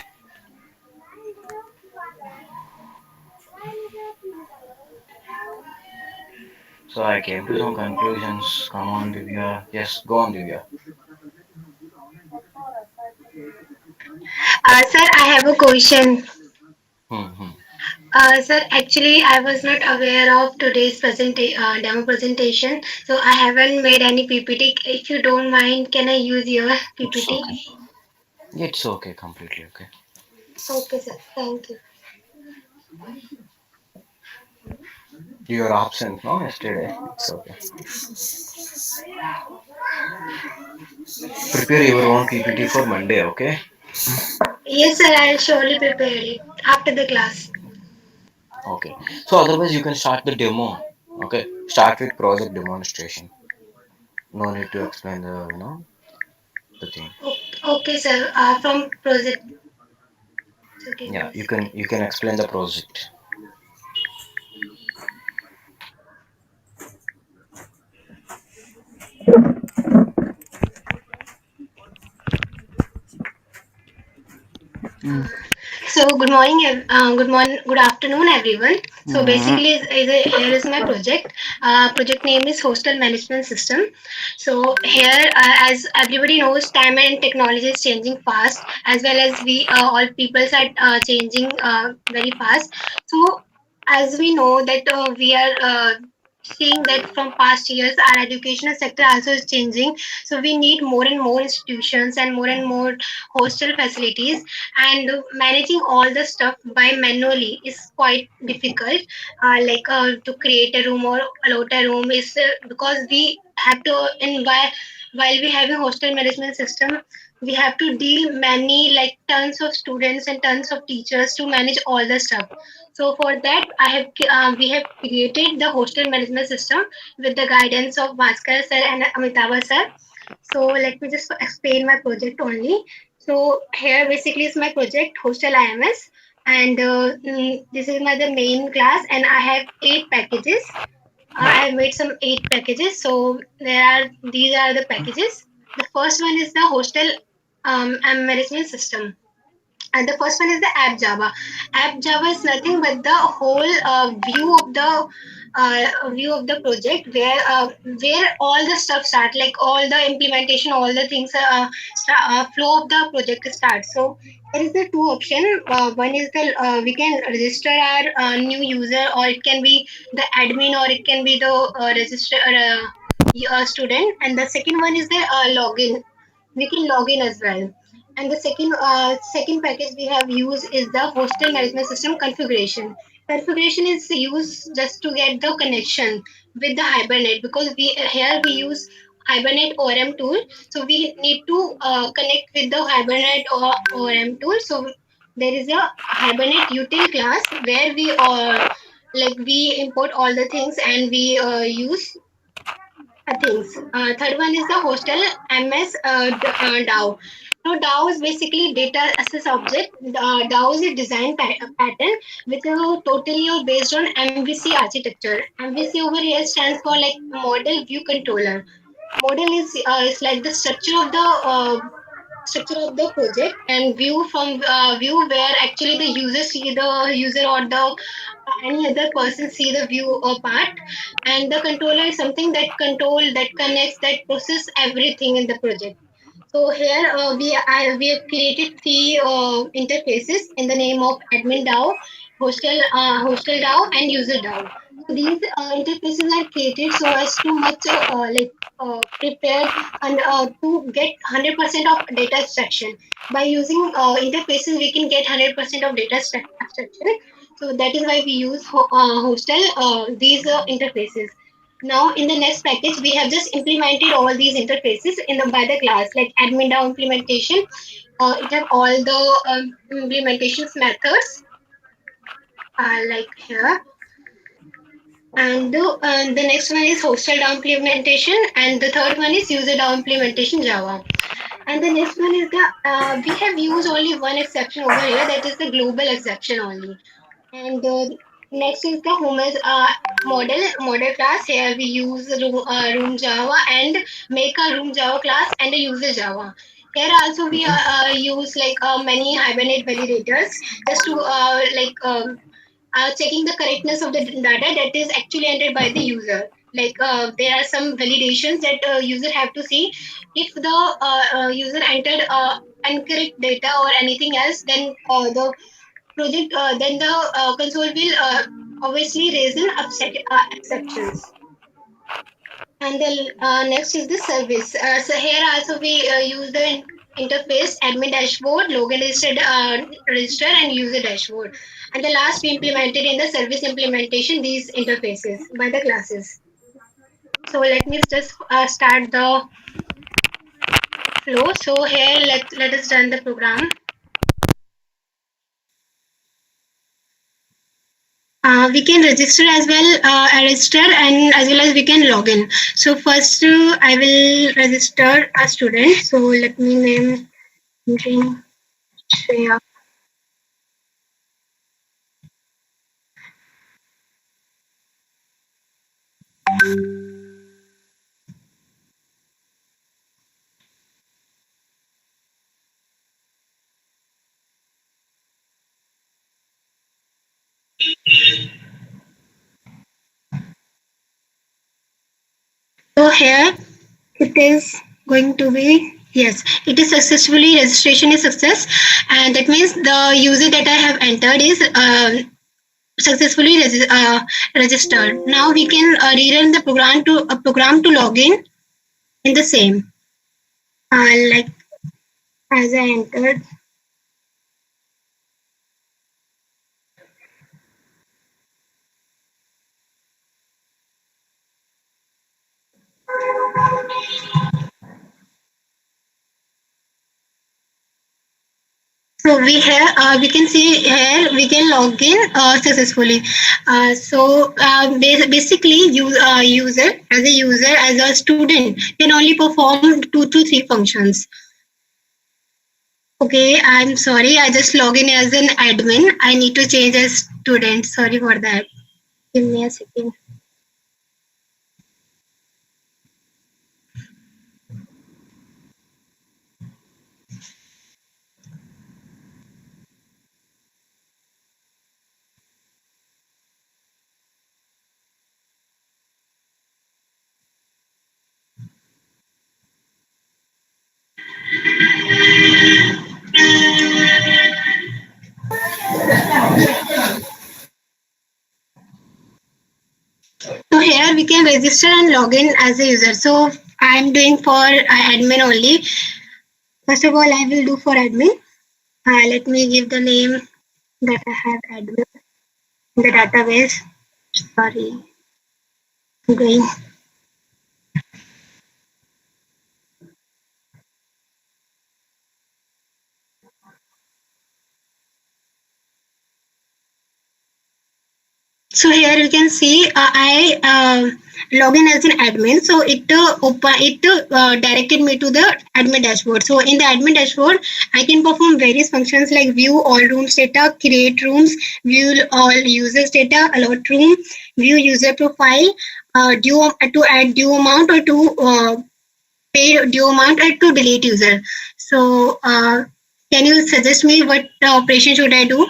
So I came to some conclusions. Come on, Divya. Yes, go on, Divya. Sir, I have a question. Hmm. Sir, actually, I was not aware of today's demo presentation, so I haven't made any PPT. If you don't mind, can I use your It's PPT? okay. It's okay, completely okay. Okay, sir. Thank you. You are absent, no? Yesterday. It's okay. Prepare your own PPT for Monday, okay? Yes, sir. I'll surely prepare it after the class. Okay. So otherwise, you can start the demo. Okay. Start with project demonstration. No need to explain the thing. Okay, sir. From project. So give Yeah, me a you second. can explain the project. Mm. So good afternoon, everyone. So Mm. basically, here is my project. Project name is Hostel Management System. So here, as everybody knows, time and technology is changing fast, as well as we all people are changing very fast. So as we know that we are seeing that from past years, our educational sector also is changing. So we need more and more institutions and more hostel facilities, and managing all the stuff by manually is quite difficult. To create a room or allot a room is because we have to, while we have a hostel management system, we have to deal many, like tons of students and tons of teachers to manage all the stuff. So for that, we have created the hostel management system with the guidance of Bhaskar sir and Amitabh sir. So let me just explain my project only. So here basically is my project Hostel IMS, and this is my the main class, and I have 8 packages. I have made some 8 packages. So these are the packages. The first one is the hostel and management system, and the first one is the app Java. App Java is nothing but the whole view of the project, where all the stuff start, like all the implementation, all the things, flow of the project starts. So there is the two option. One is the we can register our new user, or it can be the admin, or it can be the register student. And the second one is the login. We can log in as well. And the second package we have used is the hostel management system configuration. Configuration is used just to get the connection with the Hibernate, because we here we use Hibernate ORM tool. So we need to connect with the Hibernate or ORM tool. So there is a Hibernate util class where we import all the things, and we use things. Third one is the hostel MS DAO. So DAO is basically data access object. DAO is a design pattern which is totally based on MVC architecture. MVC over here stands for like model view controller. Model is like the structure of the project, and view from view where actually the user see the user, or the any other person see the view or part. And the controller is something that connects, that process everything in the project. So here we have created three interfaces in the name of admin DAO, hostel DAO, and user DAO. So these interfaces are created so as to much prepared, and to get 100% of data extraction. By using interfaces, we can get 100% of data extraction. So that is why we use hostel these interfaces. Now in the next package, we have just implemented all these interfaces in the by the class, like admin DAO implementation. It have all the implementations methods like here. And the next one is hostel DAO implementation, and the third one is user DAO implementation Java. And the next one is the we have used only one exception over here, that is the global exception only. And next is the Humus model class. Here we use room Java and make a room Java class and a user Java. Here also we use like many Hibernate validators just to checking the correctness of the data that is actually entered by the user. Like there are some validations that user have to see. If the user entered incorrect data or anything else, then the project then the console will obviously raise an exceptions. And the next is the service. So here also we use the interface admin dashboard, login register and user dashboard. And the last we implemented in the service implementation these interfaces by the classes. So let me just start the flow. So here let us run the program. We can register as well, register and as well as we can log in. So first I will register a student. So let me name Shreya. So here it is going to be, yes, it is successfully, registration is success, and that means the user that I have entered is successfully registered. Now we can rerun the program to log in the same like as I entered. So we can see here we can log in successfully. Basically, user as a student can only perform 2 to 3 functions. Okay, I'm sorry. I just log in as an admin. I need to change as student. Sorry for that. Give me a second. So here we can register and log in as a user. So I'm doing for admin only. First of all, I will do for admin. Let me give the name that I have admin in the database. Sorry, I'm going. So here you can see I log in as an admin. So it directed me to the admin dashboard. So in the admin dashboard, I can perform various functions like view all rooms data, create rooms, view all users data, allot room, view user profile, due to add due amount or to pay due amount or to delete user. So can you suggest me what operation should I do?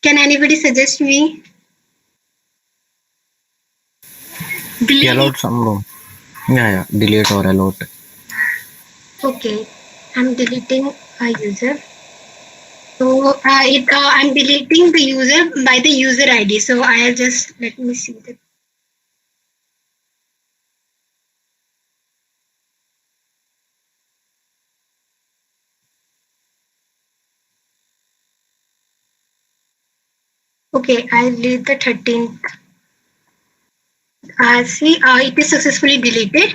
Can anybody suggest me? Delete. Allowed some room. Yeah, delete or allowed. Okay, I'm deleting a user. So I'm deleting the user by the user ID. So I'll just let me see that. Okay, I'll delete the 13th. See, it is successfully deleted.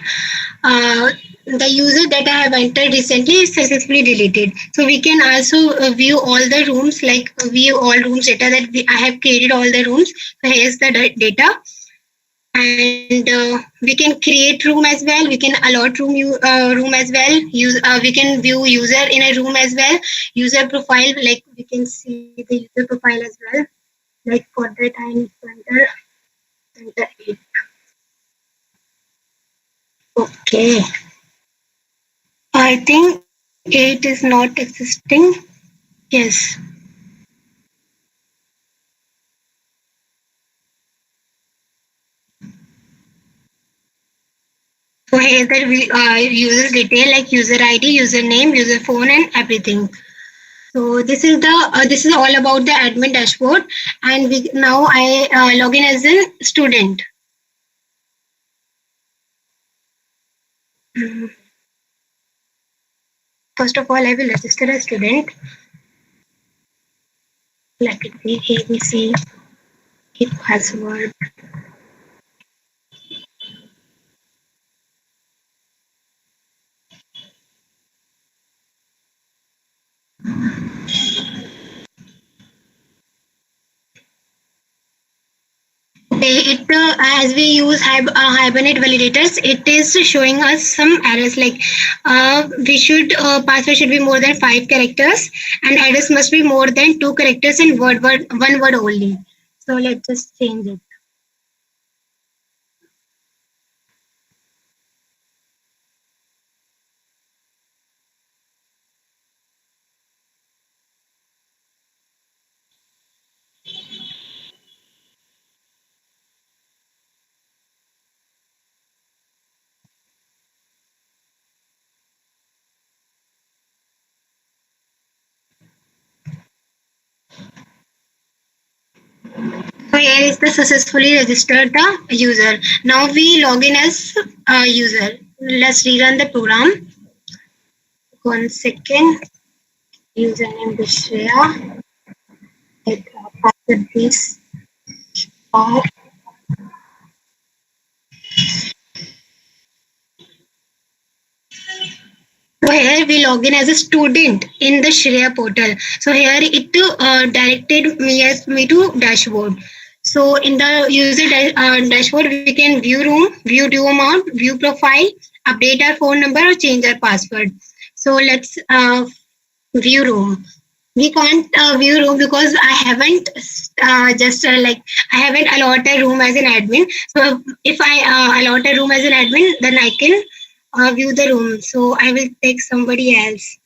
The user that I have entered recently is successfully deleted. So we can also view all the rooms, like view all rooms data that I have created all the rooms. So here's the data. And we can create room as well. We can allot room as well. We can view user in a room as well. User profile, like we can see the user profile as well. Like for that I need to enter 8. Okay. I think 8 is not existing. Yes. So here that we user detail like user ID, username, user phone, and everything. So this is all about the admin dashboard, and now I log in as a student. First of all, I will register as student. Let it be ABC. Keep password. As we use Hibernate validators, it is showing us some errors like password should be more than 5 characters and address must be more than 2 characters in one word only. So let's just change it. So here is the successfully registered the user. Now we log in as a user. Let's rerun the program. 1 second. Username is Shreya. Password is R. So here we log in as a student in the Shreya portal. So here it directed me to dashboard. So in the user dashboard, we can view room, view due amount, view profile, update our phone number, or change our password. So let's view room. We can't view room because I haven't I haven't allotted a room as an admin. So if I allot a room as an admin, then I can view the room. So I will take somebody else.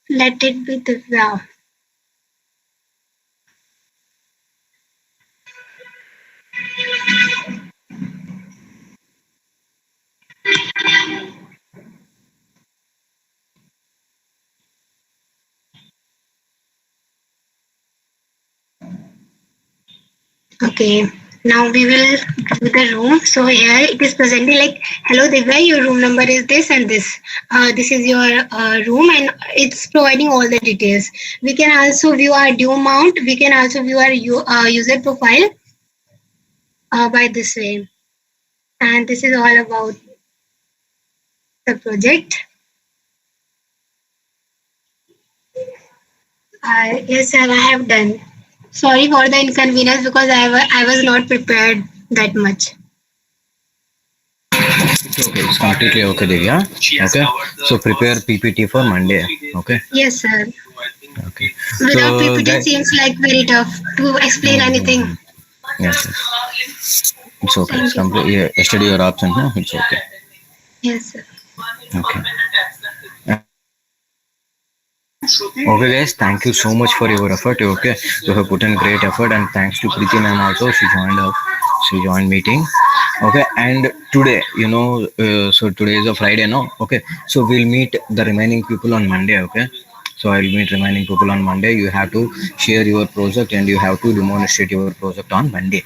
Let it be Divya. Okay, now we will do the room. So here it is presenting like, hello Divya, your room number is this and this. This is your room, and it's providing all the details. We can also view our due amount. We can also view our user profile by this way. And this is all about the project. Yes, sir, I have done. Sorry for the inconvenience because I was not prepared that much. It's okay. It's completely okay, Divya. Okay. So prepare PPT for Monday. Okay. Yes, sir. Okay. Without So PPT, it seems like very tough to explain anything. Yes. It's okay. It's completely. Yeah, study your option. No, it's okay. Yes, sir. Okay. Okay, guys. Thank you so much for your effort. Okay, you have put in great effort, and thanks to Preeti ma'am also. She joined meeting. Okay, and today, so today is a Friday, no? Okay, so we'll meet the remaining people on Monday. Okay, so I'll meet remaining people on Monday. You have to share your project and you have to demonstrate your project on Monday.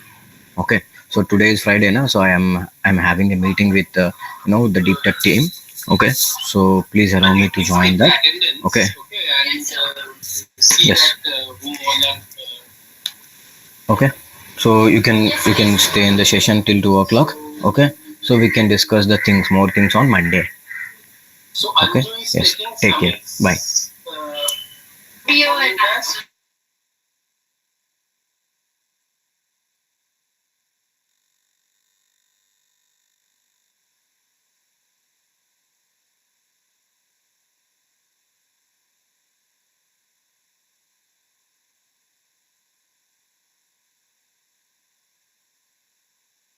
Okay, so today is Friday, now, so I'm having a meeting with the deep tech team. Okay, so please allow me to join that. Okay, Yes. Okay. So you can stay in the session till 2 o'clock. Okay. So we can discuss the things, more things on Monday. Okay. Yes. Take care. Bye.